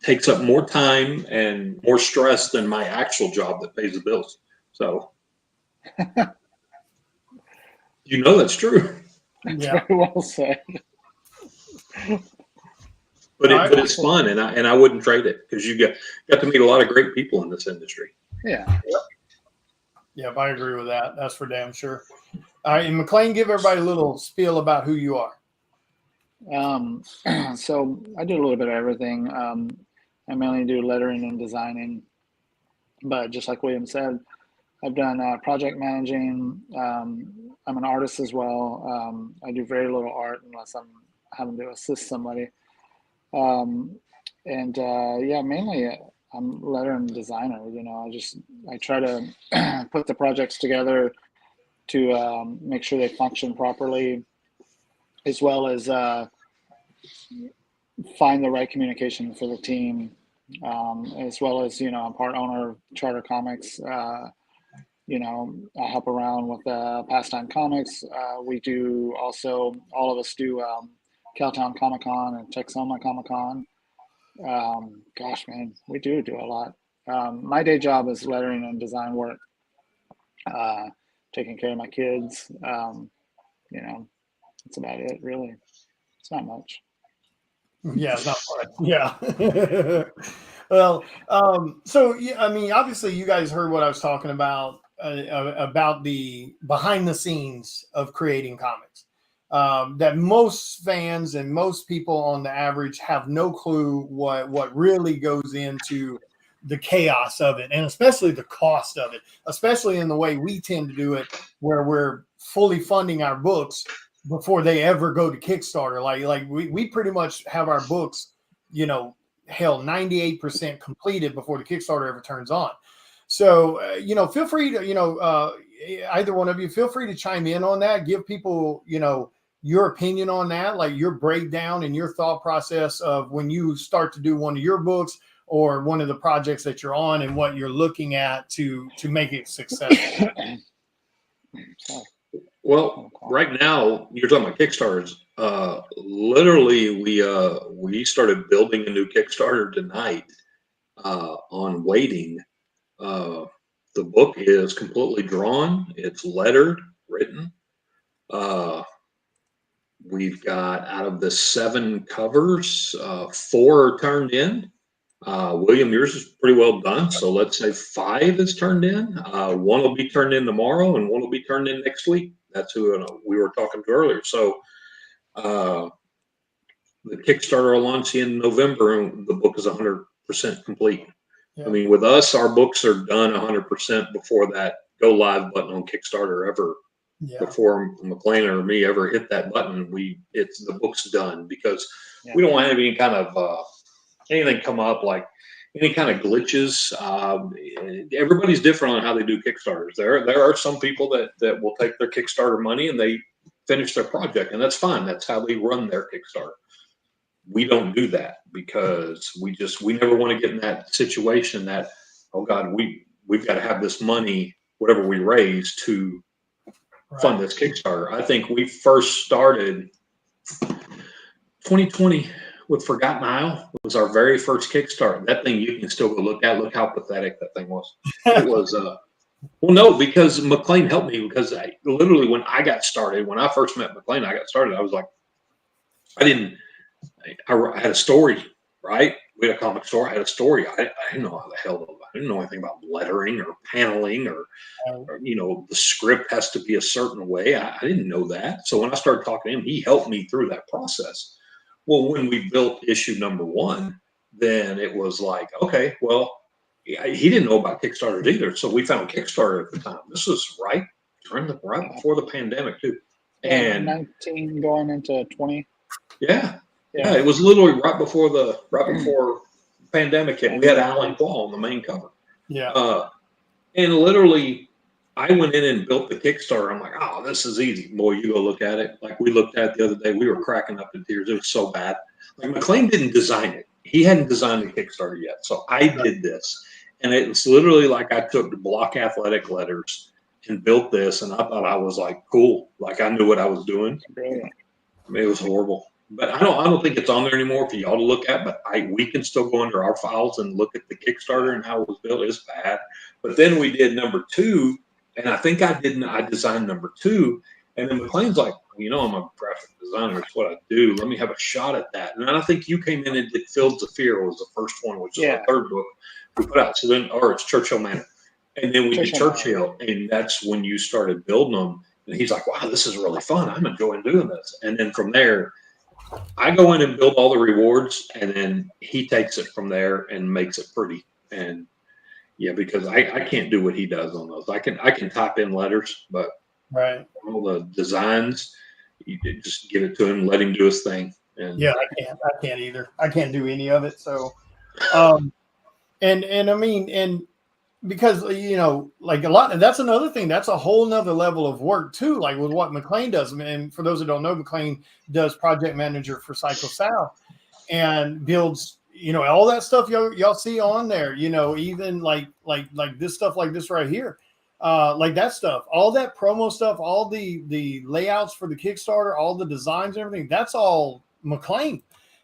takes up more time and more stress than my actual job that pays the bills. So you know that's true. Yeah. Very well said. But it's fun, and I wouldn't trade it, because you got to meet a lot of great people in this industry. Yeah. Yep, I agree with that. That's for damn sure. All right, and McLean, give everybody a little spiel about who you are. So I do a little bit of everything. I mainly do lettering and designing, but just like William said, I've done project managing. I'm an artist as well. I do very little art unless I'm having to assist somebody. Yeah, mainly I'm lettering designer. I try to put the projects together to make sure they function properly, as well as find the right communication for the team, as well as, I'm part owner of Charter Comics. I help around with Pastime Comics. We do also, all of us do Cowtown Comic Con and Texoma Comic Con. Gosh, man, we do a lot. My day job is lettering and design work, taking care of my kids. That's about it, really. It's not much. Yeah, it's not fun. Yeah. Well, so yeah, I mean, obviously, you guys heard what I was talking about the behind the scenes of creating comics. That most fans and most people on the average have no clue what really goes into the chaos of it, and especially the cost of it, especially in the way we tend to do it, where we're fully funding our books before they ever go to Kickstarter. Like we pretty much have our books, 98% completed before the Kickstarter ever turns on. So, feel free to, either one of you, feel free to chime in on that. Give people, your opinion on that, like your breakdown and your thought process of when you start to do one of your books or one of the projects that you're on and what you're looking at to make it successful. Well, right now you're talking about Kickstarters. Literally, we started building a new Kickstarter tonight on waiting. The book is completely drawn. It's lettered, written. We've got, out of the 7 covers, 4 are turned in. William, yours is pretty well done. So let's say 5 is turned in. 1 will be turned in tomorrow, and 1 will be turned in next week. That's who we were talking to earlier. So the Kickstarter will launch in November, and the book is 100% complete. Yeah. I mean, with us, our books are done 100% before that go live button on Kickstarter ever. Yeah. Before McLean or me ever hit that button, the book's done, because we don't want to have any kind of anything come up, like any kind of glitches. Everybody's different on how they do Kickstarters. There are some people that will take their Kickstarter money and they finish their project, and that's fine. That's how they run their Kickstarter. We don't do that, because we never want to get in that situation that, oh God, we've got to have this money, whatever we raise, to fund this Kickstarter. I think we first started 2020 with Forgotten Isle. It was our very first Kickstarter. That thing you can still go look at. Look how pathetic that thing was. It was well, no, because McLean helped me, because literally when I got started, when I first met McLean, I was like, I had a story, right? We had a comic store. I had a story. I didn't know how the hell, I didn't know anything about lettering or paneling or the script has to be a certain way. I didn't know that. So when I started talking to him, he helped me through that process. Well, when we built issue number 1, then it was like, okay, well, he didn't know about Kickstarter either. So we found Kickstarter at the time. This was right before the pandemic too. And 19 going into 20. Yeah, it was literally right before pandemic hit. We had Alan Paul on the main cover. Yeah. And literally, I went in and built the Kickstarter. I'm like, oh, this is easy. Boy, you go look at it. Like we looked at it the other day, we were cracking up in tears. It was so bad. Like McLean didn't design it. He hadn't designed the Kickstarter yet. So I did this. And it was literally like I took the block athletic letters and built this. And I thought I was like, cool. Like I knew what I was doing. I mean, it was horrible. But I don't think it's on there anymore for y'all to look at. But we can still go under our files and look at the Kickstarter and how it was built. It's bad. But then we did number 2. And I think I designed number 2. And then McLean's like, I'm a graphic designer. It's what I do. Let me have a shot at that. And then I think you came in and did Fields of Fear was the first one, which is our 3rd book we put out. So then, or it's Churchill Manor. And then we did Churchill. And that's when you started building them. And he's like, wow, this is really fun. I'm enjoying doing this. And then from there, I go in and build all the rewards. And then he takes it from there and makes it pretty. And yeah, because I can't do what he does on those. I can type in letters, but all the designs, you just give it to him, let him do his thing. And yeah, I can't either. I can't do any of it. So, And I mean, and because like a lot, that's another thing. That's a whole nother level of work too. Like with what McLean does. And for those who don't know, McLean does project manager for Cycle South and builds, all that stuff y'all see on there. Even like this stuff like this right here. Like that stuff, all that promo stuff, all the layouts for the Kickstarter, all the designs, everything, that's all McLean.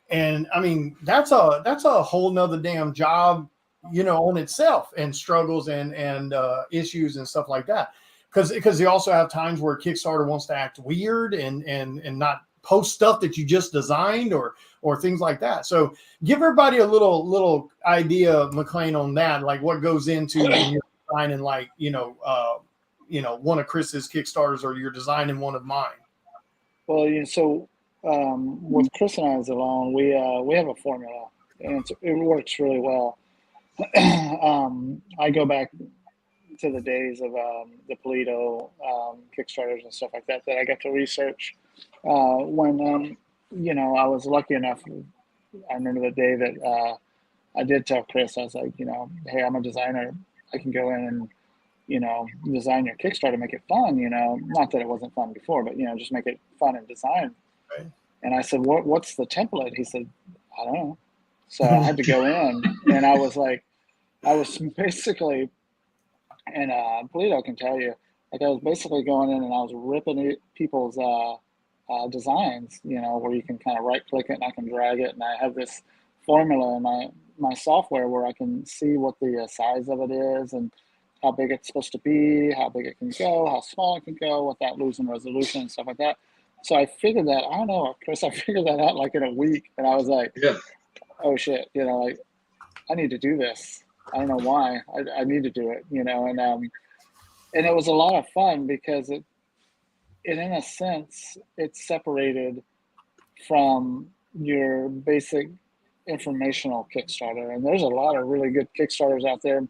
And I mean, that's a whole nother damn job, on itself, and struggles and issues and stuff like that. Because you also have times where Kickstarter wants to act weird and not post stuff that you just designed or things like that. So give everybody a little idea, McLean, on that, like what goes into when you're designing, like one of Chris's Kickstarters, or you're designing one of mine. Well, so with Chris and I as alone, we have a formula, and it works really well. I go back to the days of the Polito Kickstarters and stuff like that I got to research when I was lucky enough. I remember the day that I did tell Chris, I was like, hey, I'm a designer. I can go in and design your Kickstarter, make it fun. Not that it wasn't fun before, but just make it fun and design. Right. And I said, what's the template? He said, I don't know. So I had to go in, and I was basically, and Polito can tell you, like I was basically going in and I was ripping people's designs, where you can kind of right click it and I can drag it, and I have this formula in my software where I can see what the size of it is and how big it's supposed to be, how big it can go, how small it can go without losing resolution and stuff like that. So I figured that, I don't know, Chris, I figured that out like in a week, and I was like, Yeah. oh shit, like I need to do this. I don't know why. I need to do it, and it was a lot of fun because it in a sense, it's separated from your basic informational Kickstarter. And there's a lot of really good Kickstarters out there,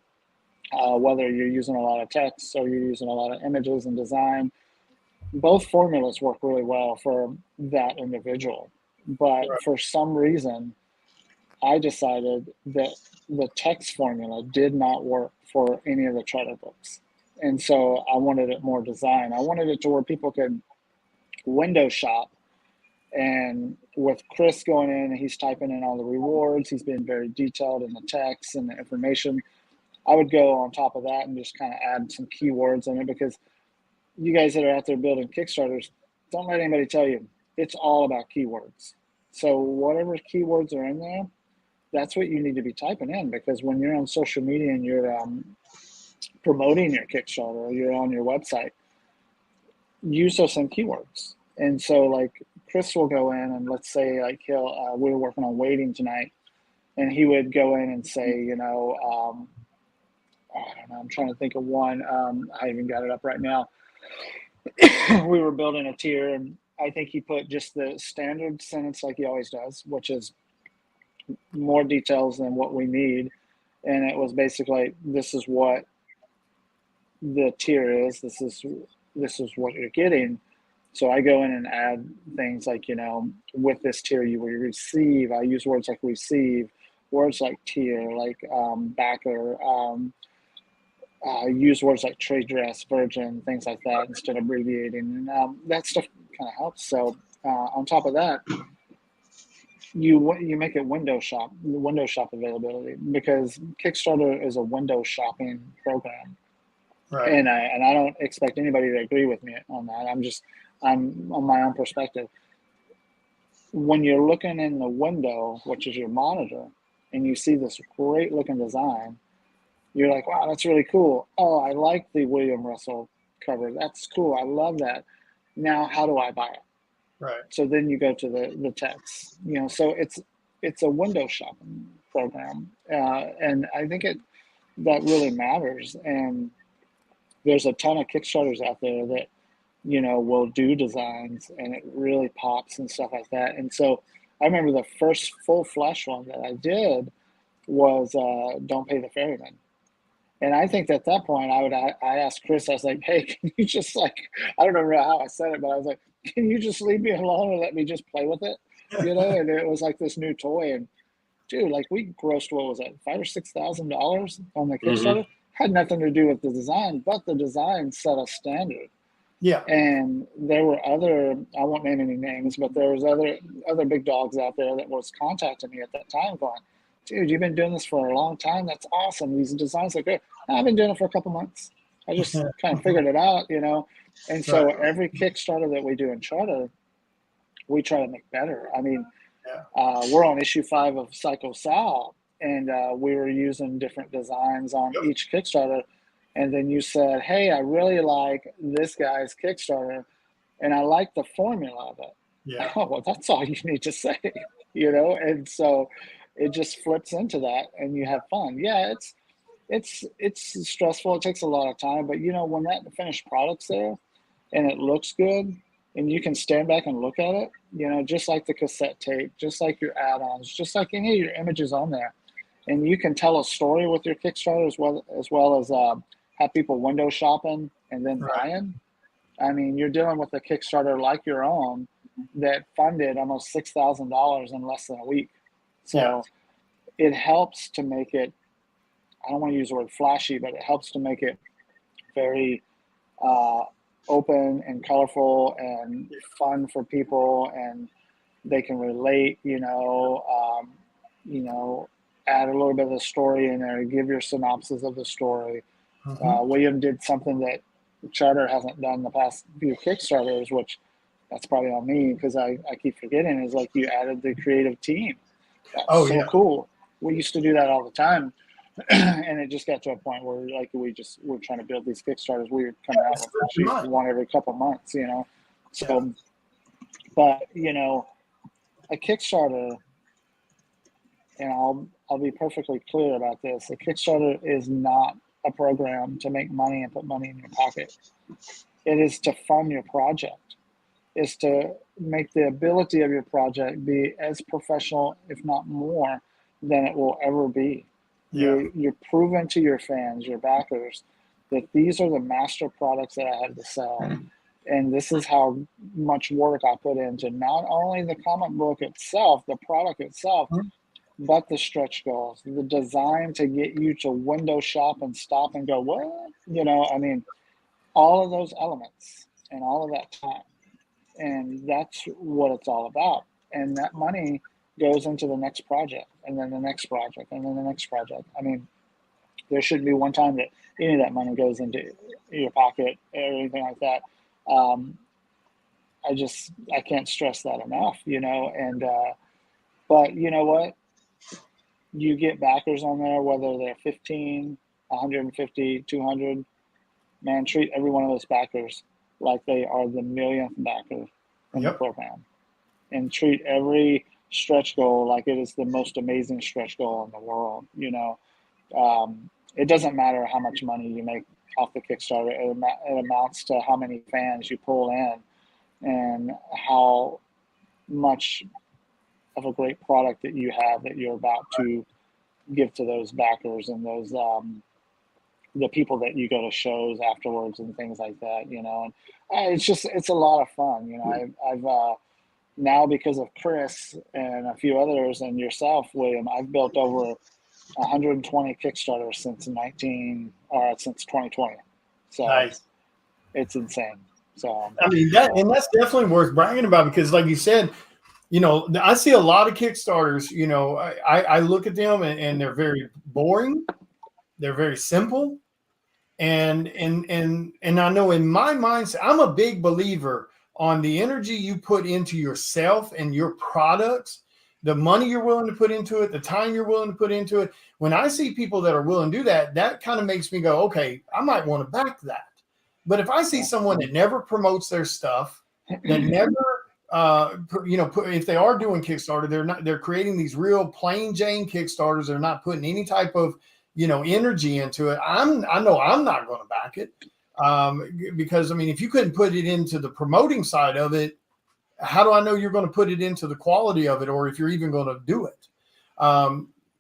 whether you're using a lot of text or you're using a lot of images and design. Both formulas work really well for that individual. But for some reason, I decided that the text formula did not work for any of the charter books. And so I wanted it more design. I wanted it to where people could window shop. And with Chris going in and he's typing in all the rewards, he's being very detailed in the text and the information. I would go on top of that and just kind of add some keywords in it, because you guys that are out there building Kickstarters, don't let anybody tell you it's all about keywords. So whatever keywords are in there, that's what you need to be typing in, because when you're on social media and you're promoting your Kickstarter or you're on your website, use those same keywords. And so like Chris will go in and let's say like we were working on waiting tonight, and he would go in and say, I don't know, I'm trying to think of one. I even got it up right now. We were building a tier, and I think he put just the standard sentence like he always does, which is more details than what we need. And it was basically, this is what the tier is. This is what you're getting. So I go in and add things like, with this tier you will receive. I use words like receive, words like tier, like backer. Use words like trade dress, virgin, things like that instead of abbreviating. And that stuff kind of helps. So on top of that, you make it window shop availability, because Kickstarter is a window shopping program. Right. And I don't expect anybody to agree with me on that. I'm on my own perspective. When you're looking in the window, which is your monitor, and you see this great looking design, you're like, wow, that's really cool. Oh, I like the William Russell cover. That's cool. I love that. Now, how do I buy it? Right. So then you go to the text, so it's a window shopping program. And I think that really matters. And there's a ton of Kickstarters out there that, will do designs and it really pops and stuff like that. And so I remember the first full flesh one that I did was Don't Pay the Ferryman. And I think at that point I asked Chris, I was like, hey, can you just I don't remember how I said it, but I was like, can you just leave me alone and let me just play with it? And it was like this new toy. And dude, like we grossed, what was it, $5,000 or $6,000 on the Kickstarter? Had nothing to do with the design, but the design set a standard. Yeah. And there were other, I won't name any names, but there was other big dogs out there that was contacting me at that time going, dude, you've been doing this for a long time. That's awesome. These designs are good. I've been doing it for a couple months. I just kind of figured it out, you know? And so every Kickstarter that we do in Charter, we try to make better. I mean, we're on issue 5 of Psycho Sal, and we were using different designs on each Kickstarter. And then you said, hey, I really like this guy's Kickstarter, and I like the formula of it. Yeah. Oh, well, that's all you need to say, you know? And so it just flips into that, and you have fun. Yeah, it's stressful. It takes a lot of time, but you know, when that finished product's there and it looks good and you can stand back and look at it, you know, just like the cassette tape, just like your add-ons, just like any of your images on there, and you can tell a story with your Kickstarter as well as have people window shopping and then buying. I mean, you're dealing with a Kickstarter like your own that funded almost $6,000 in less than a week. So it helps to make it, I don't want to use the word flashy, but it helps to make it very open and colorful and fun for people, and they can relate, you know, add a little bit of the story in there, give your synopsis of the story. William did something that Charter hasn't done the past few Kickstarters, which that's probably on me because I keep forgetting, is like you added the creative team. That's so cool. We used to do that all the time. And it just got to a point where like we're trying to build these Kickstarters. We were coming out with one every couple months, you know. So but you know, a Kickstarter, and I'll be perfectly clear about this, a Kickstarter is not a program to make money and put money in your pocket. It is to fund your project. Is to make the ability of your project be as professional, if not more, than it will ever be. You're proven to your fans, your backers, that these are the master products that I have to sell. And this is how much work I put into not only the comic book itself, the product itself, but the stretch goals, the design to get you to window shop and stop and go, what? You know, I mean, all of those elements and all of that time. And that's what it's all about. And that money goes into the next project, and then the next project, and then the next project. I mean, there shouldn't be one time that any of that money goes into your pocket or anything like that. I can't stress that enough, you know. And but you know what? You get backers on there, whether they're 15, 150, 200. Man, treat every one of those backers like they are the millionth backer in the program, and treat every stretch goal like it is the most amazing stretch goal in the world. You know, it doesn't matter how much money you make off the Kickstarter. It amounts to how many fans you pull in and how much of a great product that you have that you're about to give to those backers and those the people that you go to shows afterwards and things like that, you know. And it's a lot of fun, you know. I've now, because of Chris and a few others and yourself, William, I've built over 120 Kickstarters since 2020. So nice. It's insane. So I mean, that's definitely worth bragging about, because like you said, you know, I see a lot of Kickstarters, you know, I look at them and they're very boring. They're very simple. And I know in my mindset, I'm a big believer on the energy you put into yourself and your products, the money you're willing to put into it, the time you're willing to put into it. When I see people that are willing to do that, that kind of makes me go, okay, I might want to back that. But if I see someone that never promotes their stuff, that never, if they are doing Kickstarter, they're creating these real plain Jane Kickstarters. They're not putting any type of, you know, energy into it. I know I'm not going to back it. Because I mean, if you couldn't put it into the promoting side of it, how do I know you're going to put it into the quality of it, or if you're even going to do it?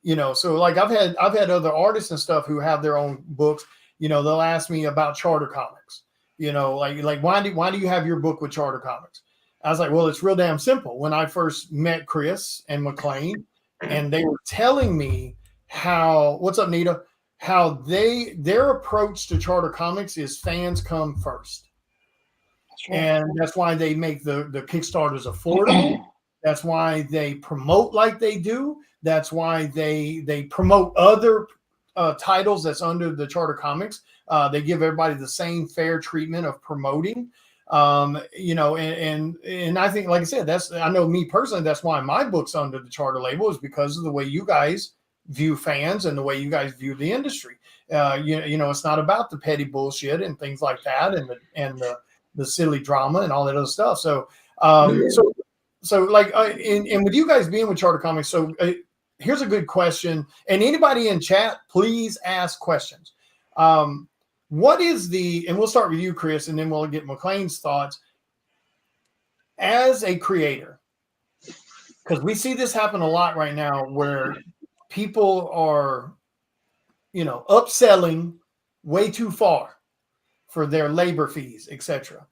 You know, so like I've had other artists and stuff who have their own books. You know, they'll ask me about Charter Comics. You know, like why do you have your book with Charter Comics? I was like, well, it's real damn simple. When I first met Chris and McLean, and they were telling me how, what's up, Nita? How their approach to Charter Comics is fans come first. That's right. And that's why they make the Kickstarters affordable. That's why they promote like they do. That's why they promote other titles that's under the Charter Comics. They give everybody the same fair treatment of promoting. You know, and I think, like I said, I know me personally, that's why my book's under the Charter label, is because of the way you guys view fans and the way you guys view the industry. You know, it's not about the petty bullshit and things like that, and the silly drama and all that other stuff. So, so like, and with you guys being with Charter Comics, so here's a good question. And anybody in chat, please ask questions. What is and we'll start with you, Chris, and then we'll get McLean's thoughts. As a creator, because we see this happen a lot right now, where people are, you know, upselling way too far for their labor fees, etc.,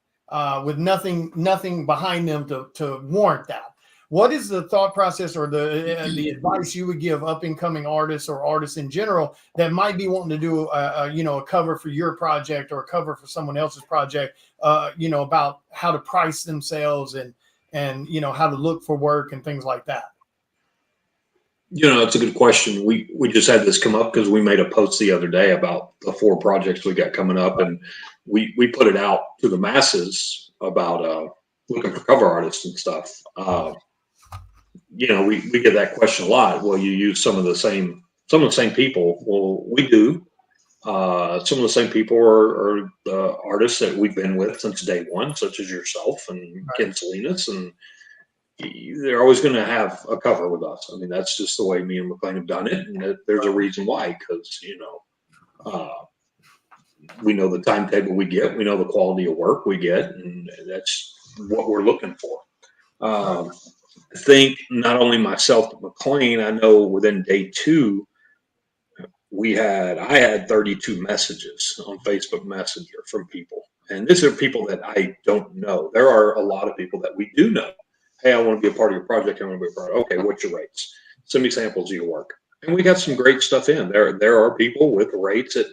with nothing behind them to warrant that. What is the thought process or the advice you would give up and coming artists or artists in general that might be wanting to do a cover for your project or a cover for someone else's project, you know, about how to price themselves and you know, how to look for work and things like that? You know, it's a good question. We just had this come up because we made a post the other day about the 4 projects we got coming up, and we put it out to the masses about looking for cover artists and stuff. You know, we get that question a lot. Well, you use some of the same people. Well, we do. Some of the same people are the artists that we've been with since day one, such as yourself and Ken Salinas, and they're always going to have a cover with us. I mean, that's just the way me and McLean have done it, and there's a reason why. Because you know, we know the timetable we get, we know the quality of work we get, and that's what we're looking for. I think not only myself but McLean, I know within day 2, I had 32 messages on Facebook Messenger from people, and these are people that I don't know. There are a lot of people that we do know. Hey, I want to be a part of your project. I want to be a part of. Okay, what's your rates? Send me samples of your work. And we got some great stuff in there. There are people with rates at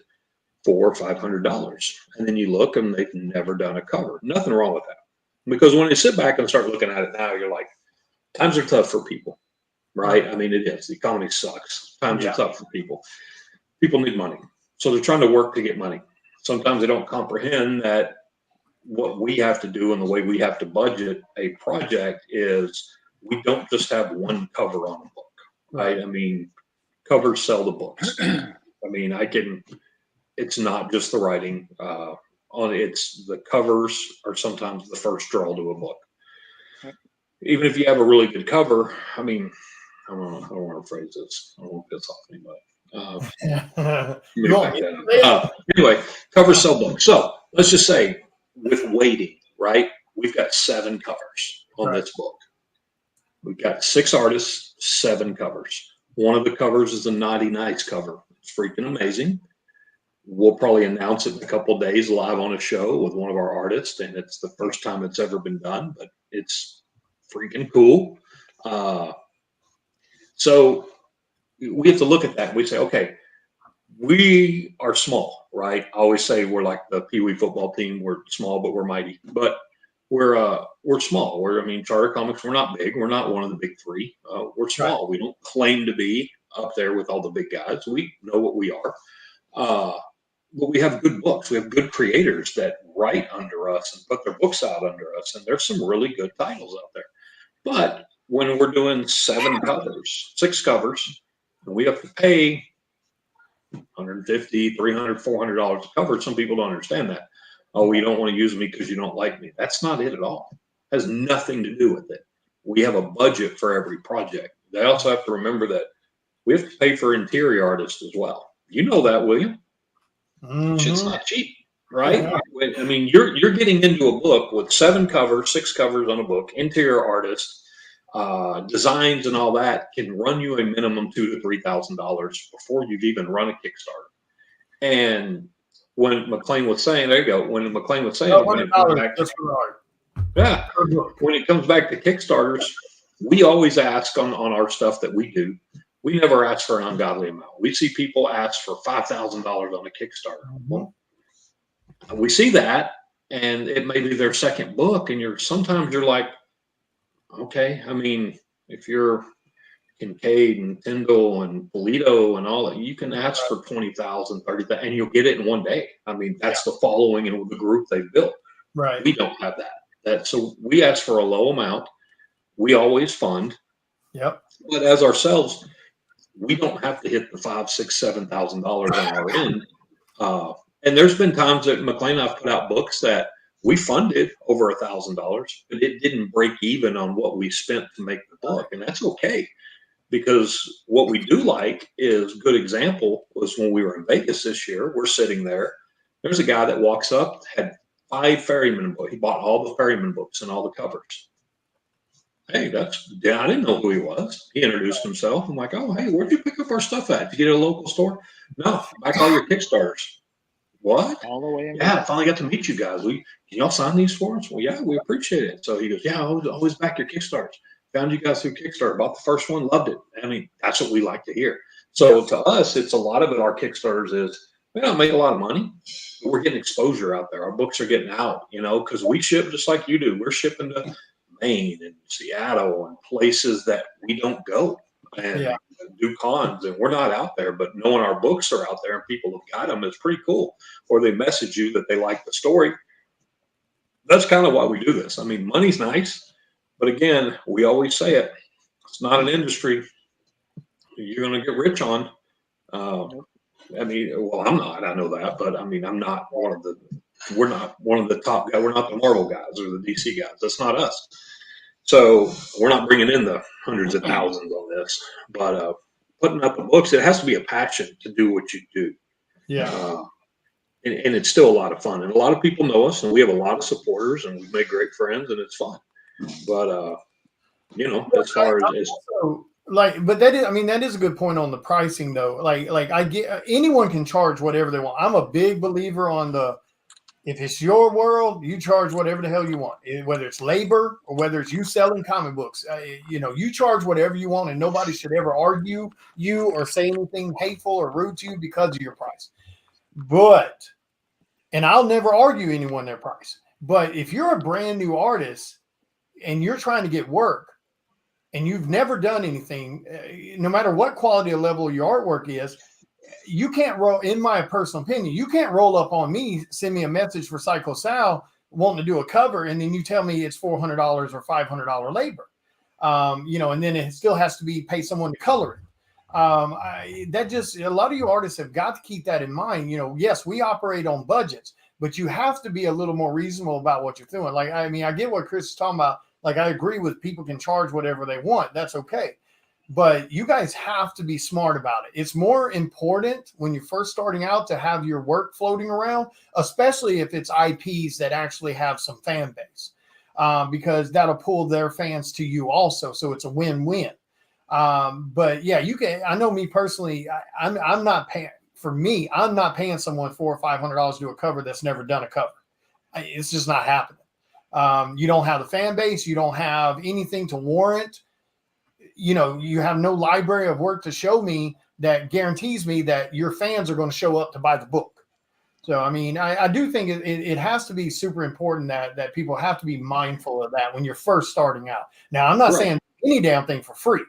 $400 or $500, and then you look and they've never done a cover. Nothing wrong with that, because when you sit back and start looking at it now, you're like, times are tough for people, right? I mean, it is. The economy sucks. Times are tough for people. People need money, so they're trying to work to get money. Sometimes they don't comprehend that what we have to do and the way we have to budget a project is we don't just have one cover on a book, right? I mean, covers sell the books. I mean, it's not just the writing it's the covers are sometimes the first draw to a book. Even if you have a really good cover, I mean, I don't want to phrase this. I don't want to piss off anybody. Anyway, covers sell books. So let's just say, with waiting, right? We've got 7 covers on this book. We've got 6 artists, 7 covers. One of the covers is a Naughty Nights cover. It's freaking amazing. We'll probably announce it in a couple of days live on a show with one of our artists, and it's the first time it's ever been done, but it's freaking cool. So we have to look at that. We say, okay, we are small, right? I always say we're like the Pee Wee football team. We're small, but we're mighty. But we're small. Charter Comics, we're not big. We're not one of the big 3. We're small. Right. We don't claim to be up there with all the big guys. We know what we are. But we have good books. We have good creators that write under us and put their books out under us. And there's some really good titles out there. But when we're doing 7 covers, 6 covers, and we have to pay $150, $300, $400 a cover, some people don't understand that. Oh, you don't want to use me because you don't like me. That's not it at all. It has nothing to do with it. We have a budget for every project. They also have to remember that we have to pay for interior artists as well. You know that, William. It's not cheap, right? Yeah. I mean, you're getting into a book with 7 covers, 6 covers on a book, interior artists, designs and all that can run you a minimum $2,000 to $3,000 before you've even run a Kickstarter. And when McLean was saying, there you go. When McLean was saying, when it comes back to Kickstarters, we always ask on our stuff that we do. We never ask for an ungodly amount. We see people ask for $5,000 on a Kickstarter. Well, we see that, and it may be their second book, and sometimes you're like, okay, I mean, if you're Kincaid and Tyndall and Polito and all that, you can ask for 20,000, 30,000, and you'll get it in one day. I mean, that's the following and the group they've built. Right. We don't have that. So we ask for a low amount. We always fund. Yep. But as ourselves, we don't have to hit the $5,000, $6,000, $7,000 on our end. And there's been times that McLean and I've put out books that we funded over $1,000, but it didn't break even on what we spent to make the book, and that's okay. Because what we do like is, good example was when we were in Vegas this year. We're sitting there. There's a guy that walks up, had 5 Ferryman books. He bought all the Ferryman books and all the covers. Hey, I didn't know who he was. He introduced himself. I'm like, oh, hey, where'd you pick up our stuff at? Did you get it at a local store? No, back all your Kickstarters. What? All the way in. Yeah, I finally got to meet you guys. Can y'all sign these for us? Well, yeah, we appreciate it. So he goes, yeah, I always back your Kickstarters. Found you guys through Kickstarter, bought the first one, loved it. I mean, that's what we like to hear. So to us, it's a lot of it. Our Kickstarters is, we don't make a lot of money, but we're getting exposure out there. Our books are getting out, because we ship just like you do. We're shipping to Maine and Seattle and places that we don't go and do cons, and we're not out there, but knowing our books are out there and people have got them is pretty cool. Or they message you that they like the story. That's kind of why we do this. I mean, money's nice, but again, we always say it. It's not an industry you're going to get rich on. I mean, well, I'm not. I know that, but I mean, we're not one of the top guys. We're not the Marvel guys or the DC guys. That's not us. So we're not bringing in the hundreds of thousands on this, but putting out the books, it has to be a passion to do what you do. Yeah. And it's still a lot of fun. And a lot of people know us, and we have a lot of supporters, and we've made great friends, and it's fun. But, as far as but that is a good point on the pricing though. Like I get, anyone can charge whatever they want. I'm a big believer on if it's your world, you charge whatever the hell you want, whether it's labor or whether it's you selling comic books. You charge whatever you want, and nobody should ever argue you or say anything hateful or rude to you because of your price. And I'll never argue anyone their price. But if you're a brand new artist and you're trying to get work and you've never done anything, no matter what quality or level your artwork is, you can't roll, in my personal opinion, you can't roll up on me, send me a message for Psycho Sal wanting to do a cover, and then you tell me it's $400 or $500 labor. And then it still has to be pay someone to color it. A lot of you artists have got to keep that in mind. Yes, we operate on budgets, but you have to be a little more reasonable about what you're doing. Like, I mean, I get what Chris is talking about. Like, I agree with people can charge whatever they want. That's okay. But you guys have to be smart about it. It's more important when you're first starting out to have your work floating around, especially if it's IPs that actually have some fan base, because that'll pull their fans to you also. So it's a win-win. But yeah, I know me personally, I'm not paying for me. I'm not paying someone $400 or $500 to do a cover that's never done a cover. It's just not happening. You don't have the fan base. You don't have anything to warrant. You have no library of work to show me that guarantees me that your fans are going to show up to buy the book. So, I mean, I do think it has to be super important that people have to be mindful of that when you're first starting out. Now, I'm not saying any damn thing for free,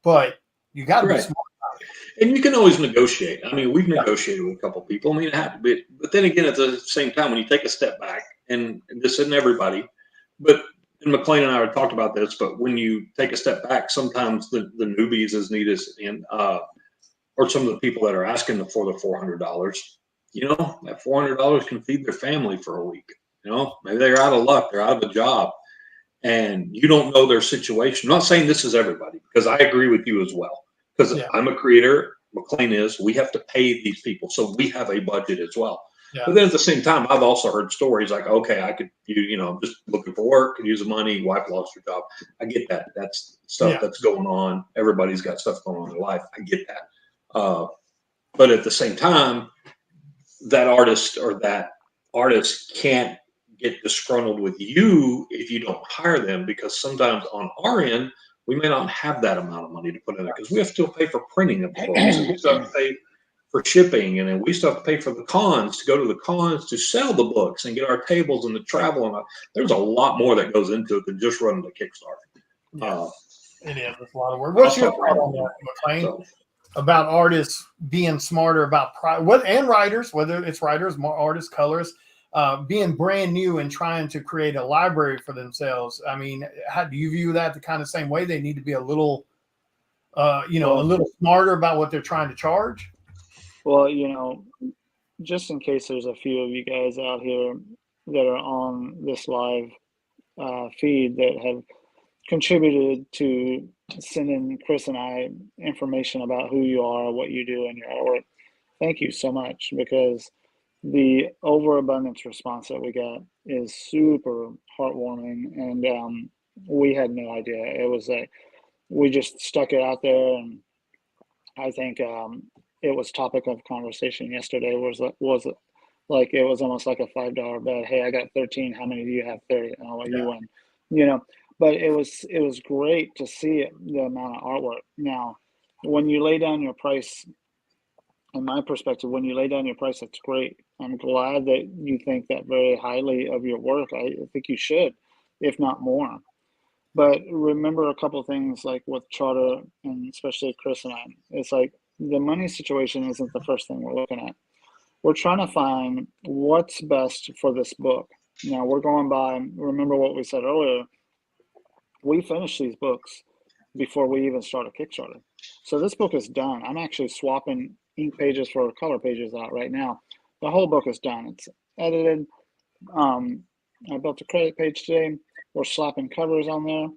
but you got to be smart about it. And you can always negotiate. I mean, we've negotiated with a couple of people. I mean, it happened, but then again, at the same time, when you take a step back, and this isn't everybody, but and McLean and I have talked about this, but when you take a step back, sometimes the newbies as neat as or some of the people that are asking for the $400, that $400 can feed their family for a week. Maybe they're out of luck, they're out of a job, and you don't know their situation. I'm not saying this is everybody, because I agree with you as well. Because I'm a creator, McLean is, we have to pay these people, so we have a budget as well. Yeah. But then at the same time, I've also heard stories like, okay, I could, I'm just looking for work, could use the money, wife lost her job. I get that. That's stuff that's going on. Everybody's got stuff going on in their life. I get that. But at the same time, that artist can't get disgruntled with you if you don't hire them, because sometimes on our end, we may not have that amount of money to put in there because we have to still pay for printing of the books, and we still have to pay for shipping, and then we still have to pay for the cons to go to the cons to sell the books and get our tables and the travel. And there's a lot more that goes into it than just running the Kickstarter. Yeah, it is. It's a lot of work. What's your thought on that, McLean? So, About artists being smarter about and writers, whether it's writers, artists, colorists, being brand new and trying to create a library for themselves. I mean, how do you view that the kind of same way? They need to be a little, a little smarter about what they're trying to charge. Well, just in case there's a few of you guys out here that are on this live feed that have contributed to sending Chris and I information about who you are, what you do, and your artwork. Thank you so much, because the overabundance response that we got is super heartwarming, and we had no idea. It was we just stuck it out there, and I think it was topic of conversation yesterday. Was like it was almost like a $5 bet. Hey, I got 13. How many do you have? 30. I'll let you win. But it was great to see the amount of artwork. Now, when you lay down your price, in my perspective, when you lay down your price, that's great. I'm glad that you think that very highly of your work. I think you should, if not more. But remember a couple of things, like with Charter and especially Chris and I. It's like the money situation isn't the first thing we're looking at. We're trying to find what's best for this book. Now, we're going by, remember what we said earlier, we finish these books before we even start a Kickstarter. So this book is done. I'm actually swapping ink pages for color pages out right now. The whole book is done. It's edited. I built a credit page today. We're slapping covers on there.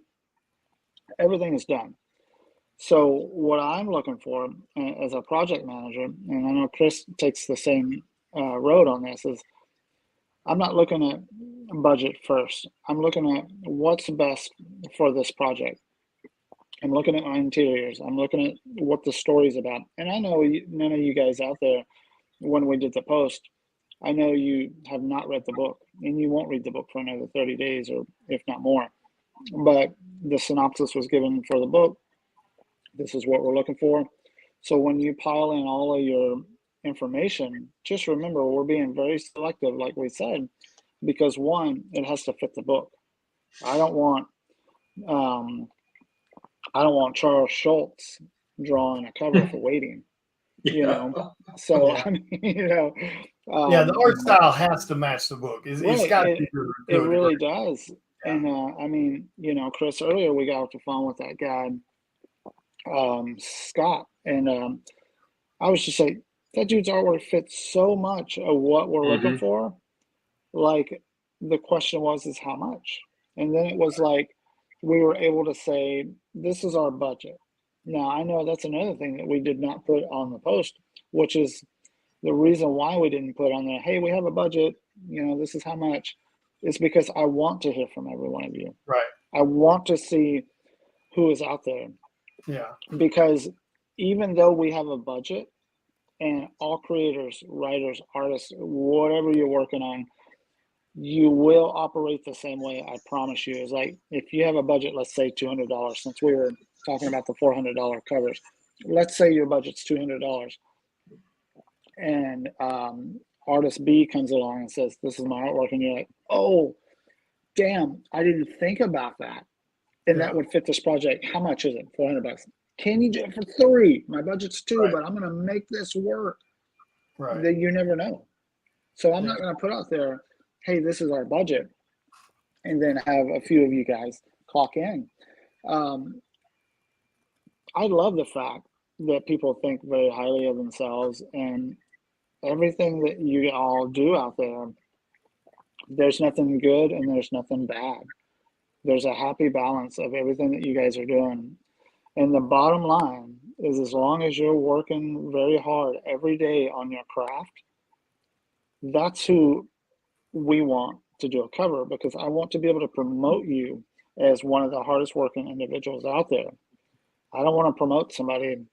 Everything is done. So what I'm looking for as a project manager, and I know Chris takes the same road on this, is I'm not looking at budget first. I'm looking at what's best for this project. I'm looking at my interiors. I'm looking at what the story's about. And I know none of you guys out there, when we did the post, I know you have not read the book, and you won't read the book for another 30 days or if not more. But the synopsis was given for the book. This is what we're looking for. So when you pile in all of your information, just remember we're being very selective, like we said, because one, it has to fit the book. I don't want Charles Schultz drawing a cover for Waiting. So I mean, the art style has to match the book. It's got to be good. It really does. And I mean, Chris, earlier we got off the phone with that guy, Scott, and I was just like, that dude's artwork fits so much of what we're looking for. Like, the question is how much? And then it was like, we were able to say, this is our budget. Now, I know that's another thing that we did not put on the post, which is the reason why we didn't put on there, hey, we have a budget, this is how much. It's because I want to hear from every one of you. Right. I want to see who is out there. Yeah. Because even though we have a budget, and all creators, writers, artists, whatever you're working on, you will operate the same way, I promise you. It's like, if you have a budget, let's say $200, since we were talking about the $400 covers, let's say your budget's $200, and artist B comes along and says, this is my artwork, and you're like, oh, damn, I didn't think about that, and that would fit this project. How much is it? $400. Can you do it for $3? My budget's $2, but I'm going to make this work. Right. Then you never know. So I'm not going to put out there, hey, this is our budget, and then have a few of you guys clock in. I love the fact that people think very highly of themselves, and everything that you all do out there, there's nothing good and there's nothing bad. There's a happy balance of everything that you guys are doing. And the bottom line is, as long as you're working very hard every day on your craft, that's who we want to do a cover, because I want to be able to promote you as one of the hardest working individuals out there. I don't want to promote somebody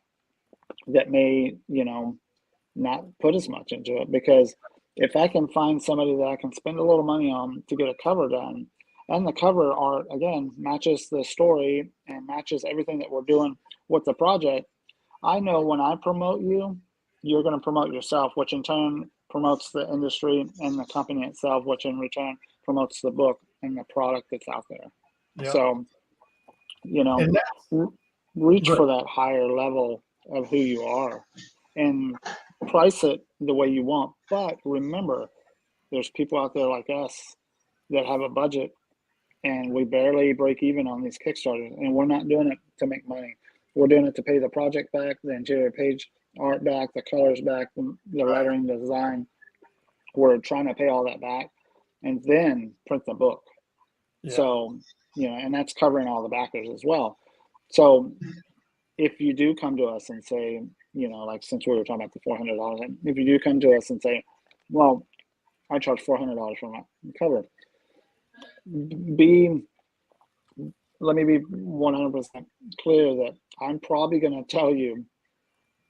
that may, not put as much into it, because if I can find somebody that I can spend a little money on to get a cover done, And the cover art, again, matches the story and matches everything that we're doing with the project. I know when I promote you, you're going to promote yourself, which in turn promotes the industry and the company itself, which in return promotes the book and the product that's out there. Yeah. So, you know, And reach Good. for that higher level of who you are and price it the way you want. But remember, there's people out there like us that have a budget and we barely break even on these Kickstarters, and we're not doing it to make money. We're doing it to pay the project back, the interior page art back, the colors back, the lettering, the design. We're trying to pay all that back and then print the book. Yeah. So, you know, and that's covering all the backers as well. So if you do come to us and say, you know, like since we were talking about the $400, if you do come to us and say, well, I charge $400 for my cover, let me be 100% clear that I'm probably going to tell you,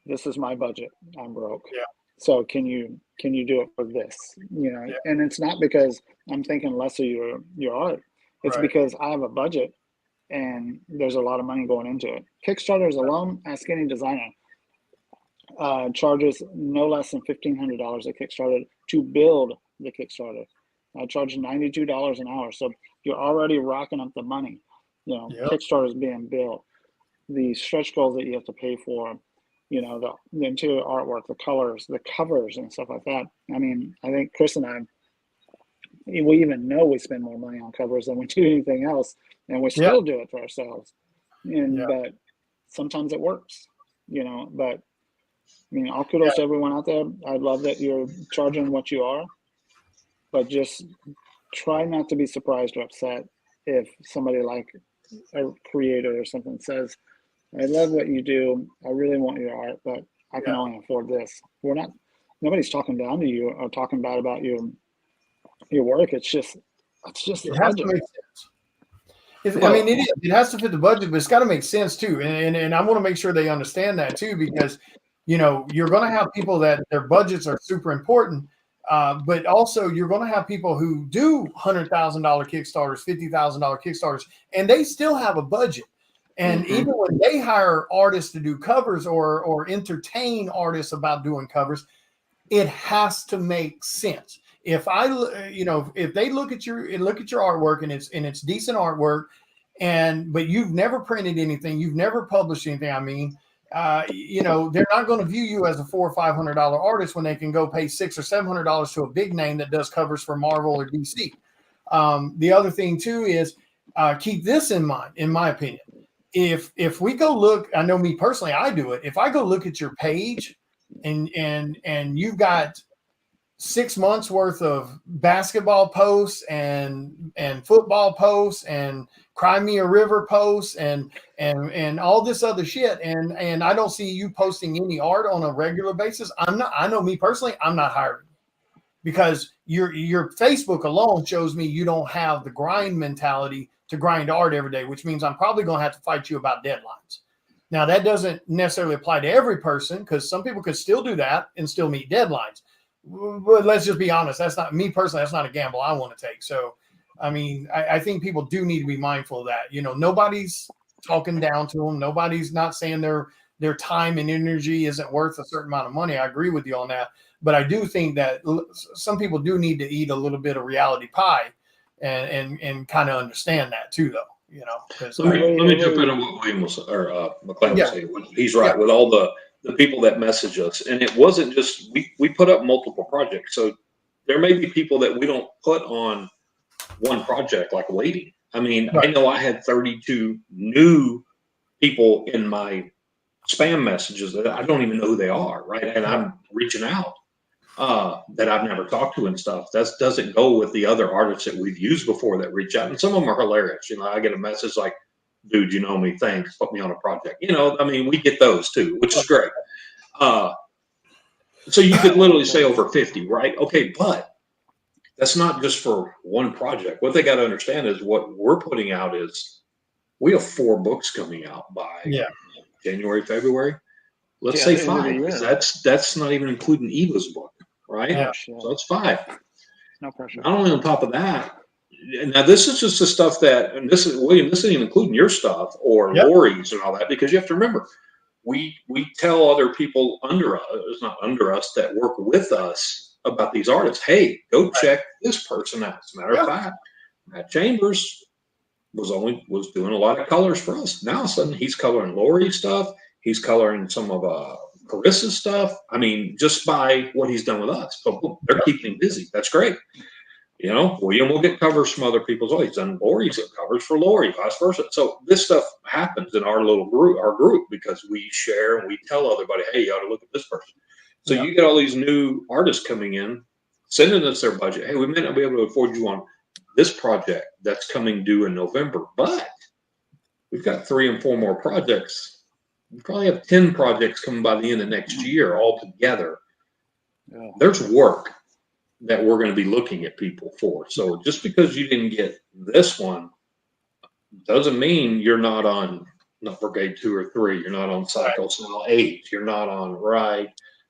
this is my budget. I'm broke. Yeah. So can you do it for this? You know, Yeah. and it's not because I'm thinking less of your art. It's Right. because I have a budget and there's a lot of money going into it. Kickstarters alone, ask any designer, charges no less than $1,500 a Kickstarter to build the Kickstarter. I charge $92 an hour. So you're already rocking up the money. You know, Yep. Kickstarter is being built. The stretch goals that you have to pay for, you know, the interior artwork, the colors, the covers, and stuff like that. I mean, I think Chris and I, we even know we spend more money on covers than we do anything else, and we still do it for ourselves. And Yeah. but sometimes it works, you know. But I mean, all kudos to everyone out there. I love that you're charging what you are, but just try not to be surprised or upset if somebody like a creator or something says, I love what you do. I really want your art, but I can Yeah. only afford this. Nobody's talking down to you or talking bad about your work. It's just the It has to budget. make sense. I mean, it has to fit the budget, but it's got to make sense too. And I want to make sure they understand that too, because, you know, you're going to have people that their budgets are super important. But also you're going to have people who do $100,000 Kickstarters, $50,000 Kickstarters, and they still have a budget. And even when they hire artists to do covers or entertain artists about doing covers, it has to make sense. If if they look at your artwork and it's decent artwork, but you've never printed anything, you've never published anything. I mean, they're not going to view you as a $400 or $500 artist when they can go pay $600 or $700 to a big name that does covers for Marvel or DC. The other thing too is keep this in mind. In my opinion, if we go look, I know me personally, I do it. If I go look at your page and you've got 6 months worth of basketball posts and football posts and Crimea River posts and all this other shit, and I don't see you posting any art on a regular basis, I know me personally, I'm not hiring you, because your Facebook alone shows me you don't have the grind mentality to grind art every day, which means I'm probably going to have to fight you about deadlines. Now, that doesn't necessarily apply to every person, because some people could still do that and still meet deadlines. But let's just be honest. That's not me personally. That's not a gamble I want to take. So, I mean, I think people do need to be mindful of that. You know, nobody's talking down to them. Nobody's not saying their time and energy isn't worth a certain amount of money. I agree with you on that. But I do think that some people do need to eat a little bit of reality pie and kind of understand that too, though. You know, let me jump in on what William was, or McLean was saying. He's right with all the people that message us, and it wasn't just we put up multiple projects, so there may be people that we don't put on one project, like waiting. I mean, I know I had 32 new people in my spam messages that I don't even know who they are, right? And I'm reaching out that I've never talked to and stuff. That doesn't go with the other artists that we've used before that reach out, and some of them are hilarious. You know, I get a message like, dude, you know me, thanks, put me on a project. You know, I mean, we get those too, which is great. So you could literally say over 50, right? Okay, but that's not just for one project. What they got to understand is what we're putting out is we have 4 books coming out by January, February. Let's say 5, because that's not even including Eva's book, right? Yeah. So it's 5. No pressure. Not only on top of that, Now this is just the stuff that, and this is William, this isn't even including your stuff or Yep. Lori's and all that, because you have to remember, we tell other people under us, not under us, that work with us about these artists. Hey, go check this person out. As a matter of fact, Matt Chambers was doing a lot of colors for us. Now all of a sudden he's coloring Lori's stuff. He's coloring some of Carissa's stuff. I mean, just by what he's done with us. So they're keeping him busy. That's great. You know, William will get covers from other people's. Oh, he's done Lori's covers for Lori, vice versa. So this stuff happens in our little group, because we share and we tell everybody, hey, you ought to look at this person. So you get all these new artists coming in, sending us their budget. Hey, we may not be able to afford you on this project that's coming due in November, but we've got 3 and 4 more projects. We probably have 10 projects coming by the end of next year all together. Yeah. There's work that we're going to be looking at people for. So just because you didn't get this one doesn't mean you're not on Brigade 2 or 3. You're not on Cycle Cell 8. You're not on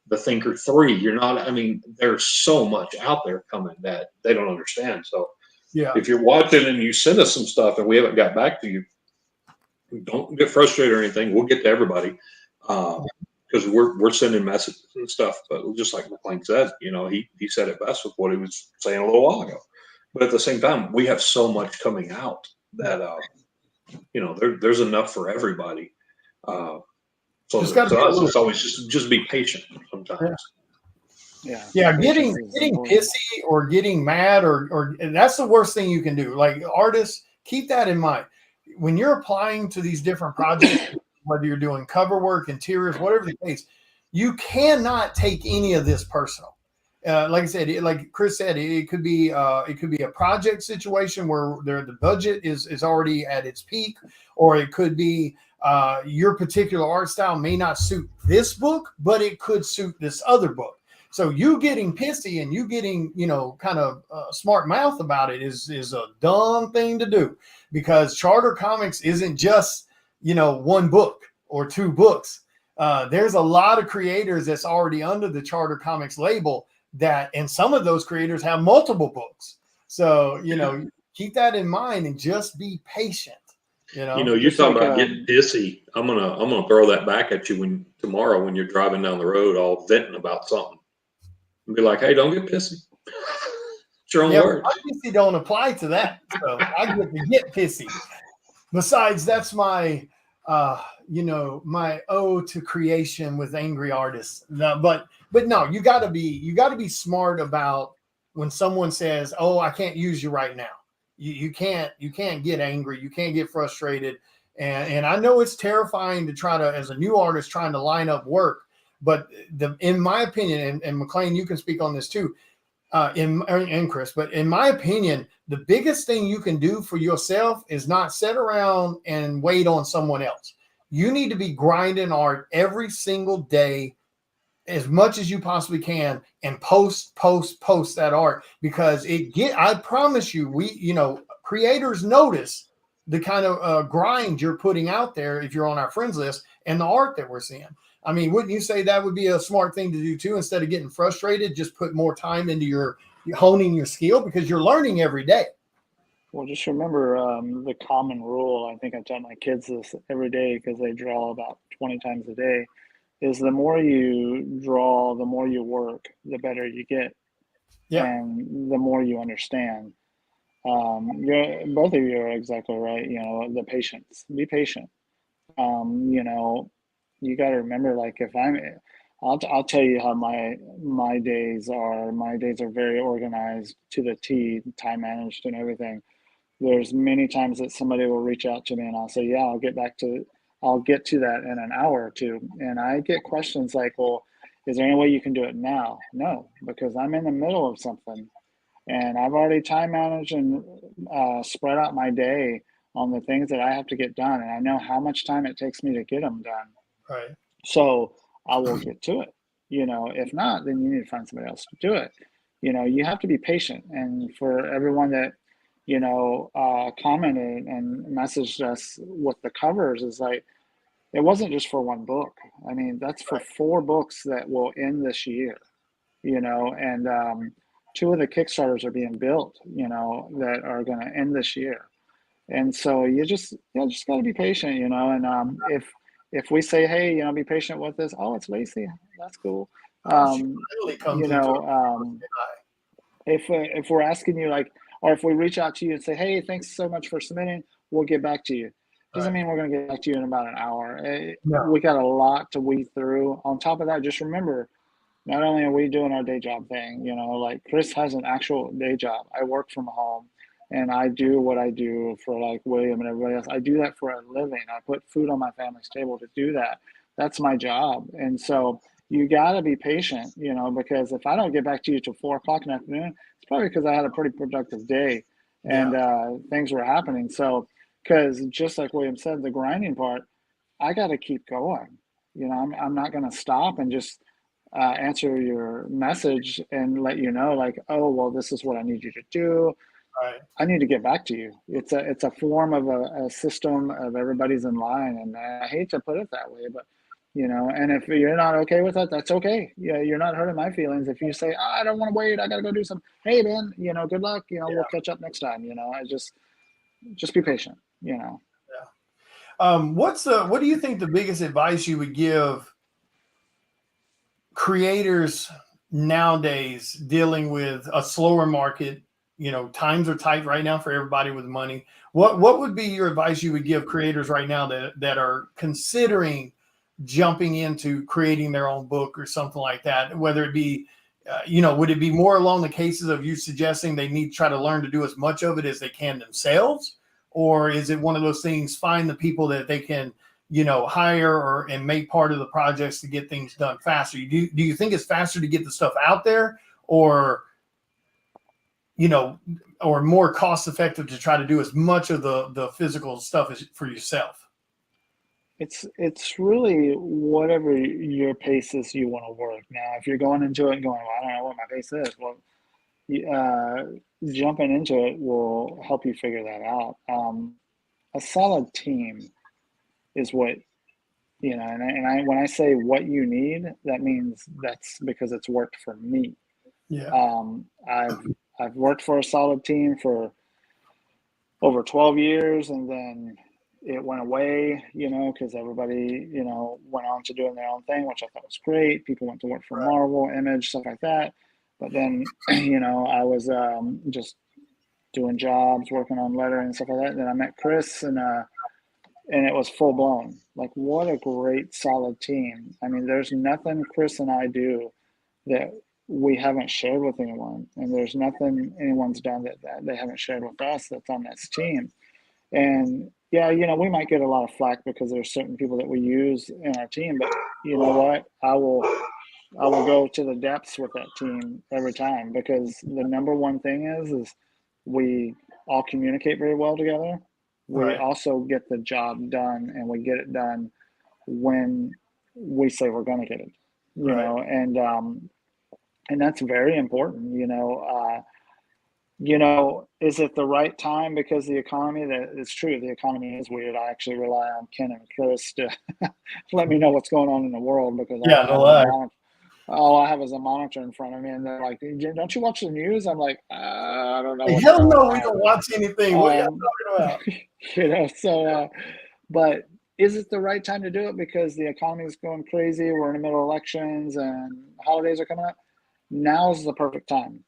the Thinker 3. You're not, I mean, there's so much out there coming that they don't understand. So if you're watching and you send us some stuff and we haven't got back to you, don't get frustrated or anything. We'll get to everybody. Because we're sending messages and stuff, but just like McLean said, you know, he said it best with what he was saying a little while ago. But at the same time, we have so much coming out that you know, there's enough for everybody. So Just to us, it's always just be patient sometimes. Yeah, getting pissy or getting mad or that's the worst thing you can do. Like, artists, keep that in mind when you're applying to these different projects. Whether you're doing cover work, interiors, whatever the case, you cannot take any of this personal. Like I said, like Chris said, it could be a project situation where the budget is already at its peak, or it could be your particular art style may not suit this book, but it could suit this other book. So you getting pissy and you getting, you know, kind of smart mouth about it is a dumb thing to do, because Charter Comics isn't just, you know, 1 book or 2 books. There's a lot of creators that's already under the Charter Comics label and some of those creators have multiple books. So, you know, keep that in mind and just be patient. You know, you're talking about getting pissy. I'm gonna throw that back at you tomorrow when you're driving down the road, all venting about something. And be like, hey, don't get pissy. It's your own words. Pissy don't apply to that. So I get to get pissy. Besides, that's my my ode to creation with angry artists. No, but no, you got to be smart about when someone says, "Oh, I can't use you right now." You can't get angry. You can't get frustrated. And I know it's terrifying to try to, as a new artist, trying to line up work. But in my opinion, and McLean, you can speak on this too, and Chris, but in my opinion, the biggest thing you can do for yourself is not sit around and wait on someone else. You need to be grinding art every single day as much as you possibly can and post that art, because I promise you, creators notice the kind of grind you're putting out there if you're on our friends list and the art that we're seeing. I mean, wouldn't you say that would be a smart thing to do too? Instead of getting frustrated, just put more time into your honing your skill, because you're learning every day. Well, just remember the common rule. I think I tell my kids this every day because they draw about 20 times a day, is the more you draw, the more you work, the better you get. Yeah. And the more you understand. Both of you are exactly right. You know, the patience, be patient. You got to remember, like, I'll tell you how my days are. My days are very organized to the T, time managed and everything. There's many times that somebody will reach out to me and I'll say, yeah, I'll get to that in an hour or 2. And I get questions like, well, is there any way you can do it now? No, because I'm in the middle of something and I've already time managed and spread out my day on the things that I have to get done. And I know how much time it takes me to get them done. Right. So I will get to it. If not, then you need to find somebody else to do it. You have to be patient. And for everyone that, commented and messaged us with the covers, is like, it wasn't just for 1 book. I mean, that's for 4 books that will end this year, and two of the Kickstarters are being built, that are going to end this year. And so you just got to be patient, and if we say, hey, be patient with this, oh, it's Lacey, that's cool. She really comes into If we're asking you, like, or if we reach out to you and say, hey, thanks so much for submitting, we'll get back to you. Doesn't mean we're going to get back to you in about an hour. We got a lot to weed through. On top of that, just remember, not only are we doing our day job thing, like Chris has an actual day job. I work from home and I do what I do for like William and everybody else. I do that for a living. I put food on my family's table to do that. That's my job. And so you got to be patient, because if I don't get back to you till 4:00 in the afternoon, it's probably because I had a pretty productive day and things were happening. So, because just like William said, the grinding part, I got to keep going. I'm not going to stop and just answer your message and let you know, like, oh, well, this is what I need you to do. Right. I need to get back to you. It's a form of a system of everybody's in line, and I hate to put it that way, but and if you're not okay with that, that's okay. Yeah, you're not hurting my feelings. If you say, I don't want to wait, I got to go do something. Hey, man, good luck. We'll catch up next time. I just be patient. What do you think the biggest advice you would give creators nowadays dealing with a slower market? Times are tight right now for everybody with money. What would be your advice you would give creators right now that are considering jumping into creating their own book or something like that? Whether it be, would it be more along the cases of you suggesting they need to try to learn to do as much of it as they can themselves? Or is it one of those things, find the people that they can, hire and make part of the projects to get things done faster? Do you think it's faster to get the stuff out there, or or more cost effective to try to do as much of the physical stuff as for yourself? It's really whatever your pace is you want to work. Now, if you're going into it and going, well, I don't know what my pace is, well, jumping into it will help you figure that out. A solid team is what, and when I say what you need, that means that's because it's worked for me. Yeah. I've worked for a solid team for over 12 years, and then it went away, because everybody, went on to doing their own thing, which I thought was great. People went to work for Marvel, Image, stuff like that. But then, I was just doing jobs, working on lettering and stuff like that. And then I met Chris, and it was full blown. Like, what a great, solid team. I mean, there's nothing Chris and I do that we haven't shared with anyone, and there's nothing anyone's done that they haven't shared with us that's on this team. And yeah, we might get a lot of flack because there's certain people that we use in our team, but you know what? I will go to the depths with that team every time, because the number one thing is we all communicate very well together. We also get the job done, and we get it done when we say we're going to get it, and that's very important. Is it the right time because the economy? That it's true. The economy is weird. I actually rely on Ken and Chris to let me know what's going on in the world, because all I have is a monitor in front of me, and they're like, "Don't you watch the news?" I'm like, "I don't know." Hell no, we don't watch anything. What are you talking about? But is it the right time to do it because the economy is going crazy? We're in the middle of elections and holidays are coming up. Now is the perfect time,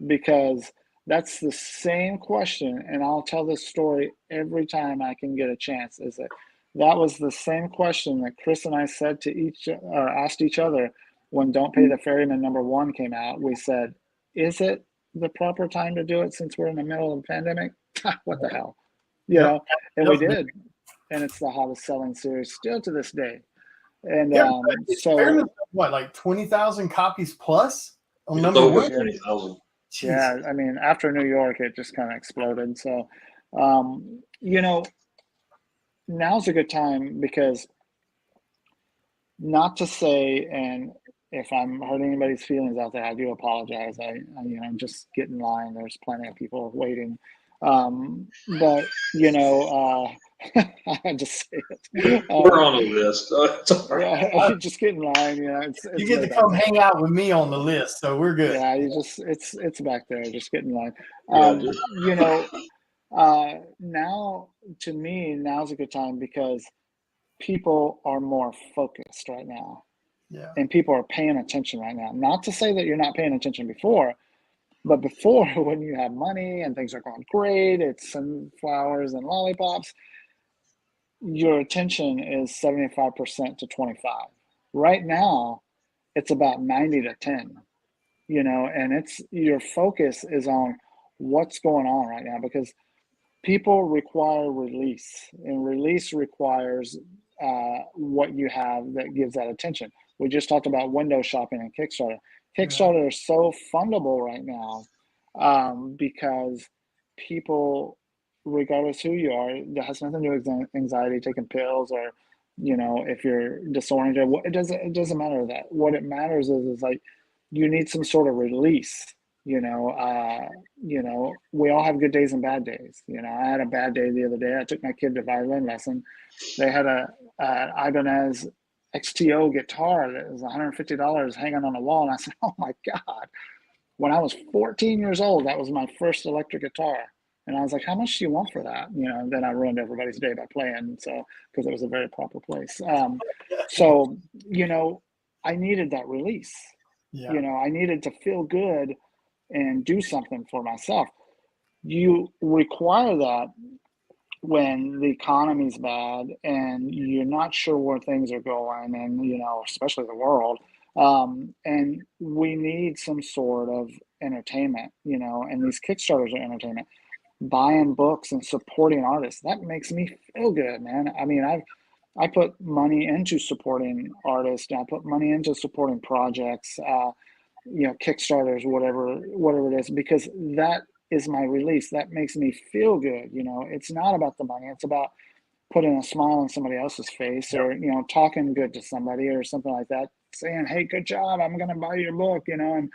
because that's the same question, and I'll tell this story every time I can get a chance. That was the same question that Chris and I said to asked each other when Don't Pay the Ferryman #1 came out. We said, is it the proper time to do it since we're in the middle of a pandemic? What the hell? And we did. And it's the hottest selling series still to this day. And so what, like 20,000 copies plus? Over 20,000. Yeah, I mean, after New York, it just kind of exploded. So, now's a good time, because not to say, and if I'm hurting anybody's feelings out there, I do apologize. Just get in line. There's plenty of people waiting. But, I just say it. We're on a list. It's all right. Yeah, just get in line. Yeah, it's You get way to back come there. hang out with me on the list, so we're good. Yeah, you just it's back there. Just get in line. Yeah, just- You know, now to me, now's a good time because people are more focused right now, Yeah. and people are paying attention right now. Not to say that you're not paying attention before, but before, when you have money and things are going great, it's sunflowers and lollipops, your attention is 75% to 25. Right now, it's about 90 to 10, and it's your focus is on what's going on right now because people require release, and release requires what you have that gives that attention. We just talked about window shopping and Kickstarter. Kickstarter is so fundable right now because people, regardless who you are, that has nothing to do with anxiety, taking pills, or if you're disoriented. It doesn't matter that. What it matters is like you need some sort of release. We all have good days and bad days. I had a bad day the other day. I took my kid to violin lesson. They had a Ibanez XTO guitar that was $150 hanging on the wall, and I said, "Oh my God!" When I was 14 years old, that was my first electric guitar, and I was like, "How much do you want for that?" And then I ruined everybody's day by playing, so because it was a very proper place. So I needed that release. Yeah. I needed to feel good and do something for myself. You require that when the economy's bad and you're not sure where things are going, and especially the world. And we need some sort of entertainment, and these Kickstarters are entertainment. Buying books and supporting artists, that makes me feel good, man. I mean, I put money into supporting artists, and I put money into supporting projects, Kickstarters, whatever it is, because that is my release. That makes me feel good. It's not about the money. It's about putting a smile on somebody else's face, or, talking good to somebody or something like that, saying, "Hey, good job. I'm going to buy your book," and,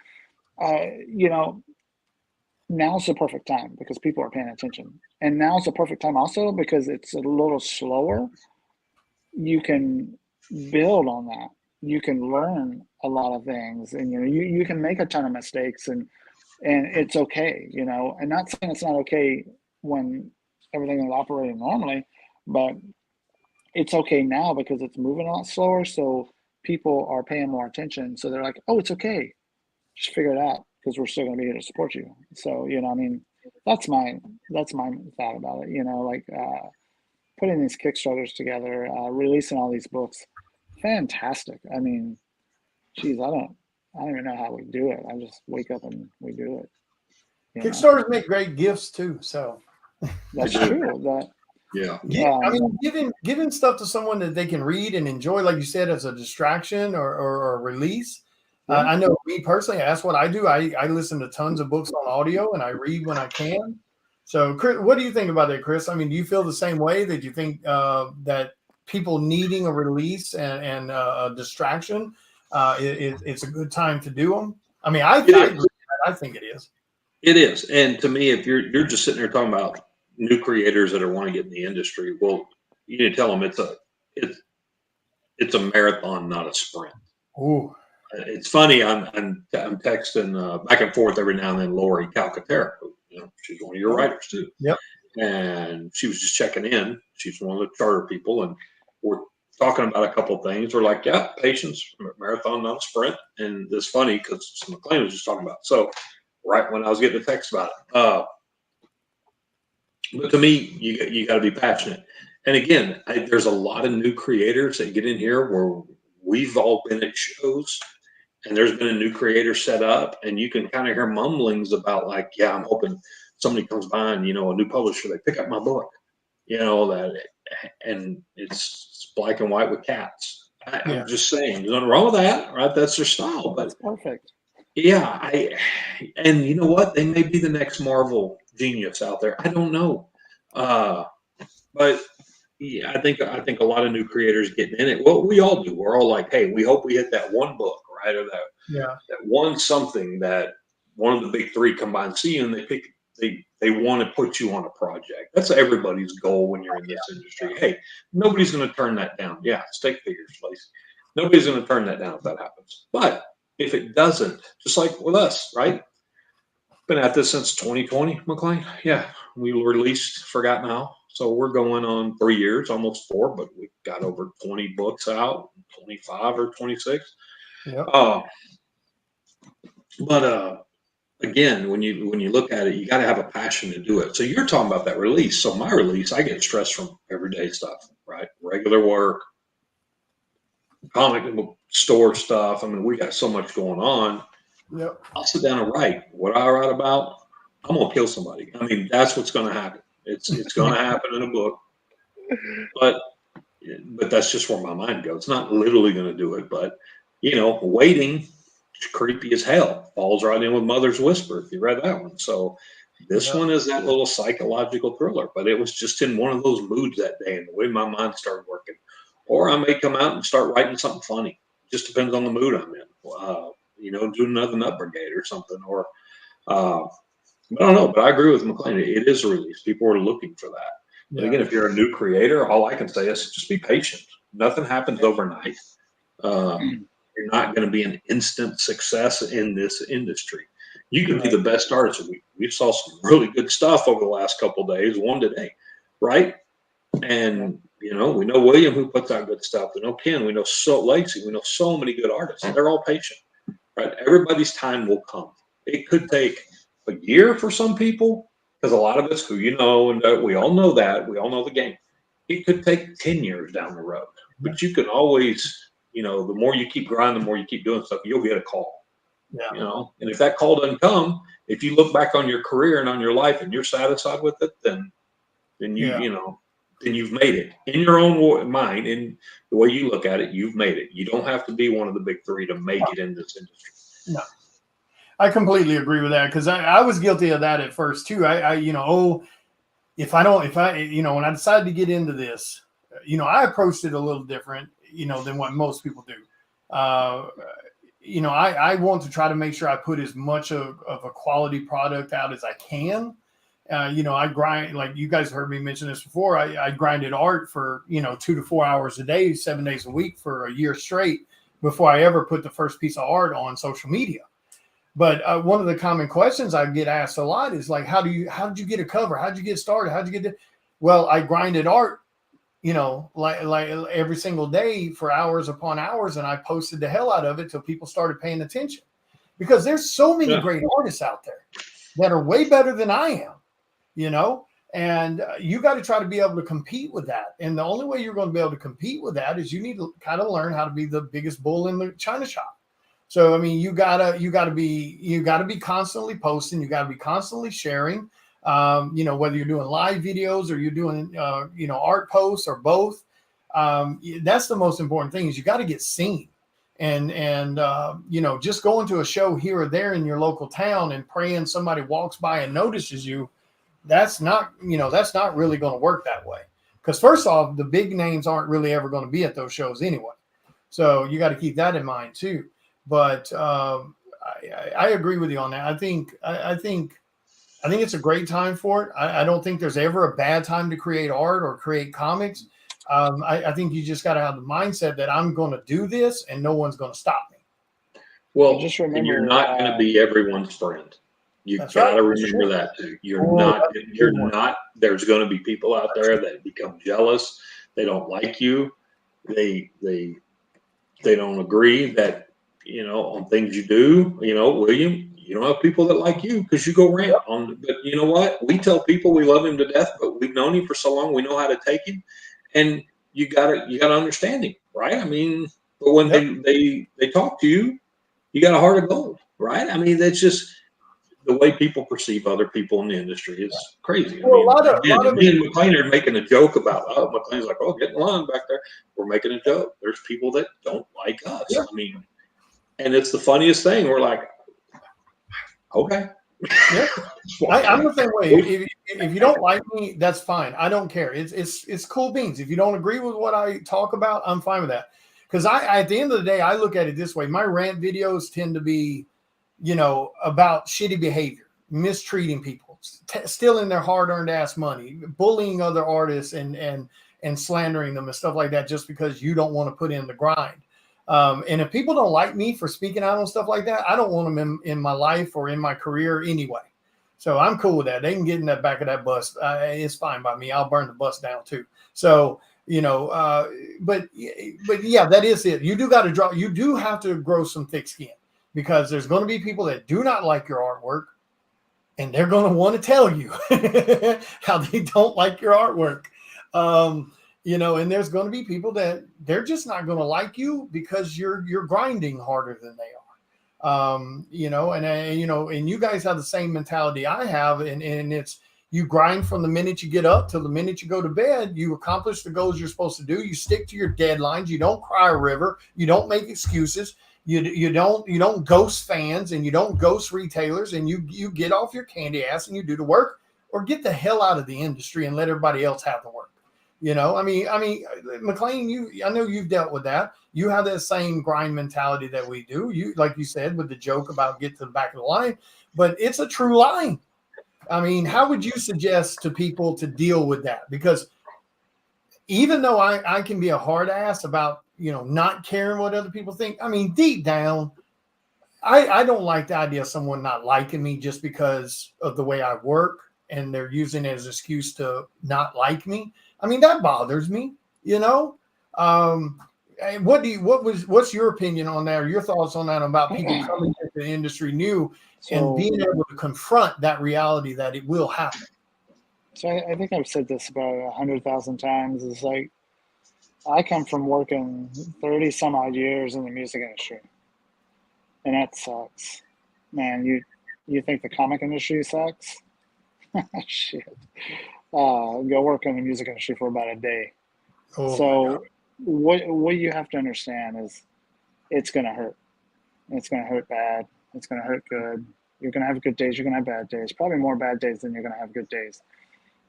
now's the perfect time because people are paying attention. And now's the perfect time also because it's a little slower. You can build on that. You can learn a lot of things, and you can make a ton of mistakes, and it's okay, and not saying it's not okay when everything is operating normally, but it's okay now because it's moving a lot slower, so people are paying more attention, so they're like, "Oh, it's okay, just figure it out because we're still going to be here to support you." So I mean, that's my thought about it. Like putting these Kickstarters together, releasing all these books, fantastic. I mean, geez, I don't even know how we do it. I just wake up and we do it. Kickstarters make great gifts too. So That's They do. true. Yeah. I mean, giving stuff to someone that they can read and enjoy, like you said, as a distraction or a release. Yeah. I know me personally, that's what I do. I listen to tons of books on audio, and I read when I can. So, Chris, what do you think about that, Chris? I mean, do you feel the same way, that you think that people needing a release and a distraction, it's a good time to do them? I mean, I agree with that. I think it is. It is. And to me, if you're just sitting there talking about new creators that are want to get in the industry, well, you need to tell them it's a marathon, not a sprint. Ooh. It's funny. I'm texting back and forth every now and then Lori Calcaterra, who, she's one of your writers too. Yep. And she was just checking in. She's one of the charter people, and we're talking about a couple of things. We're like, yeah, patience, marathon, not a sprint. And it's funny because McLean was just talking about. So right when I was getting a text about it, but to me, you got to be passionate. And again, there's a lot of new creators that get in here where we've all been at shows, and there's been a new creator set up, and you can kind of hear mumblings about like, yeah, I'm hoping somebody comes by and, a new publisher, they pick up my book, and it's black and white with cats. I'm just saying, there's nothing wrong with that, right? That's their style. But That's perfect. yeah, and you know what? They may be the next Marvel genius out there. I don't know. But yeah, I think a lot of new creators getting in it. Well, we all do. We're all like, hey, we hope we hit that one book, right? Or that one something that one of the big three come by and see you, and they they want to put you on a project. That's everybody's goal when you're in this industry. Hey, nobody's going to turn that down. Yeah, stick figures, Lacey. Nobody's going to turn that down if that happens. But if it doesn't, just like with us, right? Been at this since 2020, McLean. Yeah, we released Forgotten How. So we're going on 3 years, almost 4, but we've got over 20 books out, 25 or 26. Yep. But again, when you look at it, you got to have a passion to do it. So you're talking about that release. So my release, I get stressed from everyday stuff, right? Regular work, comic book store stuff. I mean, we got so much going on. Yep. I'll sit down and write. What I write about, I'm gonna kill somebody. I mean, that's what's gonna happen. It's gonna happen in a book. But that's just where my mind goes. It's not literally gonna do it, but waiting, creepy as hell. Falls right in with Mother's Whisper, if you read that one. So this one is that little psychological thriller, but it was just in one of those moods that day and the way my mind started working. Or I may come out and start writing something funny. Just depends on the mood I'm in. Do another Nut Brigade or something. Or I don't know, but I agree with McLean. It is a release. People are looking for that. But again, if you're a new creator, all I can say is just be patient. Nothing happens overnight. You're not going to be an instant success in this industry. You can be the best artist. We saw some really good stuff over the last couple of days, one today, right? And, we know William who puts out good stuff. We know Ken. We know Lacey. We know so many good artists. They're all patient, right? Everybody's time will come. It could take a year for some people because a lot of us who and we all know that. We all know the game. It could take 10 years down the road. But you can always, the more you keep grinding, the more you keep doing stuff, you'll get a call. Yeah. And if that call doesn't come, if you look back on your career and on your life and you're satisfied with it, then then you've made it in your own mind. In the way you look at it, you've made it. You don't have to be one of the big 3 to make it in this industry. No, I completely agree with that because I was guilty of that at first too. When I decided to get into this, I approached it a little different, than what most people do. I want to try to make sure I put as much of a quality product out as I can. I grind, like you guys heard me mention this before. I grinded art for 2 to 4 hours a day, 7 days a week for a year straight before I ever put the first piece of art on social media. But one of the common questions I get asked a lot is like, how did you get a cover? How'd you get started? How'd you get Well, I grinded art, like every single day for hours upon hours, and I posted the hell out of it till people started paying attention. Because there's so many great artists out there that are way better than I am, and you got to try to be able to compete with that. And the only way you're going to be able to compete with that is you need to kind of learn how to be the biggest bull in the china shop. So, I mean, you gotta be constantly posting. You gotta be constantly sharing. Whether you're doing live videos or you're doing, art posts or both. That's the most important thing is you got to get seen. And just going to a show here or there in your local town and praying somebody walks by and notices you, that's not really going to work that way. Because first off, the big names aren't really ever going to be at those shows anyway. So you got to keep that in mind too. But I agree with you on that. I think it's a great time for it. I don't think there's ever a bad time to create art or create comics. I think you just got to have the mindset that I'm going to do this and no one's going to stop me. Well, just remember, you're not going to be everyone's friend. You got to remember that too. You're not. There's going to be people out there that become jealous. They don't like you. They don't agree that, on things you do. William, you don't have people that like you because you go rant on. But you know what? We tell people we love him to death, but we've known him for so long, we know how to take him. And you gotta understand him, right? I mean, but when they talk to you, you got a heart of gold, right? I mean, that's just the way people perceive other people in the industry is crazy. Well, me and McLean are making a joke about, McLean's like, get in line back there. We're making a joke. There's people that don't like us. Yeah. I mean, and it's the funniest thing. We're like, okay. Yeah. I'm the same way. If you don't like me, that's fine. I don't care. It's cool beans. If you don't agree with what I talk about, I'm fine with that. Because at the end of the day, I look at it this way. My rant videos tend to be, about shitty behavior, mistreating people. stealing their hard-earned ass money, bullying other artists, and slandering them and stuff like that, just because you don't want to put in the grind. And if people don't like me for speaking out on stuff like that, I don't want them in my life or in my career anyway. So I'm cool with that. They can get in the back of that bus. It's fine by me. I'll burn the bus down too. So, but yeah, that is it. You do got to draw. You do have to grow some thick skin, because there's going to be people that do not like your artwork, and they're going to want to tell you how they don't like your artwork. And there's going to be people that they're just not going to like you because you're grinding harder than they are. And you guys have the same mentality I have, and it's, you grind from the minute you get up till the minute you go to bed. You accomplish the goals you're supposed to do. You stick to your deadlines. You don't cry a river. You don't make excuses. You don't ghost fans, and you don't ghost retailers, and you get off your candy ass and you do the work, or get the hell out of the industry and let everybody else have the work. I mean, McLean, I know you've dealt with that. You have that same grind mentality that we do. You, like you said, with the joke about get to the back of the line, but it's a true line. I mean, how would you suggest to people to deal with that? Because even though I can be a hard ass about, not caring what other people think, I mean, deep down, I don't like the idea of someone not liking me just because of the way I work, and they're using it as an excuse to not like me. I mean, that bothers me, what's your opinion on that, or your thoughts on that, about people coming into the industry new and being able to confront that reality that it will happen? So I think I've said this about 100,000 times. It's like, I come from working 30 some odd years in the music industry, and that sucks, man. You think the comic industry sucks? Shit. Go work in the music industry for about a day. Oh, so what you have to understand is, it's going to hurt. It's going to hurt bad. It's going to hurt good. You're going to have good days. You're going to have bad days. Probably more bad days than you're going to have good days.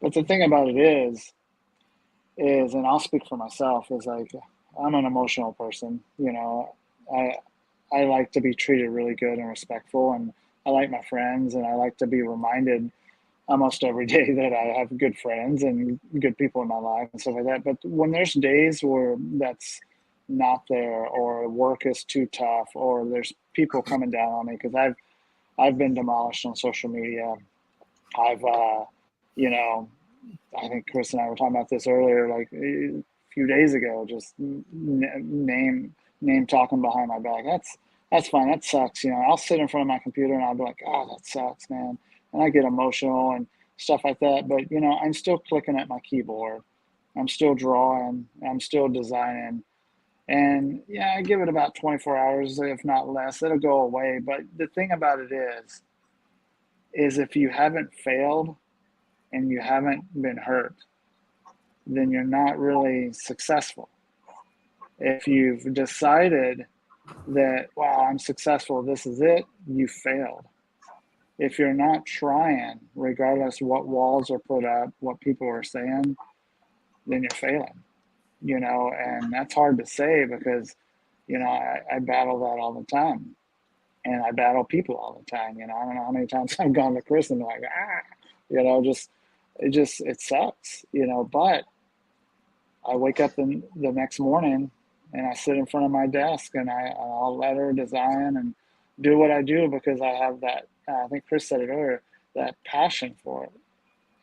But the thing about it is, and I'll speak for myself, is like, I'm an emotional person. I like to be treated really good and respectful, and I like my friends, and I like to be reminded almost every day that I have good friends and good people in my life and stuff like that. But when there's days where that's not there, or work is too tough, or there's people coming down on me, because I've been demolished on social media. I've I think Chris and I were talking about this earlier, like a few days ago, just name talking behind my back. That's fine. That sucks. I'll sit in front of my computer and I'll be like, oh, that sucks, man. And I get emotional and stuff like that. But, I'm still clicking at my keyboard. I'm still drawing. I'm still designing. And yeah, I give it about 24 hours, if not less. It'll go away. But the thing about it is if you haven't failed and you haven't been hurt, then you're not really successful. If you've decided that, wow, I'm successful, this is it, you failed. If you're not trying, regardless what walls are put up, what people are saying, then you're failing, and that's hard to say, because, I battle that all the time, and I battle people all the time. I don't know how many times I've gone to Chris and like, it sucks, but I wake up the next morning and I sit in front of my desk and I'll letter, design, and do what I do, because I have that, I think Chris said it earlier, that passion for it.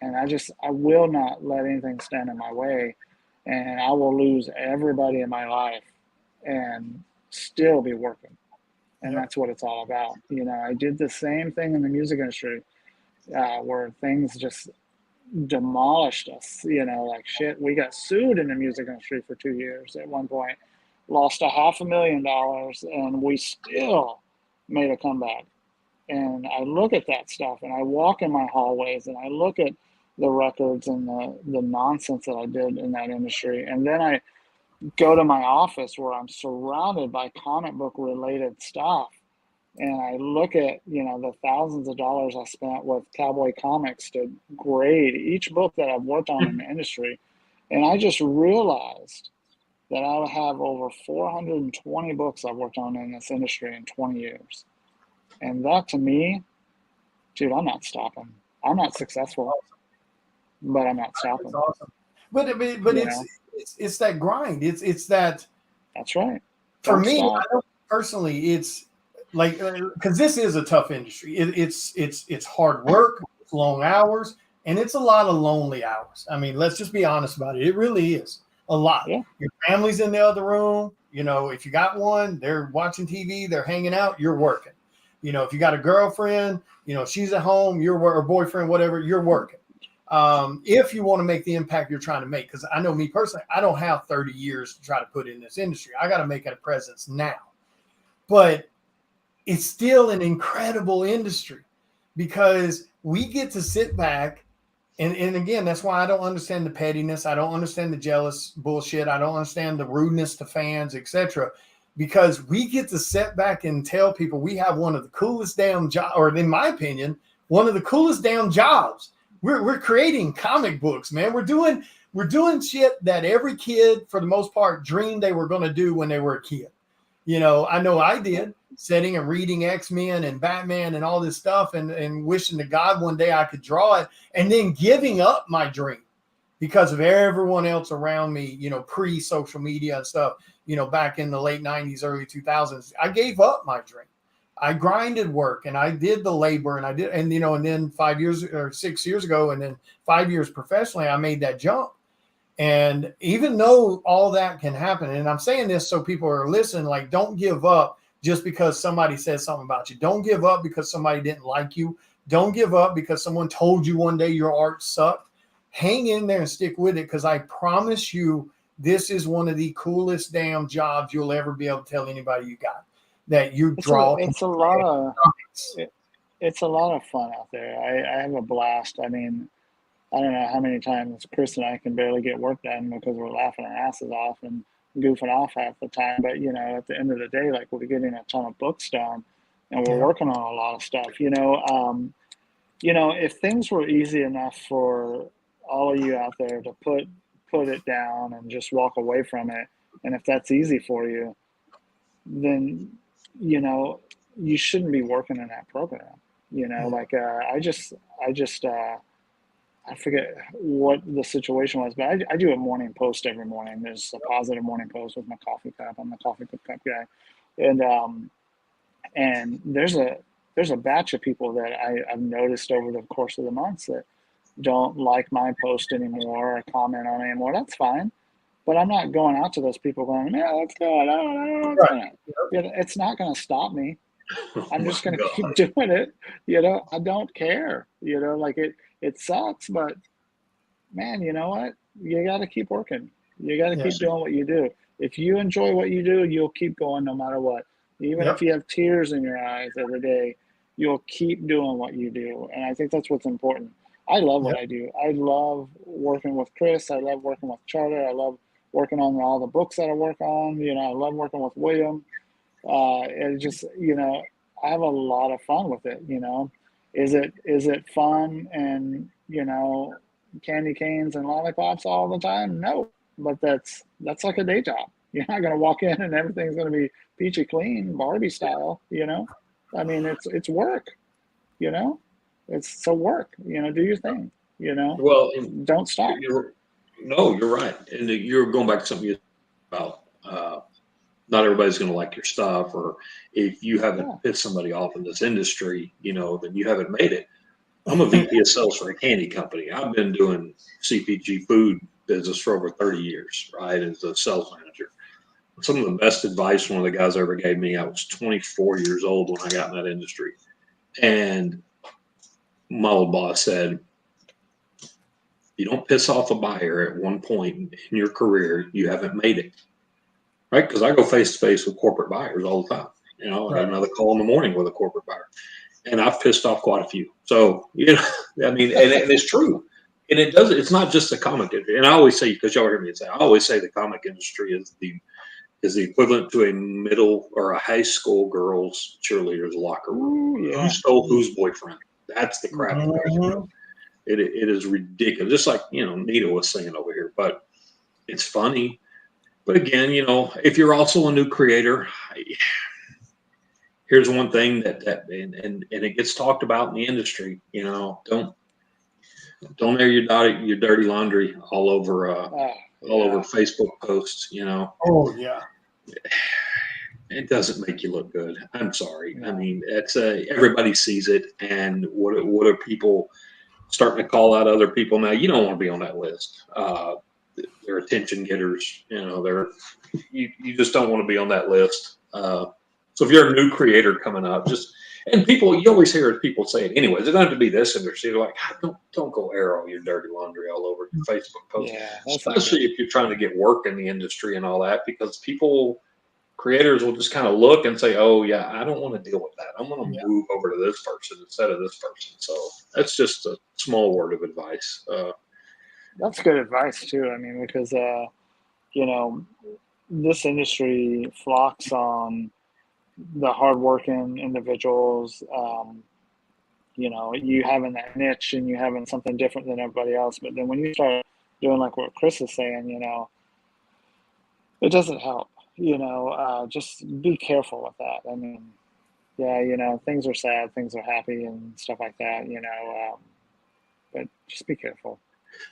And I will not let anything stand in my way, and I will lose everybody in my life and still be working. And that's what it's all about. I did the same thing in the music industry, where things just demolished us, like shit. We got sued in the music industry for 2 years at one point, lost $500,000, and we still made a comeback. And I look at that stuff, and I walk in my hallways, and I look at the records and the nonsense that I did in that industry. And then I go to my office where I'm surrounded by comic book related stuff. And I look at, the thousands of dollars I spent with Cowboy Comics to grade each book that I've worked on in the industry. And I just realized that I have over 420 books I've worked on in this industry in 20 years. And that, to me, dude, I'm not stopping. I'm not successful, but I'm not That's stopping. awesome. But You know? it's that grind. It's that That's right. for Don't me. stop. I know personally, it's like because this is a tough industry. It's hard work, it's long hours, and it's a lot of lonely hours. I mean, let's just be honest about it. It really is a lot. Yeah. Your family's in the other room. You know, if you got one, they're watching TV, they're hanging out, you're working. You know, if you got a girlfriend, you know, she's at home, you're or boyfriend, whatever, you're working. If you want to make the impact you're trying to make, because I know me personally, I don't have 30 years to try to put in this industry. I got to make it a presence now. But it's still an incredible industry because we get to sit back. And again, that's why I don't understand the pettiness. I don't understand the jealous bullshit. I don't understand the rudeness to fans, etc. Because we get to sit back and tell people we have one of the coolest damn jobs, or in my opinion, one of the coolest damn jobs. We're creating comic books, man. We're doing shit that every kid, for the most part, dreamed they were going to do when they were a kid. You know I did, sitting and reading X-Men and Batman and all this stuff and wishing to God one day I could draw it, and then giving up my dream because of everyone else around me, you know, pre-social media and stuff, you know, back in the late 90s, early 2000s. I gave up my dream. I grinded work and I did the labor and I did, and, you know, and then 5 years or 6 years ago, and then 5 years professionally, I made that jump. And even though all that can happen, and I'm saying this so people are listening, like, don't give up just because somebody says something about you. Don't give up because somebody didn't like you. Don't give up because someone told you one day your art sucked. Hang in there and stick with it, because I promise you, this is one of the coolest damn jobs you'll ever be able to tell anybody you got. That you draw. It's a lot of fun out there. I have a blast. I mean, I don't know how many times Chris and I can barely get work done because we're laughing our asses off and goofing off half the time. But, you know, at the end of the day, like, we're getting a ton of books done and we're working on a lot of stuff, you know. If things were easy enough for all of you out there to put it down and just walk away from it, and if that's easy for you, then, you know, you shouldn't be working in that program. You know, like, I forget what the situation was, but I do a morning post every morning. There's a positive morning post with my coffee cup. I'm the coffee cup guy. And there's a batch of people that I've noticed over the course of the months that don't like my post anymore or comment on it anymore. That's fine. But I'm not going out to those people going, yeah, let's go. It's not going to stop me. I'm just going to keep doing it. You know, I don't care. You know, like, it sucks, but man, you know what? You got to keep working. You got to keep doing what you do. If you enjoy what you do, you'll keep going no matter what. Even if you have tears in your eyes every day, you'll keep doing what you do. And I think that's what's important. I love what I do. I love working with Chris. I love working with Charter. I love working on all the books that I work on. You know, I love working with William. It just, you know, I have a lot of fun with it. You know, is it fun and, you know, candy canes and lollipops all the time? No, but that's like a day job. You're not going to walk in and everything's going to be peachy clean, Barbie style. You know, I mean, it's work. You know, it's work. You know, do your thing. You know, Well, don't stop. You're right, and you're going back to something about. Not everybody's going to like your stuff, or if you haven't pissed somebody off in this industry, you know, then you haven't made it. I'm a VP of sales for a candy company. I've been doing CPG food business for over 30 years, right, as a sales manager. Some of the best advice one of the guys ever gave me, I was 24 years old when I got in that industry. And my old boss said, you don't piss off a buyer at one point in your career, you haven't made it. Right, because I go face to face with corporate buyers all the time. You know, I got another call in the morning with a corporate buyer, and I've pissed off quite a few. So, you know, I mean, and it's true, and it's not just the comic industry. And I always say, because y'all hear me say, I always say the comic industry is the equivalent to a middle or a high school girls cheerleaders locker room. Ooh, yeah. Who stole whose boyfriend? That's the crap. It is ridiculous. Just like, you know, Nita was saying over here, but it's funny. But again, you know, if you're also a new creator, here's one thing that and it gets talked about in the industry. You know, don't air your dirty laundry all over Facebook posts. Oh yeah. It doesn't make you look good. I'm sorry. No. I mean, it's everybody sees it, and what are people starting to call out other people now? You don't want to be on that list. They're attention getters. You just don't want to be on that list. So if you're a new creator coming up, and people, you always hear people say it anyways. It doesn't have to be this industry. They're like, don't go air all your dirty laundry all over your Facebook post, especially if you're trying to get work in the industry and all that, because creators will just kind of look and say, oh yeah, I don't want to deal with that. I'm going to move over to this person instead of this person. So that's just a small word of advice. That's good advice too. I mean, because this industry flocks on the hardworking individuals. You having that niche and you having something different than everybody else. But then when you start doing like what Chris is saying, it doesn't help. Just be careful with that. I mean, things are sad, things are happy, and stuff like that. But just be careful.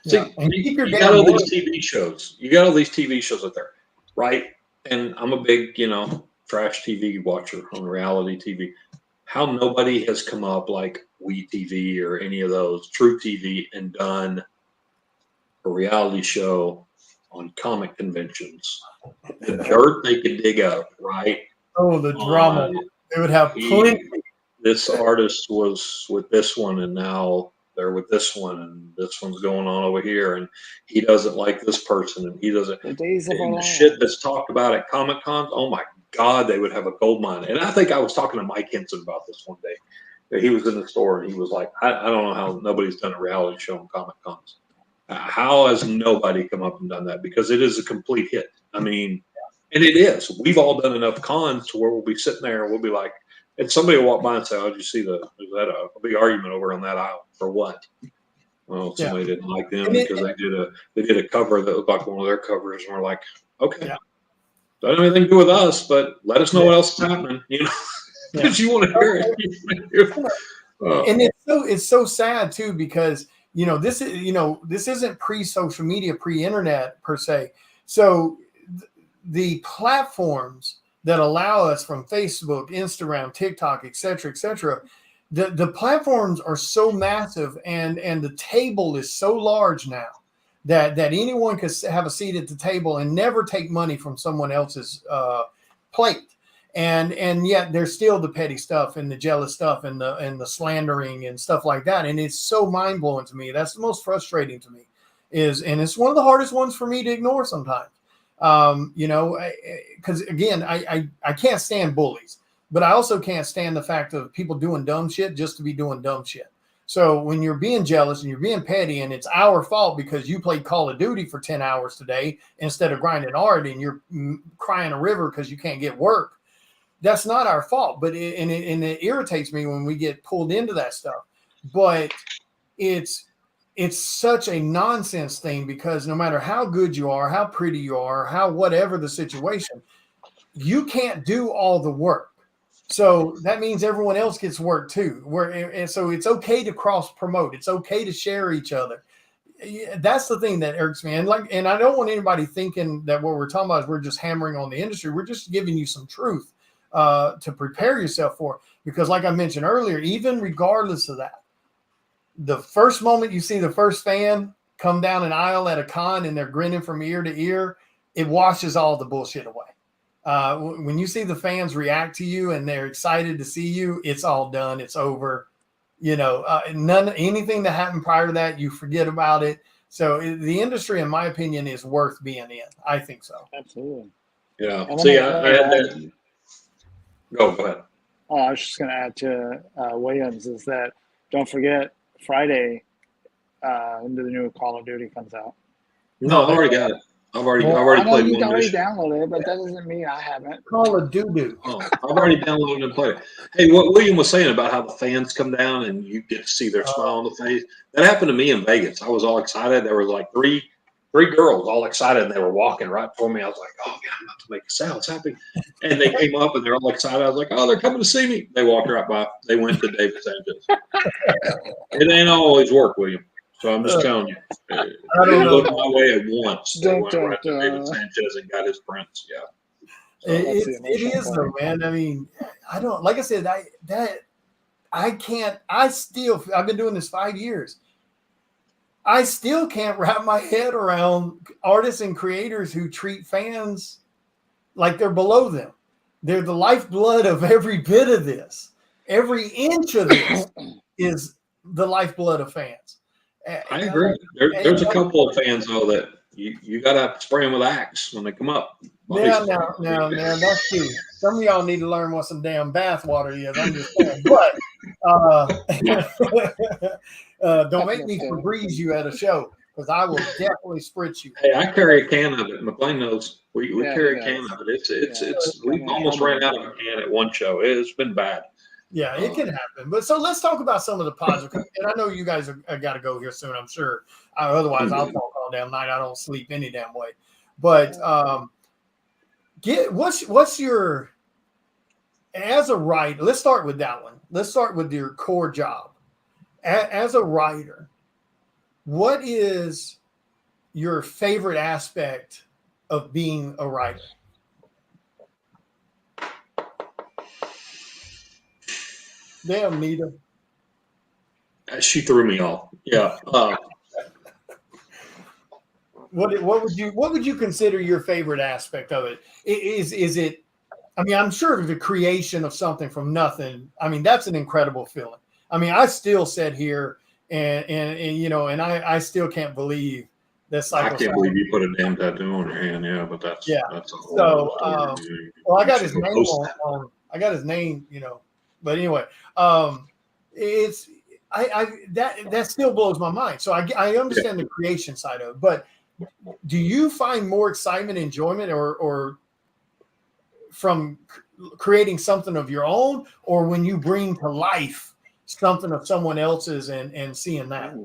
See, you got all these TV shows. You got all these TV shows out there, right? And I'm a big, trash TV watcher on reality TV. How nobody has come up like WeTV or any of those, True TV, and done a reality show on comic conventions. The dirt they could dig up, right? Oh, the drama. They would have plenty. This artist was with this one, and now they're with this one, and this one's going on over here, and he doesn't like this person, and he doesn't. The shit that's talked about at Comic Cons, oh my God, they would have a gold mine. And I think I was talking to Mike Henson about this one day. He was in the store, and he was like, I don't know how nobody's done a reality show on Comic Cons. How has nobody come up and done that? Because it is a complete hit. I mean, and it is. We've all done enough cons to where we'll be sitting there and we'll be like, and somebody will walk by and say, "Oh, did you see there's that a big argument over on that aisle for what?" Well, somebody didn't like them because they did a cover that looked like one of their covers, and we're like, okay, doesn't have anything to do with us, but let us know what else is happening, because you want to hear it. And it's so sad too, because this isn't pre-social media, pre-internet per se. So the platforms that allow us, from Facebook, Instagram, TikTok, et cetera, the platforms are so massive, and the table is so large now that anyone could have a seat at the table and never take money from someone else's plate. And yet there's still the petty stuff and the jealous stuff and the slandering and stuff like that. And it's so mind blowing to me. That's the most frustrating to me and it's one of the hardest ones for me to ignore sometimes. Because again, I can't stand bullies, but I also can't stand the fact of people doing dumb shit just to be doing dumb shit. So when you're being jealous and you're being petty and it's our fault because you played Call of Duty for 10 hours today instead of grinding hard and you're crying a river because you can't get work, that's not our fault. But it irritates me when we get pulled into that stuff. But it's such a nonsense thing, because no matter how good you are, how pretty you are, how whatever the situation, you can't do all the work. So that means everyone else gets work too. And so it's okay to cross promote. It's okay to share each other. That's the thing that irks me. And I don't want anybody thinking that what we're talking about is we're just hammering on the industry. We're just giving you some truth to prepare yourself for. Because like I mentioned earlier, even regardless of that, the first moment you see the first fan come down an aisle at a con and they're grinning from ear to ear, it washes all the bullshit away. When you see the fans react to you and they're excited to see you, it's all done. It's over. Anything that happened prior to that, you forget about it. So the industry, in my opinion, is worth being in. I think so. Absolutely. Yeah. See, I had that. Go ahead. Oh, I was just going to add to Williams is that don't forget Friday into the new Call of Duty comes out. No, I've already got it. I've already played one. You already downloaded it, but that doesn't mean I haven't. Call of Duty. Oh, I've already downloaded and played it. Hey, what William was saying about how the fans come down and you get to see their smile on the face, that happened to me in Vegas. I was all excited. There was like three girls all excited, and they were walking right before me. I was like, oh, God, I'm about to make a sound. It's happy. And they came up, and they're all excited. I was like, oh, they're coming to see me. They walked right by. They went to David Sanchez. It ain't always work, William. So I'm just telling you. I don't know. Looked my way at once. They Dun, went dun, right to David dun. Sanchez and got his prints. Yeah. So, That's the It emotional is part. though, man. I mean, I don't like I said, I've been doing this 5 years. I still can't wrap my head around artists and creators who treat fans like they're below them. They're the lifeblood of every bit of this. Every inch of this is the lifeblood of fans. I agree. There's a couple of fans though that you gotta spray them with Axe when they come up. Now, that's true. Some of y'all need to learn what some damn bath water is. I'm just saying. But don't make me Febreze you at a show because I will definitely spritz you. Hey, I carry a can of it. McLean knows. We Yeah, carry a he can does. of it. It's Yeah. we've almost ran out of a can at one show. It's been bad. Yeah, it can happen. But so let's talk about some of the positive. And I know you guys are got to go here soon, I'm sure. Otherwise, I'll talk all damn night. I don't sleep any damn way. But what's your, as a writer, let's start with that one. Let's start with your core job. As a writer, what is your favorite aspect of being a writer? Damn, Nita. She threw me off. Yeah. What would you consider your favorite aspect of it? Is it? I mean, I'm sure the creation of something from nothing. I mean, that's an incredible feeling. I mean, I still sit here and you know, and I still can't believe that. I can't believe you put a damn tattoo on your hand. Yeah, but that's a whole So, other story. well, I got his name on. I got his name, you know. But anyway, it's that still blows my mind. So I understand the creation side of it, but do you find more excitement, enjoyment, or from creating something of your own, or when you bring to life something of someone else's and seeing that?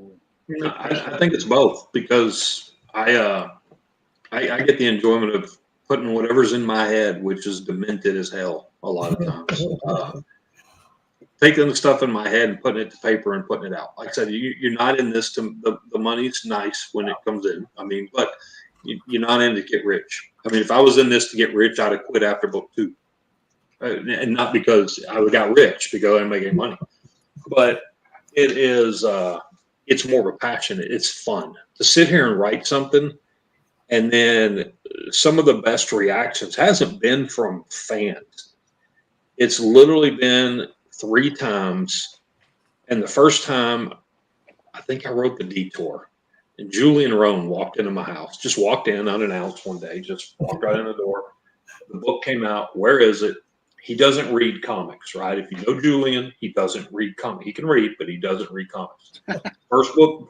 I think it's both because I get the enjoyment of putting whatever's in my head, which is demented as hell a lot of times. Taking the stuff in my head and putting it to paper and putting it out. Like I said, you're not in this to the money's nice when it comes in. I mean, but you're not in to get rich. I mean, if I was in this to get rich, I'd have quit after book 2, and not because I got rich because I'm making money, but it is it's more of a passion. It's fun to sit here and write something, and then some of the best reactions hasn't been from fans. It's literally been 3 times. And the first time, I think I wrote The Detour. And Julian Rohn walked into my house, just walked in unannounced one day, just walked right in the door. The book came out. Where is it? He doesn't read comics, right? If you know Julian, he doesn't read comics. He can read, but he doesn't read comics.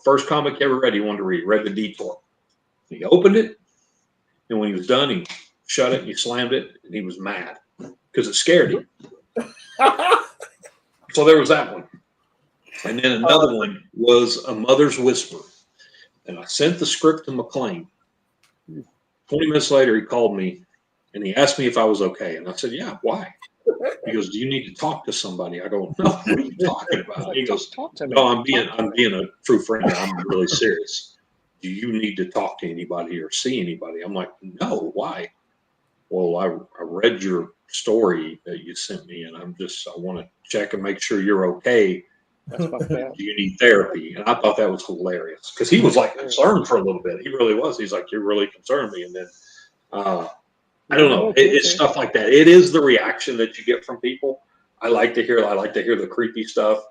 First comic he ever read, he wanted to read The Detour. He opened it, and when he was done, he shut it and he slammed it, and he was mad because it scared him. So there was that one. And then another one was A Mother's Whisper. And I sent the script to McLean. 20 minutes later, he called me and he asked me if I was okay. And I said, yeah, why? He goes, do you need to talk to somebody? I go, no, what are you talking about? He goes, no, I'm being a true friend. I'm really serious. Do you need to talk to anybody or see anybody? I'm like, no, why? Well, I read your story that you sent me, and I want to check and make sure you're okay. That's fucked up. Do you need therapy? And I thought that was hilarious because he was like concerned for a little bit. He really was. He's like, you're really concerned me. And then I don't know. It's stuff like that. It is the reaction that you get from people. I like to hear the creepy stuff.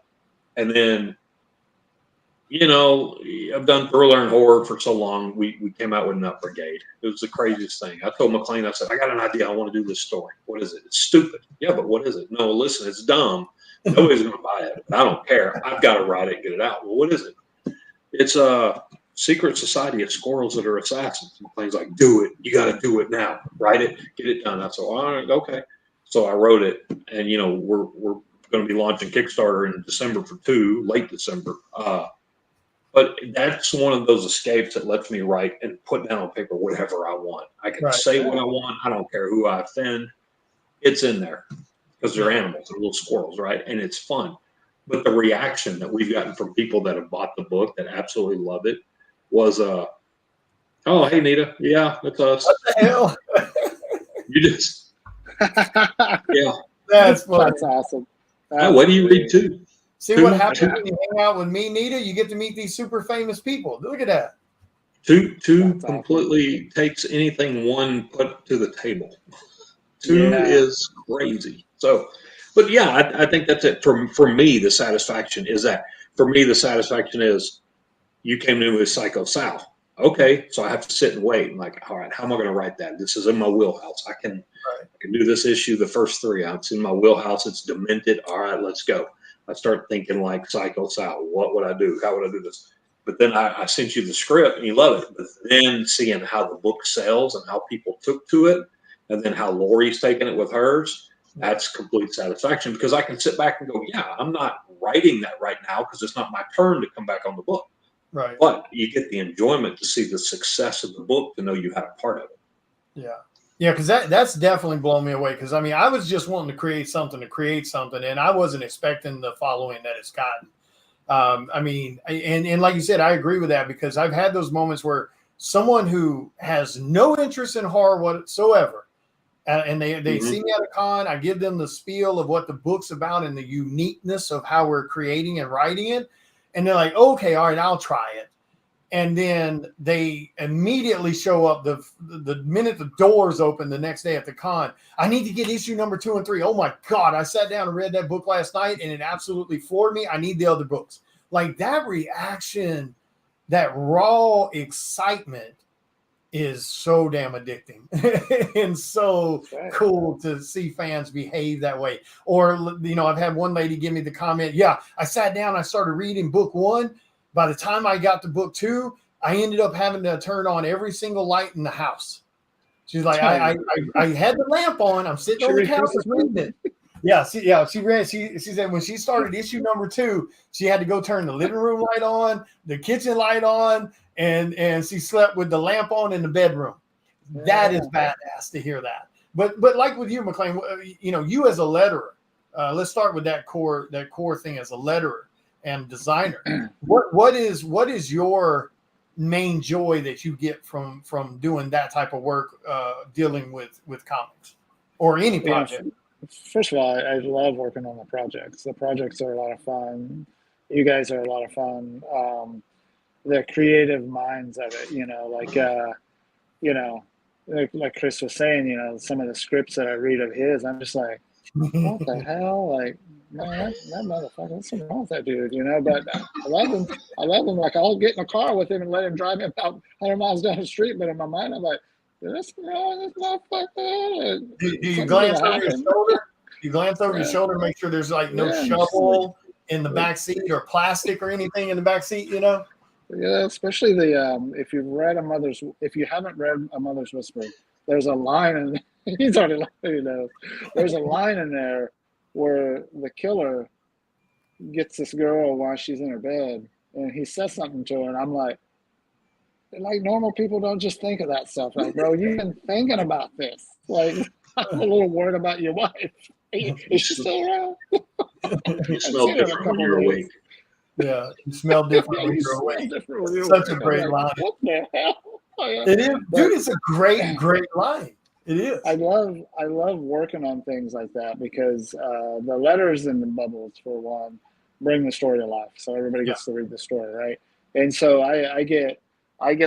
And then, you know, I've done thriller and horror for so long. We came out with Nut Brigade. It was the craziest thing. I told McLean, I said, I got an idea. I want to do this story. What is it? It's stupid. Yeah, but what is it? No, listen, it's dumb. Nobody's going to buy it. I don't care. I've got to write it and get it out. Well, what is it? It's a secret society of squirrels that are assassins. McLean's like, do it. You got to do it now. Write it. Get it done. I said, all right, okay. So I wrote it, and you know, we're going to be launching Kickstarter in December for 2, late December. But that's one of those escapes that lets me write and put down on paper whatever I want. I can say what I want. I don't care who I offend. It's in there because they're animals. They're little squirrels, right? And it's fun. But the reaction that we've gotten from people that have bought the book that absolutely love it was, oh, hey, Nita. Yeah, that's us. What the hell? You just, yeah. That's funny. That's awesome. Oh, what do you read too? See Two- what happens when you hang out with me, Nita? You get to meet these super famous people. Look at that. Two That's completely takes anything one put to the table. Two Yeah. is crazy. So, but yeah, I think that's it. For me, the satisfaction is that. For me, the satisfaction is you came to me with Psycho Sal. Okay, so I have to sit and wait. I'm like, all right, how am I going to write that? This is in my wheelhouse. I can do this issue, the first three. It's in my wheelhouse. It's demented. All right, let's go. I start thinking like Psycho Sal. What would I do? How would I do this? But then I sent you the script and you love it. But then seeing how the book sells and how people took to it, and then how Lori's taking it with hers, that's complete satisfaction because I can sit back and go, yeah, I'm not writing that right now because it's not my turn to come back on the book. Right. But you get the enjoyment to see the success of the book, to know you had a part of it. Yeah. Yeah, because that's definitely blown me away. Because I mean, I was just wanting to create something, and I wasn't expecting the following that it's gotten. I mean, and like you said, I agree with that because I've had those moments where someone who has no interest in horror whatsoever, and they see me at a con, I give them the spiel of what the book's about and the uniqueness of how we're creating and writing it, and they're like, okay, all right, I'll try it. And then they immediately show up the minute the doors open the next day at the con. I need to get issue number 2 and 3. Oh my God, I sat down and read that book last night and it absolutely floored me. I need the other books. Like that reaction, that raw excitement is so damn addicting and so cool to see fans behave that way. Or, you know, I've had one lady give me the comment, yeah, I sat down, I started reading book 1. By the time I got to book 2, I ended up having to turn on every single light in the house. She's like, I had the lamp on. I'm sitting on the couch reading it. Yeah, she said when she started issue number 2, she had to go turn the living room light on, the kitchen light on, and she slept with the lamp on in the bedroom. Yeah. That is badass to hear that. But like with you, McLean, you know, you as a letterer, let's start with that core thing as a letterer and designer. What is your main joy that you get from doing that type of work, dealing with comics or any project? First of all, I love working on the projects. The projects are a lot of fun. You guys are a lot of fun. The creative minds of it, you know, like you know, like Chris was saying, you know, some of the scripts that I read of his, I'm just like, what the hell? Like, man, that motherfucker, what's wrong with that dude, you know? But I love him. Like, I'll get in a car with him and let him drive me about 100 miles down the street. But in my mind, I'm like, this motherfucker. Do you glance over your shoulder? You glance over your shoulder to make sure there's like no shovel in the back seat or plastic or anything in the back seat, you know? Yeah, especially the if you haven't read A Mother's Whisper, there's a line in he's already let you know. There's a line in there where the killer gets this girl while she's in her bed, and he says something to her, and I'm like normal people don't just think of that stuff. Like, bro, you've been thinking about this. Like, I'm a little worried about your wife. Is she still around? You smell different when you're awake. Yeah, you smell different when you're awake. Such a great line. What the hell? It is, dude. It's a great line. It is. I love working on things like that because the letters and the bubbles, for one, bring the story to life. So everybody gets to read the story, right? And so I get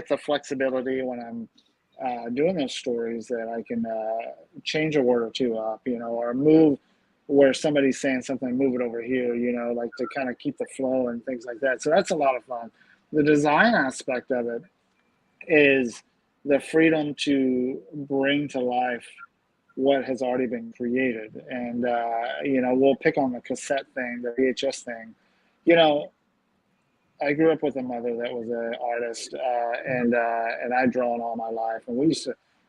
the flexibility when I'm doing those stories that I can change a word or two up, you know, or move where somebody's saying something, move it over here, you know, like to kind of keep the flow and things like that. So that's a lot of fun. The design aspect of it is the freedom to bring to life what has already been created. And, you know, we'll pick on the cassette thing, the VHS thing. You know, I grew up with a mother that was an artist, and I'd drawn all my life. And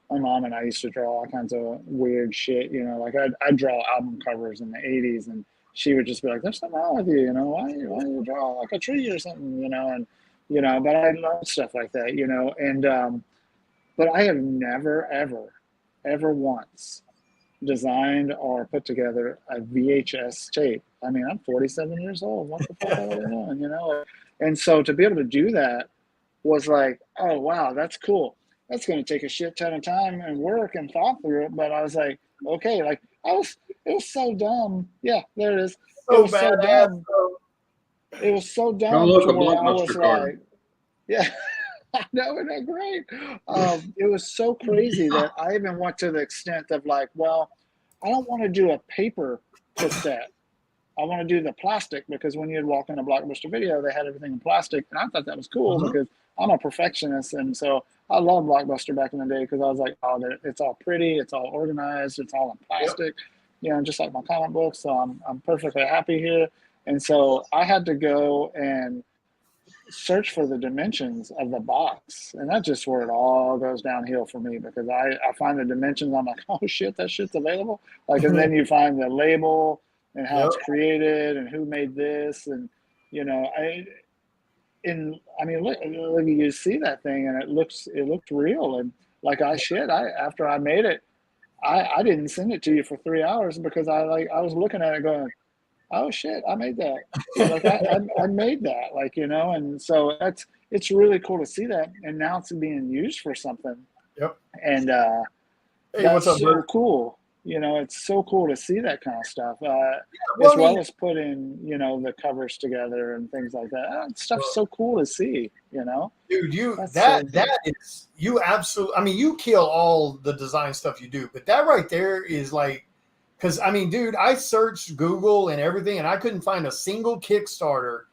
my mom and I used to draw all kinds of weird shit, you know, like I'd draw album covers in the 80s, and she would just be like, there's something wrong with you, you know, why you draw like a tree or something, you know, and, you know, but I love stuff like that, you know, and, but I have never, ever once designed or put together a VHS tape, I mean, I'm 47 years old. What the fuck are they doing? You know? And so to be able to do that was like, oh wow, that's cool. That's going to take a shit ton of time and work and thought through it. But I was like, okay, like it was so dumb. Yeah, there it is. It So was so badass. dumb. It was so Oh, dumb look, to a where I was Blockbuster card. like, yeah, I know, isn't that great? It was so crazy that I even went to the extent of like, well, I don't want to do a paper cassette. I want to do the plastic because when you'd walk in a Blockbuster Video, they had everything in plastic, and I thought that was cool Mhm. because I'm a perfectionist, and so I loved Blockbuster back in the day because I was like, oh, it's all pretty, it's all organized, it's all in plastic, you know, just like my comic books. So I'm perfectly happy here, and so I had to go and search for the dimensions of the box, and that's just where it all goes downhill for me because I find the dimensions, I'm like, oh shit, that shit's available, like, and then you find the label and how Yep. it's created and who made this, and you know, I mean look, you see that thing and it looks real, and like I after I made it, I didn't send it to you for 3 hours because I was looking at it going, oh shit, I made that. Like I made that, like, you know, and so it's really cool to see that, and now it's being used for something. Yep. And Hey, that's what's up, so bro? cool. You know, it's so cool to see that kind of stuff. Well, As I well mean, as putting, you know, the covers together and things like that. That stuff's so cool to see. You know, dude, that's so cool. that is, you absolutely. I mean, you kill all the design stuff you do, but that right there is like, because I mean, dude, I searched Google and everything, and I couldn't find a single Kickstarter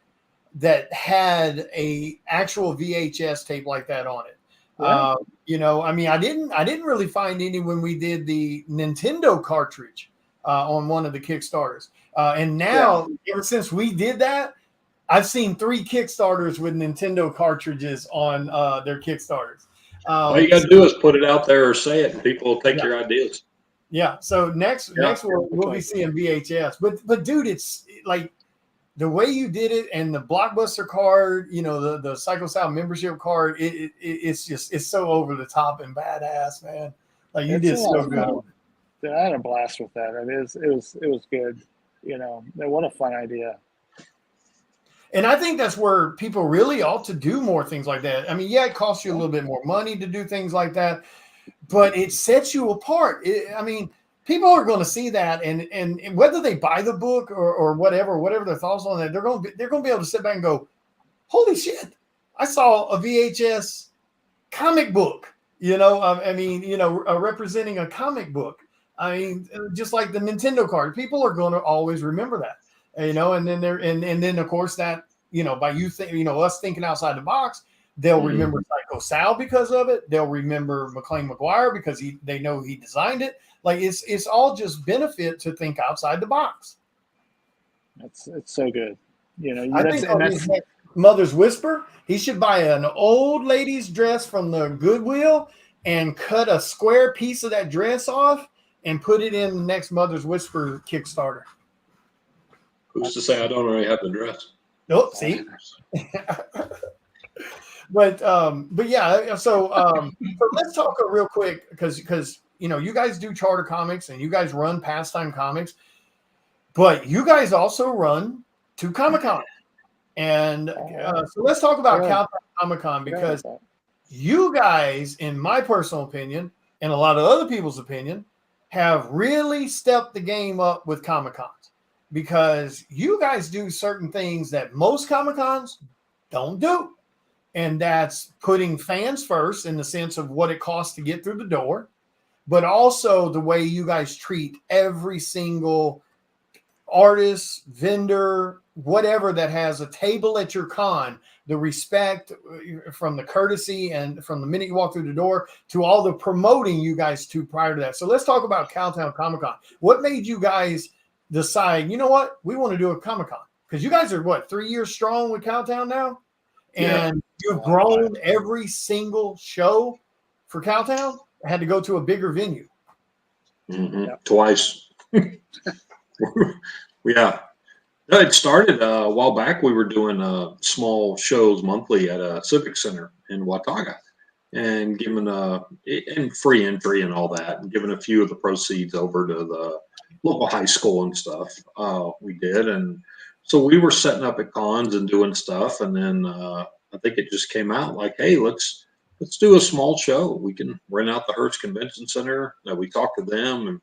that had a actual VHS tape like that on it. Right. You know, I mean, I didn't really find any when we did the Nintendo cartridge on one of the Kickstarters. And now, ever since we did that, I've seen 3 Kickstarters with Nintendo cartridges on their Kickstarters. All you got to do is put it out there or say it, and people will take Yeah. your ideas. Yeah. So next we'll be seeing VHS. But dude, it's like the way you did it and the Blockbuster card, you know, the Psycho Sound membership card, it's just, it's so over the top and badass, man. Like you It's did a lot so of good. fun. Dude, I had a blast with that. It was good. You know, what a fun idea. And I think that's where people really ought to do more things like that. I mean, yeah, it costs you a little bit more money to do things like that, but it sets you apart. I mean, people are going to see that, and whether they buy the book or whatever their thoughts on that, they're going to be able to sit back and go, "Holy shit! I saw a VHS comic book." You know, I mean, you know, representing a comic book. I mean, just like the Nintendo card, people are going to always remember that. You know, and then and then of course that, you know, by us thinking outside the box, they'll remember Psycho Sal because of it. They'll remember McLean McGuire because they know he designed it. Like it's all just benefit to think outside the box. It's so good. You know, I think on his next Mother's Whisper, he should buy an old lady's dress from the Goodwill and cut a square piece of that dress off and put it in the next Mother's Whisper Kickstarter. Who's to say I don't already have the dress? Nope. See. But yeah, so let's talk real quick because you know, you guys do Charter Comics and you guys run Pastime Comics, but you guys also run 2 Comic-Con. And so let's talk about Cowtown Comic-Con, because you guys, in my personal opinion, and a lot of other people's opinion, have really stepped the game up with Comic-Cons, because you guys do certain things that most Comic-Cons don't do. And that's putting fans first in the sense of what it costs to get through the door, but also the way you guys treat every single artist, vendor, whatever that has a table at your con, the respect from the courtesy and from the minute you walk through the door to all the promoting you guys do prior to that. So let's talk about Cowtown Comic-Con. What made you guys decide, you know what, we want to do a Comic-Con? Because you guys are, what, 3 years strong with Cowtown now? And you've grown every single show for Cowtown. Had to go to a bigger venue. Twice. Yeah. No, it started a while back. We were doing small shows monthly at a civic center in Watauga, and giving and free entry and all that, and giving a few of the proceeds over to the local high school and stuff. We did, and so we were setting up at cons and doing stuff, and then I think it just came out like, hey, let's do a small show. We can rent out the Hearst Convention Center. We talked to them and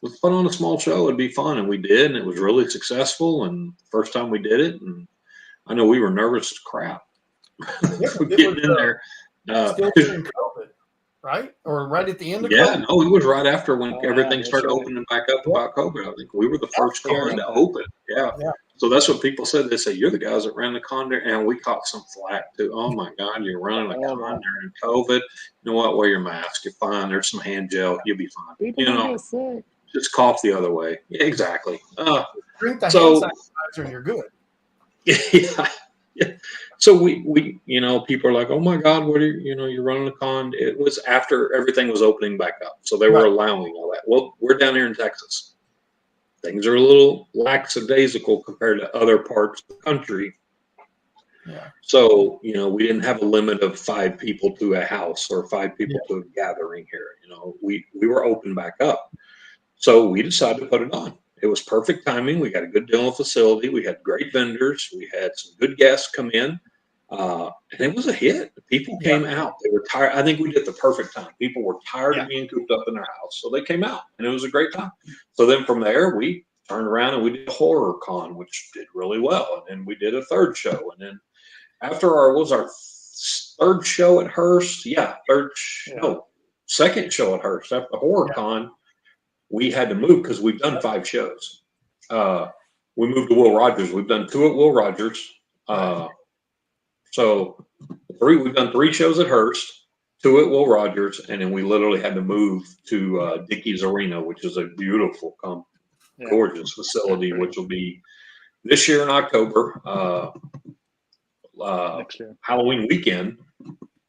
let's put on a small show. It'd be fun, and we did, and it was really successful. And the first time we did it, and I know we were nervous as crap. Yeah, Getting in there. Still during COVID, right? Or right at the end of Yeah, COVID? no, it was right after when everything that's started right. opening back up about COVID. I think we were the first scary. con to open. Yeah. Yeah. So that's what people said. They say, you're the guys that ran the con there. And we caught some flack too. Oh my God, you're running a con during COVID. You know what? Wear your mask. You're fine. There's some hand gel. You'll be fine. People don't get sick. Just cough the other way. Yeah, exactly. Drink the So- hand sanitizer and you're good. Yeah. So we people are like, oh my God, what are you're running a con. It was after everything was opening back up. So they were Right. allowing all that. Well, we're down here in Texas. Things are a little lackadaisical compared to other parts of the country. Yeah. So, we didn't have a limit of 5 people to a house or 5 people to a gathering here. We were open back up. So we decided to put it on. It was perfect timing. We got a good deal of facility. We had great vendors. We had some good guests come in. And it was a hit. People came out. They were tired. I think we did the perfect time. People were tired of being cooped up in their house. So they came out and it was a great time. So then from there, we turned around and we did Horror Con, which did really well. And then we did a third show. And then after our third show at Hearst? Yeah, second show at Hearst. After Horror Con, we had to move because we've done 5 shows. We moved to Will Rogers. We've done 2 at Will Rogers. So we've done 3 shows at Hearst, 2 at Will Rogers, and then we literally had to move to Dickies Arena, which is a beautiful, gorgeous facility, which will be this year in October, Next year. Halloween weekend,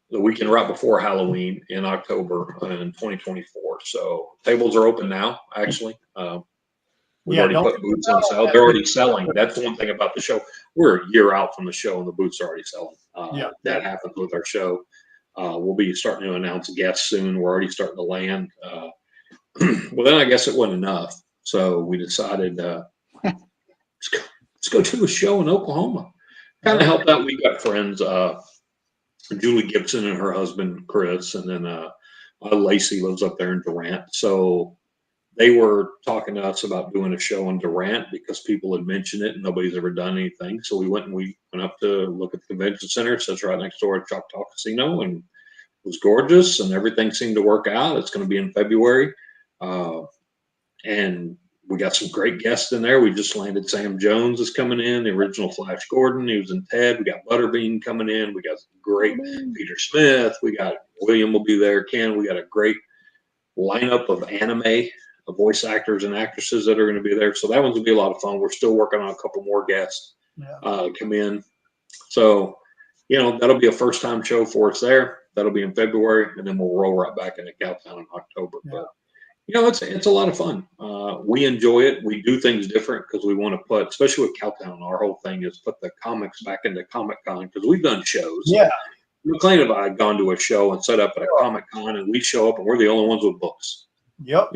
the weekend right before Halloween in October in 2024. So tables are open now, actually. We've already put booths on sale. They're already selling. That's one thing about the show. We're a year out from the show and the booths are already selling. That happens with our show. We'll be starting to announce guests soon. We're already starting to land. Well, then I guess it wasn't enough. So we decided, let's go do a show in Oklahoma. Kind of helped out. We got friends, Julie Gibson and her husband, Chris, and then Lacey lives up there in Durant. So they were talking to us about doing a show in Durant because people had mentioned it and nobody's ever done anything. So we went up to look at the convention center. It sits right next door at Choctaw Casino and it was gorgeous and everything seemed to work out. It's going to be in February. And we got some great guests in there. We just landed Sam Jones is coming in, the original Flash Gordon. He was in Ted. We got Butterbean coming in. We got great Peter Smith. We got William will be there. Ken. We got a great lineup of anime voice actors and actresses that are going to be there. So that one's going to be a lot of fun. We're still working on a couple more guests come in. So, that'll be a first time show for us there. That'll be in February. And then we'll roll right back into Cowtown in October. Yeah. But, it's a lot of fun. We enjoy it. We do things different because we want to put, especially with Cowtown, our whole thing is put the comics back into Comic Con because we've done shows. Yeah. McLean and I had gone to a show and set up at a Comic Con and we show up and we're the only ones with books. Yep.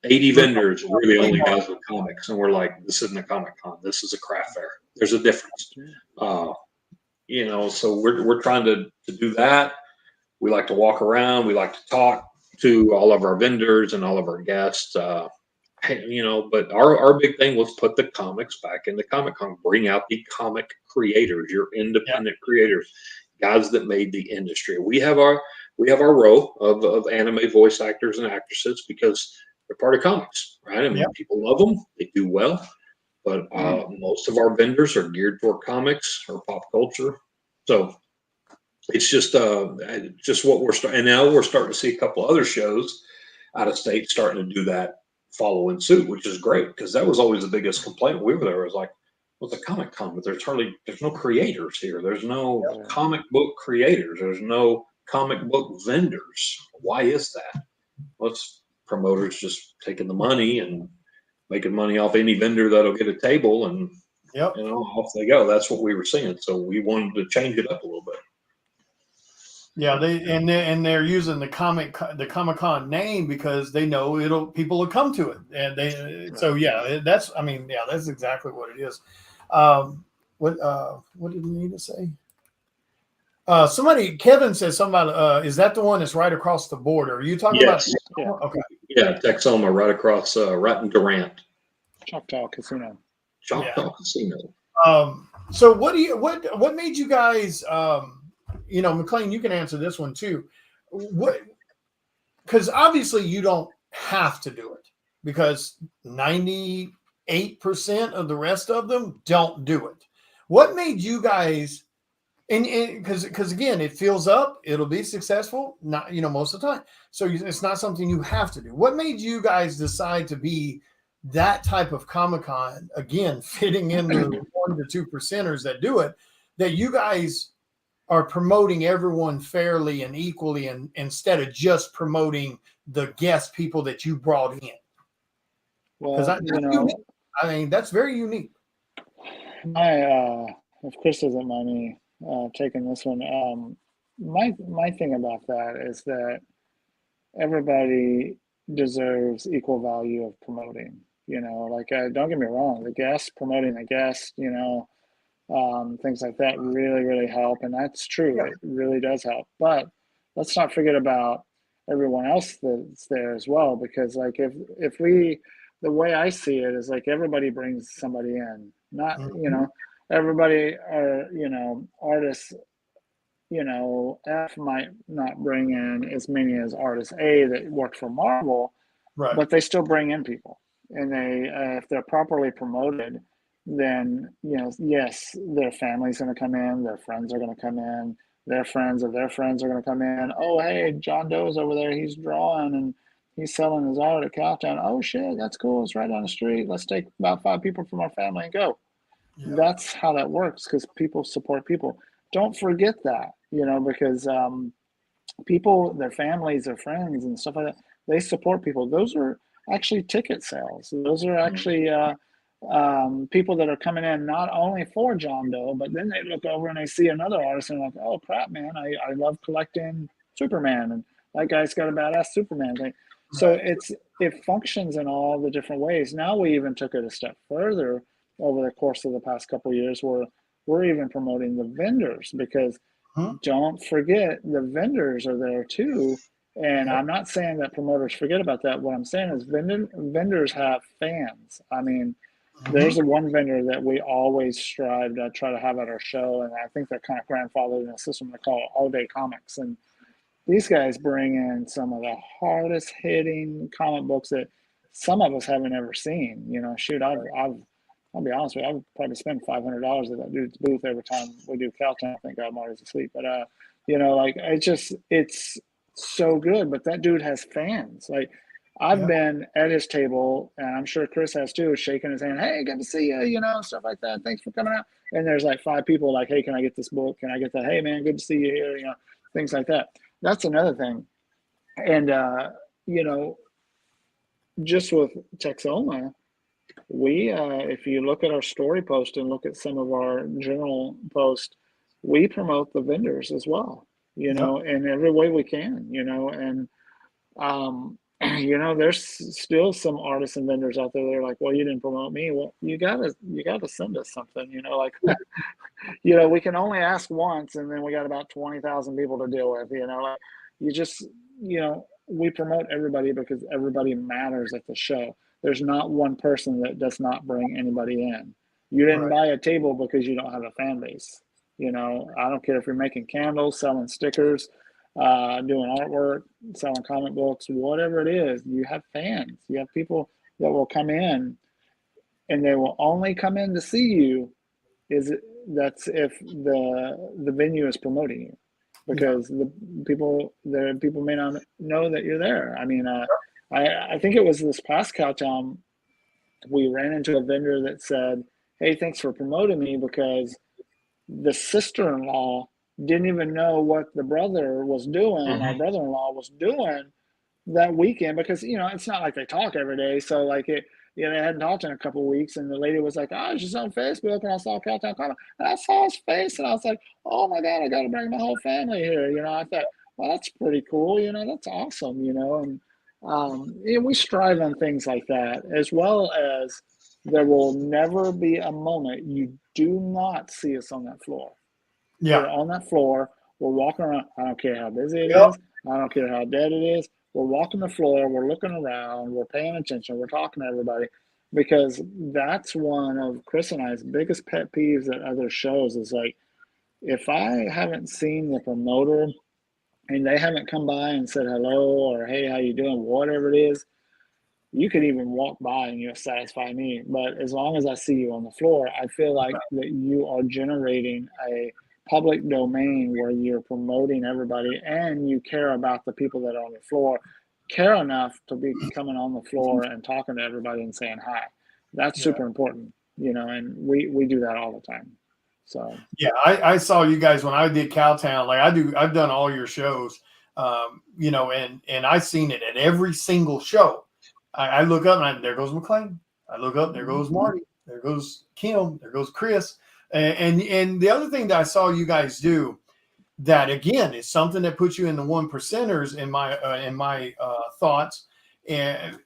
80 vendors. We're the only guys with comics. And we're like, this isn't a Comic Con. This is a craft fair. There's a difference. So we're trying to do that. We like to walk around. We like to talk to all of our vendors and all of our guests. But our big thing was put the comics back into Comic Con, bring out the comic creators, your independent creators, guys that made the industry. We have our row of anime voice actors and actresses because they're part of comics, right? I mean, people love them. They do well. But most of our vendors are geared toward comics or pop culture. So it's just what we're starting. And now we're starting to see a couple other shows out of state starting to do that following suit, which is great because that was always the biggest complaint. We were there. It was like, well, it's a Comic Con, but there's no creators here. There's no comic book creators. There's no comic book vendors. Why is that? Well, it's promoters just taking the money and making money off any vendor that'll get a table and off they go. That's what we were seeing. So we wanted to change it up a little bit. Yeah, they're using the Comic-Con name because they know people will come to it, and so yeah, that's exactly what it is. What did we need to say? Kevin says something about is that the one that's right across the border? Are you talking about? Yes. Yeah. Okay. Yeah, Texoma, right across Raton Durant, Choctaw Casino. Choctaw Casino. So what made you guys? McLean, you can answer this one too. Because obviously you don't have to do it because 98% of the rest of them don't do it. What made you guys? And because again, it fills up, it'll be successful. Not most of the time. So it's not something you have to do. What made you guys decide to be that type of Comic-Con? Again, fitting in the 1% to 2%ers that do it. That you guys are promoting everyone fairly and equally, and instead of just promoting the guest people that you brought in. Because that's very unique. If Chris doesn't mind me taking this one, my thing about that is that everybody deserves equal value of promoting. Don't get me wrong, the guest promoting the guest, things like that really, really help. And that's true. Yeah. It really does help. But let's not forget about everyone else that's there as well. Because the way I see it is like everybody brings somebody in, not, everybody are, artists, F might not bring in as many as artist A that worked for Marvel, right, but they still bring in people. And they, if they're properly promoted, then yes, their family's going to come in, their friends are going to come in, their friends of their friends are going to come in. Oh, hey, John Doe's over there, he's drawing and he's selling his art at Cowtown. Oh shit, that's cool, it's right down the street, let's take about 5 people from our family and go. Yeah. That's how that works, because people support people. Don't forget that, because people, their families, their friends and stuff like that, they support people. Those are actually ticket sales. Those are actually people that are coming in not only for John Doe, but then they look over and they see another artist and like, oh crap, man, I love collecting Superman, and that guy's got a badass Superman thing. So it functions in all the different ways. Now we even took it a step further over the course of the past couple of years, where we're even promoting the vendors, because don't forget the vendors are there too. And I'm not saying that promoters forget about that. What I'm saying is vendors have fans. I mean, there's one vendor that we always strive to try to have at our show, and I think they're kind of grandfathered in a system they call All Day Comics. And these guys bring in some of the hardest hitting comic books that some of us haven't ever seen. Shoot, I'll be honest with you, I would probably spend $500 at that dude's booth every time we do Cowtown. I think I'm always asleep. But, it's so good. But that dude has fans. Like, I've been at his table, and I'm sure Chris has too, shaking his hand. Hey, good to see you, stuff like that. Thanks for coming out. And there's like 5 people like, hey, can I get this book? Can I get that? Hey, man, good to see you here, things like that. That's another thing. And, just with Texoma, we, if you look at our story post and look at some of our journal posts, we promote the vendors as well, in every way we can, and, there's still some artists and vendors out there that are like, well, you didn't promote me. Well, you gotta send us something, we can only ask once, and then we got about 20,000 people to deal with, we promote everybody because everybody matters at the show. There's not one person that does not bring anybody in. You didn't buy a table because you don't have a fan base. I don't care if you're making candles, selling stickers, doing artwork, selling comic books, whatever it is. You have fans. You have people that will come in, and they will only come in to see you. That's if the venue is promoting you, because the people may not know that you're there. I mean, I think it was this past Cowtown, we ran into a vendor that said, hey, thanks for promoting me, because the sister-in-law didn't even know what the brother was doing, our brother-in-law was doing that weekend, because, it's not like they talk every day. So like they hadn't talked in a couple of weeks, and the lady was like, "Oh, she's on Facebook, and I saw Cowtown Comic, and I saw his face, and I was like, oh my God, I got to bring my whole family here." I thought, well, that's pretty cool. That's awesome. And we strive on things like that, as well as there will never be a moment you do not see us on that floor. Yeah. We're on that floor. We're walking around. I don't care how busy it Yep. is. I don't care how dead it is. We're walking the floor. We're looking around. We're paying attention. We're talking to everybody, because that's one of Chris and I's biggest pet peeves at other shows is like, if I haven't seen the promoter and they haven't come by and said hello or hey, how you doing, whatever it is, you could even walk by and you'll satisfy me. But as long as I see you on the floor, I feel like that you are generating a public domain where you're promoting everybody and you care about the people that are on the floor, care enough to be coming on the floor and talking to everybody and saying hi. That's super important, and we do that all the time. So yeah, I saw you guys when I did Cowtown. Like I've done all your shows, and I've seen it at every single show. I look up and there goes McLean. I look up, there goes Marty. There goes Kim. There goes Chris. And the other thing that I saw you guys do, that again is something that puts you in the 1%ers in my thoughts. And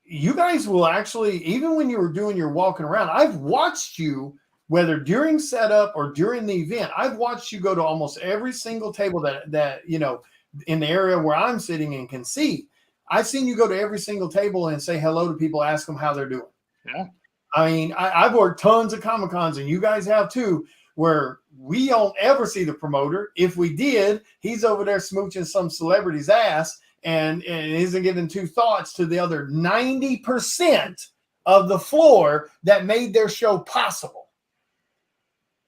you guys will actually, even when you were doing your walking around, I've watched you, whether during setup or during the event, I've watched you go to almost every single table that in the area where I'm sitting and can see. I've seen you go to every single table and say hello to people, ask them how they're doing. Yeah. I mean, I've worked tons of Comic-Cons, and you guys have too, where we don't ever see the promoter. If we did, he's over there smooching some celebrity's ass and isn't giving two thoughts to the other 90% of the floor that made their show possible.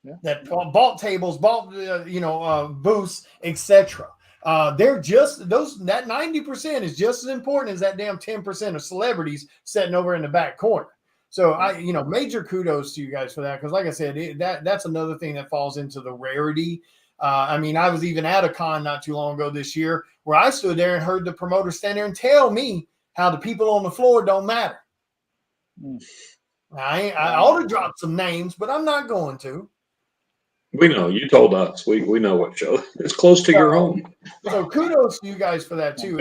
Yeah. That bought tables, bought booths, etc. They're just that 90% is just as important as that damn 10% of celebrities sitting over in the back corner. So major kudos to you guys for that, because like I said, that's another thing that falls into the rarity. I was even at a con not too long ago this year where I stood there and heard the promoter stand there and tell me how the people on the floor don't matter. I ought to drop some names, but I'm not going to. We know, you told us. We know what show. It's close to your home. So kudos to you guys for that too.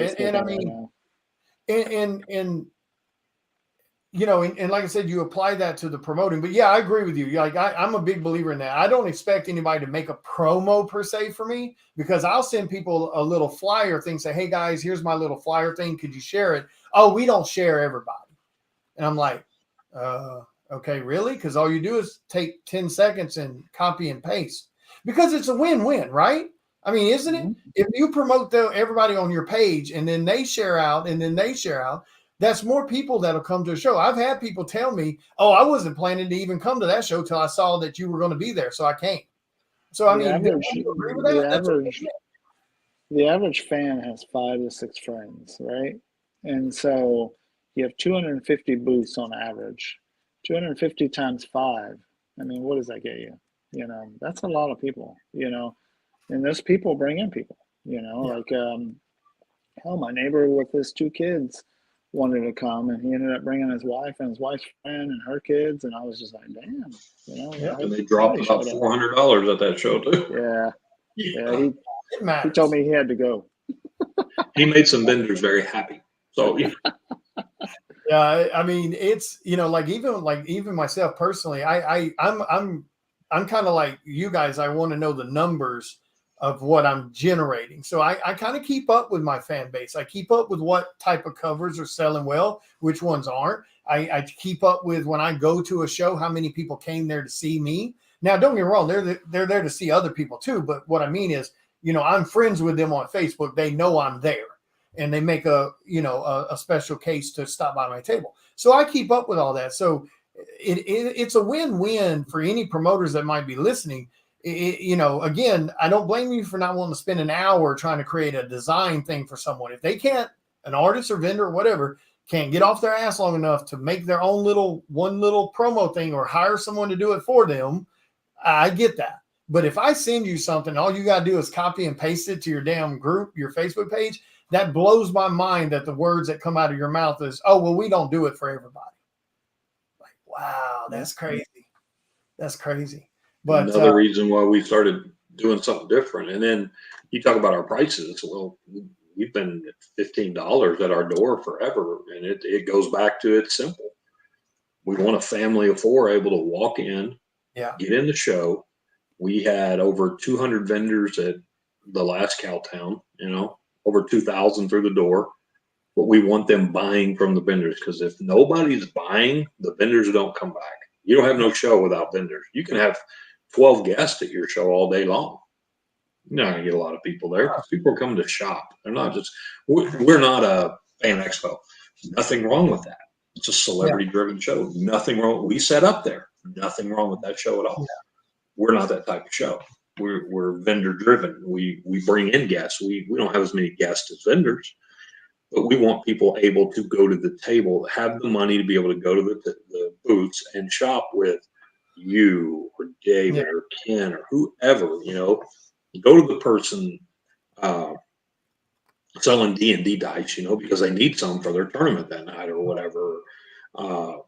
And like I said, you apply that to the promoting. But yeah, I agree with you. Like I'm a big believer in that. I don't expect anybody to make a promo per se for me, because I'll send people a little flyer thing, say, hey guys, here's my little flyer thing. Could you share it? Oh, we don't share everybody. And I'm like, okay, really? Because all you do is take 10 seconds and copy and paste, because it's a win-win, right? I mean, isn't it? If you promote everybody on your page and then they share out and then they share out, that's more people that'll come to a show. I've had people tell me, oh, I wasn't planning to even come to that show till I saw that you were going to be there, so I came. So, I mean, do you agree with that? The average fan has 5 to 6 friends, right? And so you have 250 booths on average. 250 times 5. I mean, what does that get you? That's a lot of people, and those people bring in people, like, my neighbor with his 2 kids wanted to come, and he ended up bringing his wife and his wife's friend and her kids. And I was just like, damn, And they dropped about $400 at that show too. Yeah. He told me he had to go. He made some vendors very happy. So yeah, I mean, it's even myself personally, I'm kind of like you guys. I want to know the numbers of what I'm generating. So I kind of keep up with my fan base. I keep up with what type of covers are selling well, which ones aren't. I keep up with, when I go to a show, how many people came there to see me. Now, don't get me wrong, they're there to see other people too. But what I mean is, I'm friends with them on Facebook. They know I'm there, and they make a special case to stop by my table. So I keep up with all that. So it's a win-win for any promoters that might be listening. Again, I don't blame you for not wanting to spend an hour trying to create a design thing for someone. If they can't, an artist or vendor or whatever, can't get off their ass long enough to make their own one little promo thing or hire someone to do it for them, I get that. But if I send you something, all you got to do is copy and paste it to your damn group, your Facebook page, that blows my mind that the words that come out of your mouth is, oh, well, we don't do it for everybody. wow, that's crazy. That's crazy. But Another reason why we started doing something different. And then you talk about our prices. Well, we've been at $15 at our door forever, and it goes back to it's simple. We want a family of four able to walk in, yeah, get in the show. We had over 200 vendors at the last Cowtown, over 2,000 through the door. But we want them buying from the vendors, because if nobody's buying, the vendors don't come back. You don't have no show without vendors. You can have 12 guests at your show all day long. You're not gonna get a lot of people there, because people are coming to shop. They're not just, we're not a fan expo. Nothing wrong with that. It's a celebrity driven show. Nothing wrong. We set up there. Nothing wrong with that show at all. We're not that type of show. We're vendor driven. We bring in guests. We don't have as many guests as vendors, but we want people able to go to the table, have the money to be able to go to the booths and shop with you or David or Ken or whoever, go to the person selling D&D dice, because they need some for their tournament that night or whatever. Go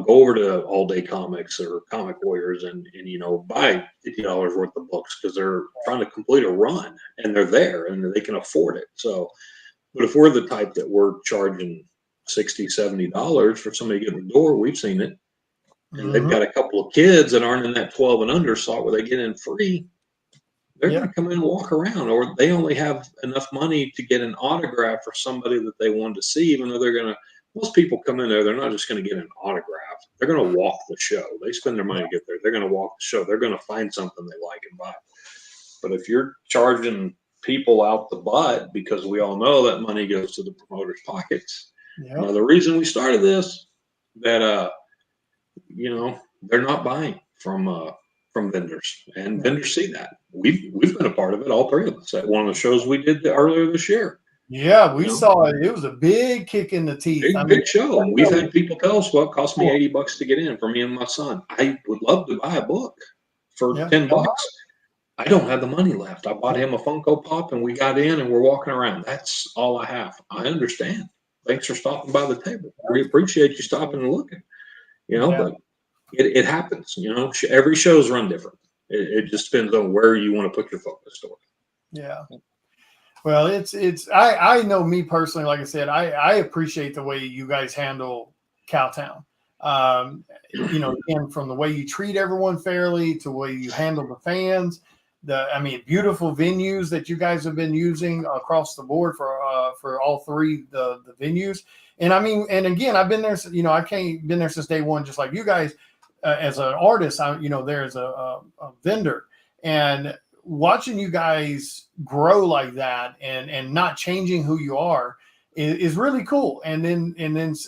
over to All Day Comics or Comic Warriors and buy $50 worth of books, because they're trying to complete a run and they're there and they can afford it. So, but if we're the type that we're charging $60, $70 for somebody to get in the door, we've seen it. And they've got a couple of kids that aren't in that 12 and under slot where they get in free. They're going to come in and walk around, or they only have enough money to get an autograph for somebody that they wanted to see, even though most people come in there, they're not just going to get an autograph. They're going to walk the show. They spend their money to get there. They're going to walk the show. They're going to find something they like and buy. But if you're charging people out the butt, because we all know that money goes to the promoters' pockets. Now, the reason we started this, that they're not buying from vendors, and vendors see that. We've been a part of it, all three of us, at one of the shows we did earlier this year. Yeah, we saw it. It was a big kick in the teeth. Big show. And we've had people tell us, well, it cost me $80 to get in for me and my son. I would love to buy a book for $10. I don't have the money left. I bought him a Funko Pop and we got in and we're walking around. That's all I have. I understand. Thanks for stopping by the table. We appreciate you stopping and looking, but it happens, every show's run different. It just depends on where you want to put your focus toward. Yeah. Well, I know me personally, like I said, I appreciate the way you guys handle Cowtown. Again, from the way you treat everyone fairly to the way you handle the fans, beautiful venues that you guys have been using across the board for all three the venues. And again, I've been there. Been there since day one, just like you guys. As an artist, there's a vendor, and watching you guys grow like that and not changing who you are is really cool. And then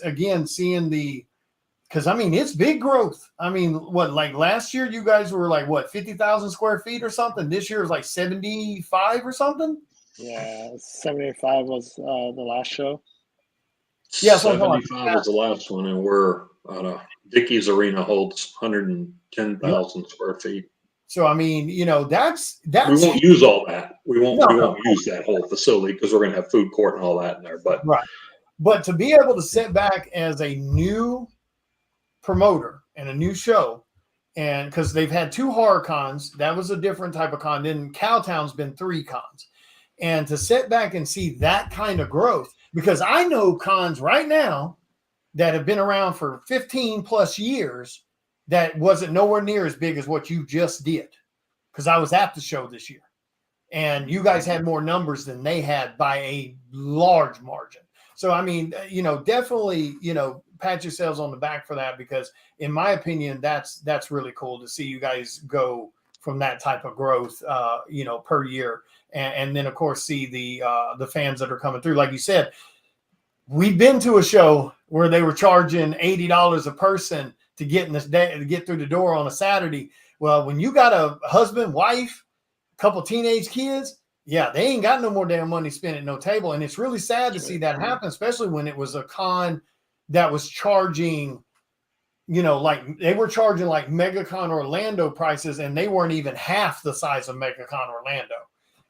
again, seeing because it's big growth. Like last year you guys were like 50,000 square feet or something. This year is like 75 or something. Yeah, 75 was the last show. Yeah, 75 was the last one, and we're Dickies Arena holds 110,000 square feet. So that's we won't use all that. We won't use that whole facility, because we're going to have food court and all that in there. But but to be able to sit back as a new promoter and a new show, and because they've had 2 horror cons, that was a different type of con. Then Cowtown's been 3 cons, and to sit back and see that kind of growth, because I know cons right now that have been around for 15 plus years that wasn't nowhere near as big as what you just did, because I was at the show this year and you guys had more numbers than they had by a large margin. So, definitely, pat yourselves on the back for that, because in my opinion, that's really cool to see you guys go from that type of growth, per year. And then of course, see the fans that are coming through. Like you said, we've been to a show where they were charging $80 a person to get through the door on a Saturday. Well, when you got a husband, wife, a couple teenage kids, they ain't got no more damn money spent at no table. And it's really sad to see that happen, especially when it was a con that was charging, like they were charging like MegaCon Orlando prices, and they weren't even half the size of MegaCon Orlando.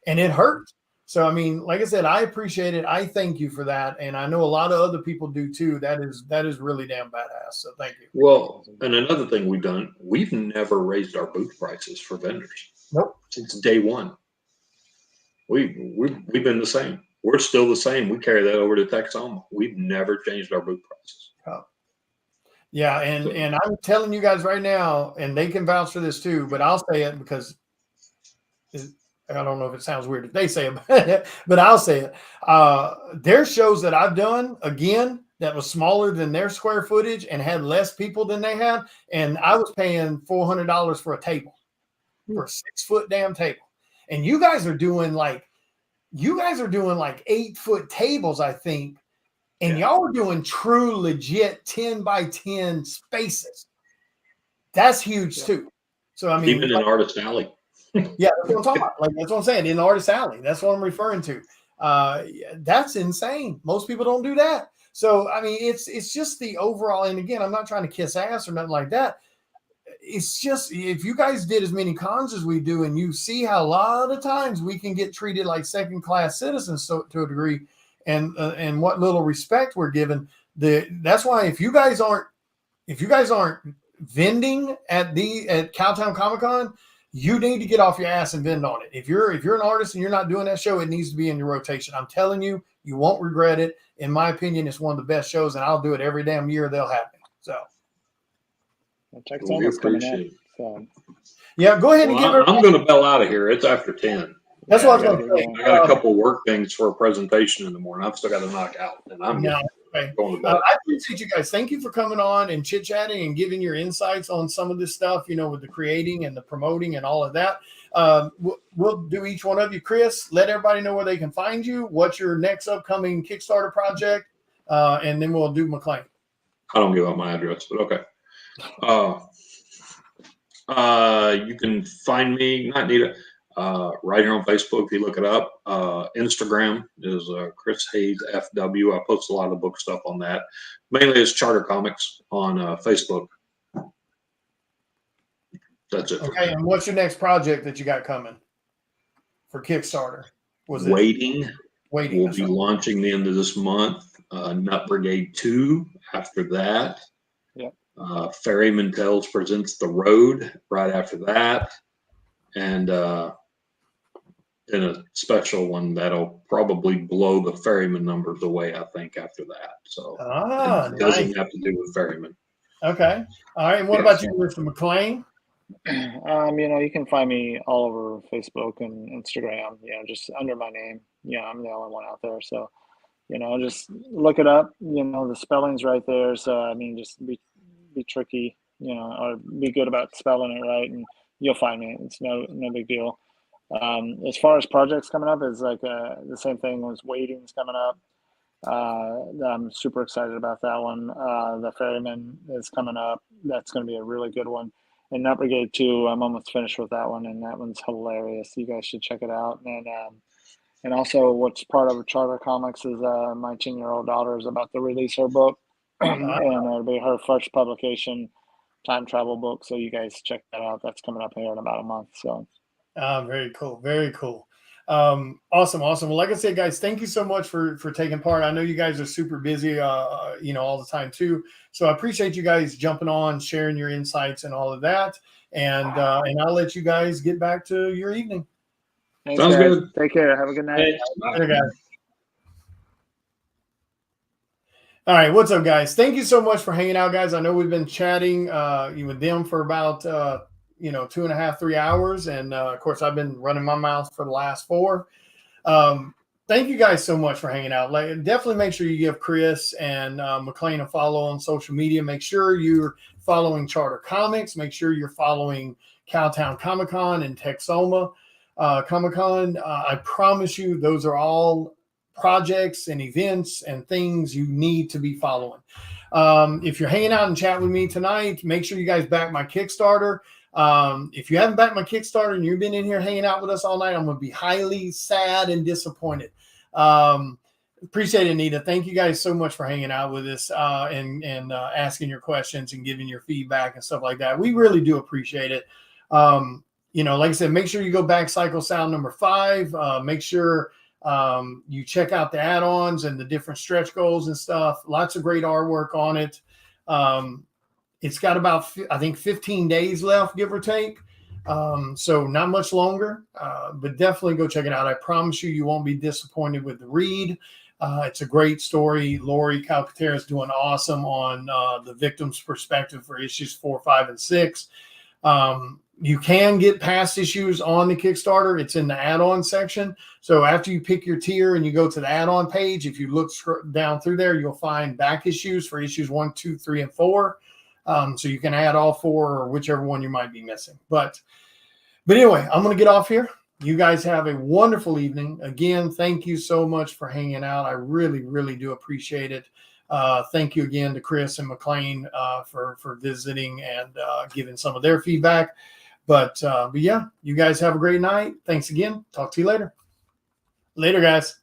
And it hurt. So, I mean, like I said, I appreciate it. I thank you for that. And I know a lot of other people do too. That is really damn badass. So thank you. Well, and another thing we've done, we've never raised our booth prices for vendors. Nope. Since day one. We've been the same. We're still the same. We carry that over to Texoma. We've never changed our booth prices. Yeah, and I'm telling you guys right now, and they can vouch for this too, but I'll say it because I don't know if it sounds weird if they say it, but I'll say it. There's shows that I've done, again, that was smaller than their square footage and had less people than they had, and I was paying $400 for a table, for a 6-foot damn table. And you guys are doing like 8-foot tables, I think. And y'all are doing true, legit 10 by 10 spaces. That's huge too. So I mean, even in Artist Alley. Yeah, that's what I'm talking about. Like that's what I'm saying. In Artist Alley. That's what I'm referring to. That's insane. Most people don't do that. So I mean, it's just the overall, and again, I'm not trying to kiss ass or nothing like that. It's just if you guys did as many cons as we do, and you see how a lot of times we can get treated like second-class citizens to a degree, and what little respect we're given. That's why if you guys aren't vending at Cowtown Comic Con, you need to get off your ass and vend on it. If you're an artist and you're not doing that show, it needs to be in your rotation. I'm telling you, you won't regret it. In my opinion, it's one of the best shows, and I'll do it every damn year they'll have me. So. Texoma's coming up. So. Yeah, go ahead and give her. I'm going to bail out of here. It's after 10. That's what I was going to say. I got a couple work things for a presentation in the morning. I've still got to knock out, and I'm going to bed. I appreciate you guys. Thank you for coming on and chit-chatting and giving your insights on some of this stuff, with the creating and the promoting and all of that. We'll do each one of you. Chris, let everybody know where they can find you. What's your next upcoming Kickstarter project? And then we'll do McLean. I don't give out my address, but okay. You can find me, not Nita, right here on Facebook if you look it up. Instagram is Chris Hayes FW. I post a lot of the book stuff on that. Mainly it's Charter Comics on Facebook. That's it. Okay, and what's your next project that you got coming for Kickstarter? Waiting. We'll be right. launching the end of this month. Nut Brigade 2 after that. Yep. Ferryman Tales presents The Road right after that. And in a special one that'll probably blow the Ferryman numbers away, I think, after that. So it doesn't have to do with Ferryman. Okay. All right. And what about you, Mr. McLean? You can find me all over Facebook and Instagram, just under my name. I'm the only one out there. So, just look it up. The spelling's right there. So, I mean, just be tricky, or be good about spelling it right, and you'll find me. It's no big deal. As far as projects coming up, is like the same thing was Waiting's coming up. I'm super excited about that one. The Ferryman is coming up. That's going to be a really good one. And Nut Brigade 2, I'm almost finished with that one, and that one's hilarious. You guys should check it out. And also, what's part of Charter Comics is my 10-year-old daughter is about to release her book, and it'll be her first publication, time travel book. So you guys check that out. That's coming up here in about a month. So. Very cool. Very cool. Awesome. Well, like I said, guys, thank you so much for taking part. I know you guys are super busy, all the time too. So I appreciate you guys jumping on, sharing your insights and all of that. And I'll let you guys get back to your evening. Thanks, Sounds guys. Good. Take care. Have a good night. Later, guys. All right. What's up, guys? Thank you so much for hanging out, guys. I know we've been chatting with them for about 2.5, 3 hours. And of course, I've been running my mouth for the last 4. Thank you guys so much for hanging out. Definitely make sure you give Chris and McLean a follow on social media. Make sure you're following Charter Comics. Make sure you're following Cowtown Comic Con and Texoma Comic Con. I promise you, those are all projects and events and things you need to be following. If you're hanging out and chat with me tonight, make sure you guys back my Kickstarter. If you haven't backed my Kickstarter and you've been in here hanging out with us all night, I'm going to be highly sad and disappointed. Appreciate it, Anita. Thank you guys so much for hanging out with us and asking your questions and giving your feedback and stuff like that. We really do appreciate it. Like I said, make sure you go back Cycle Sound number 5. Make sure You check out the add-ons and the different stretch goals and stuff. Lots of great artwork on it. It's got about, I think, 15 days left, give or take. So not much longer, but definitely go check it out. I promise you, you won't be disappointed with the read. It's a great story. Lori Calcaterra is doing awesome on the victim's perspective for issues 4, 5, and 6. You can get past issues on the Kickstarter. It's in the add-on section. So after you pick your tier and you go to the add-on page, if you look down through there, you'll find back issues for issues 1, 2, 3, and 4. So you can add all 4 or whichever one you might be missing. But anyway, I'm going to get off here. You guys have a wonderful evening. Again, thank you so much for hanging out. I really, really do appreciate it. Thank you again to Chris and McLean for visiting and giving some of their feedback. But yeah, you guys have a great night. Thanks again. Talk to you later. Later, guys.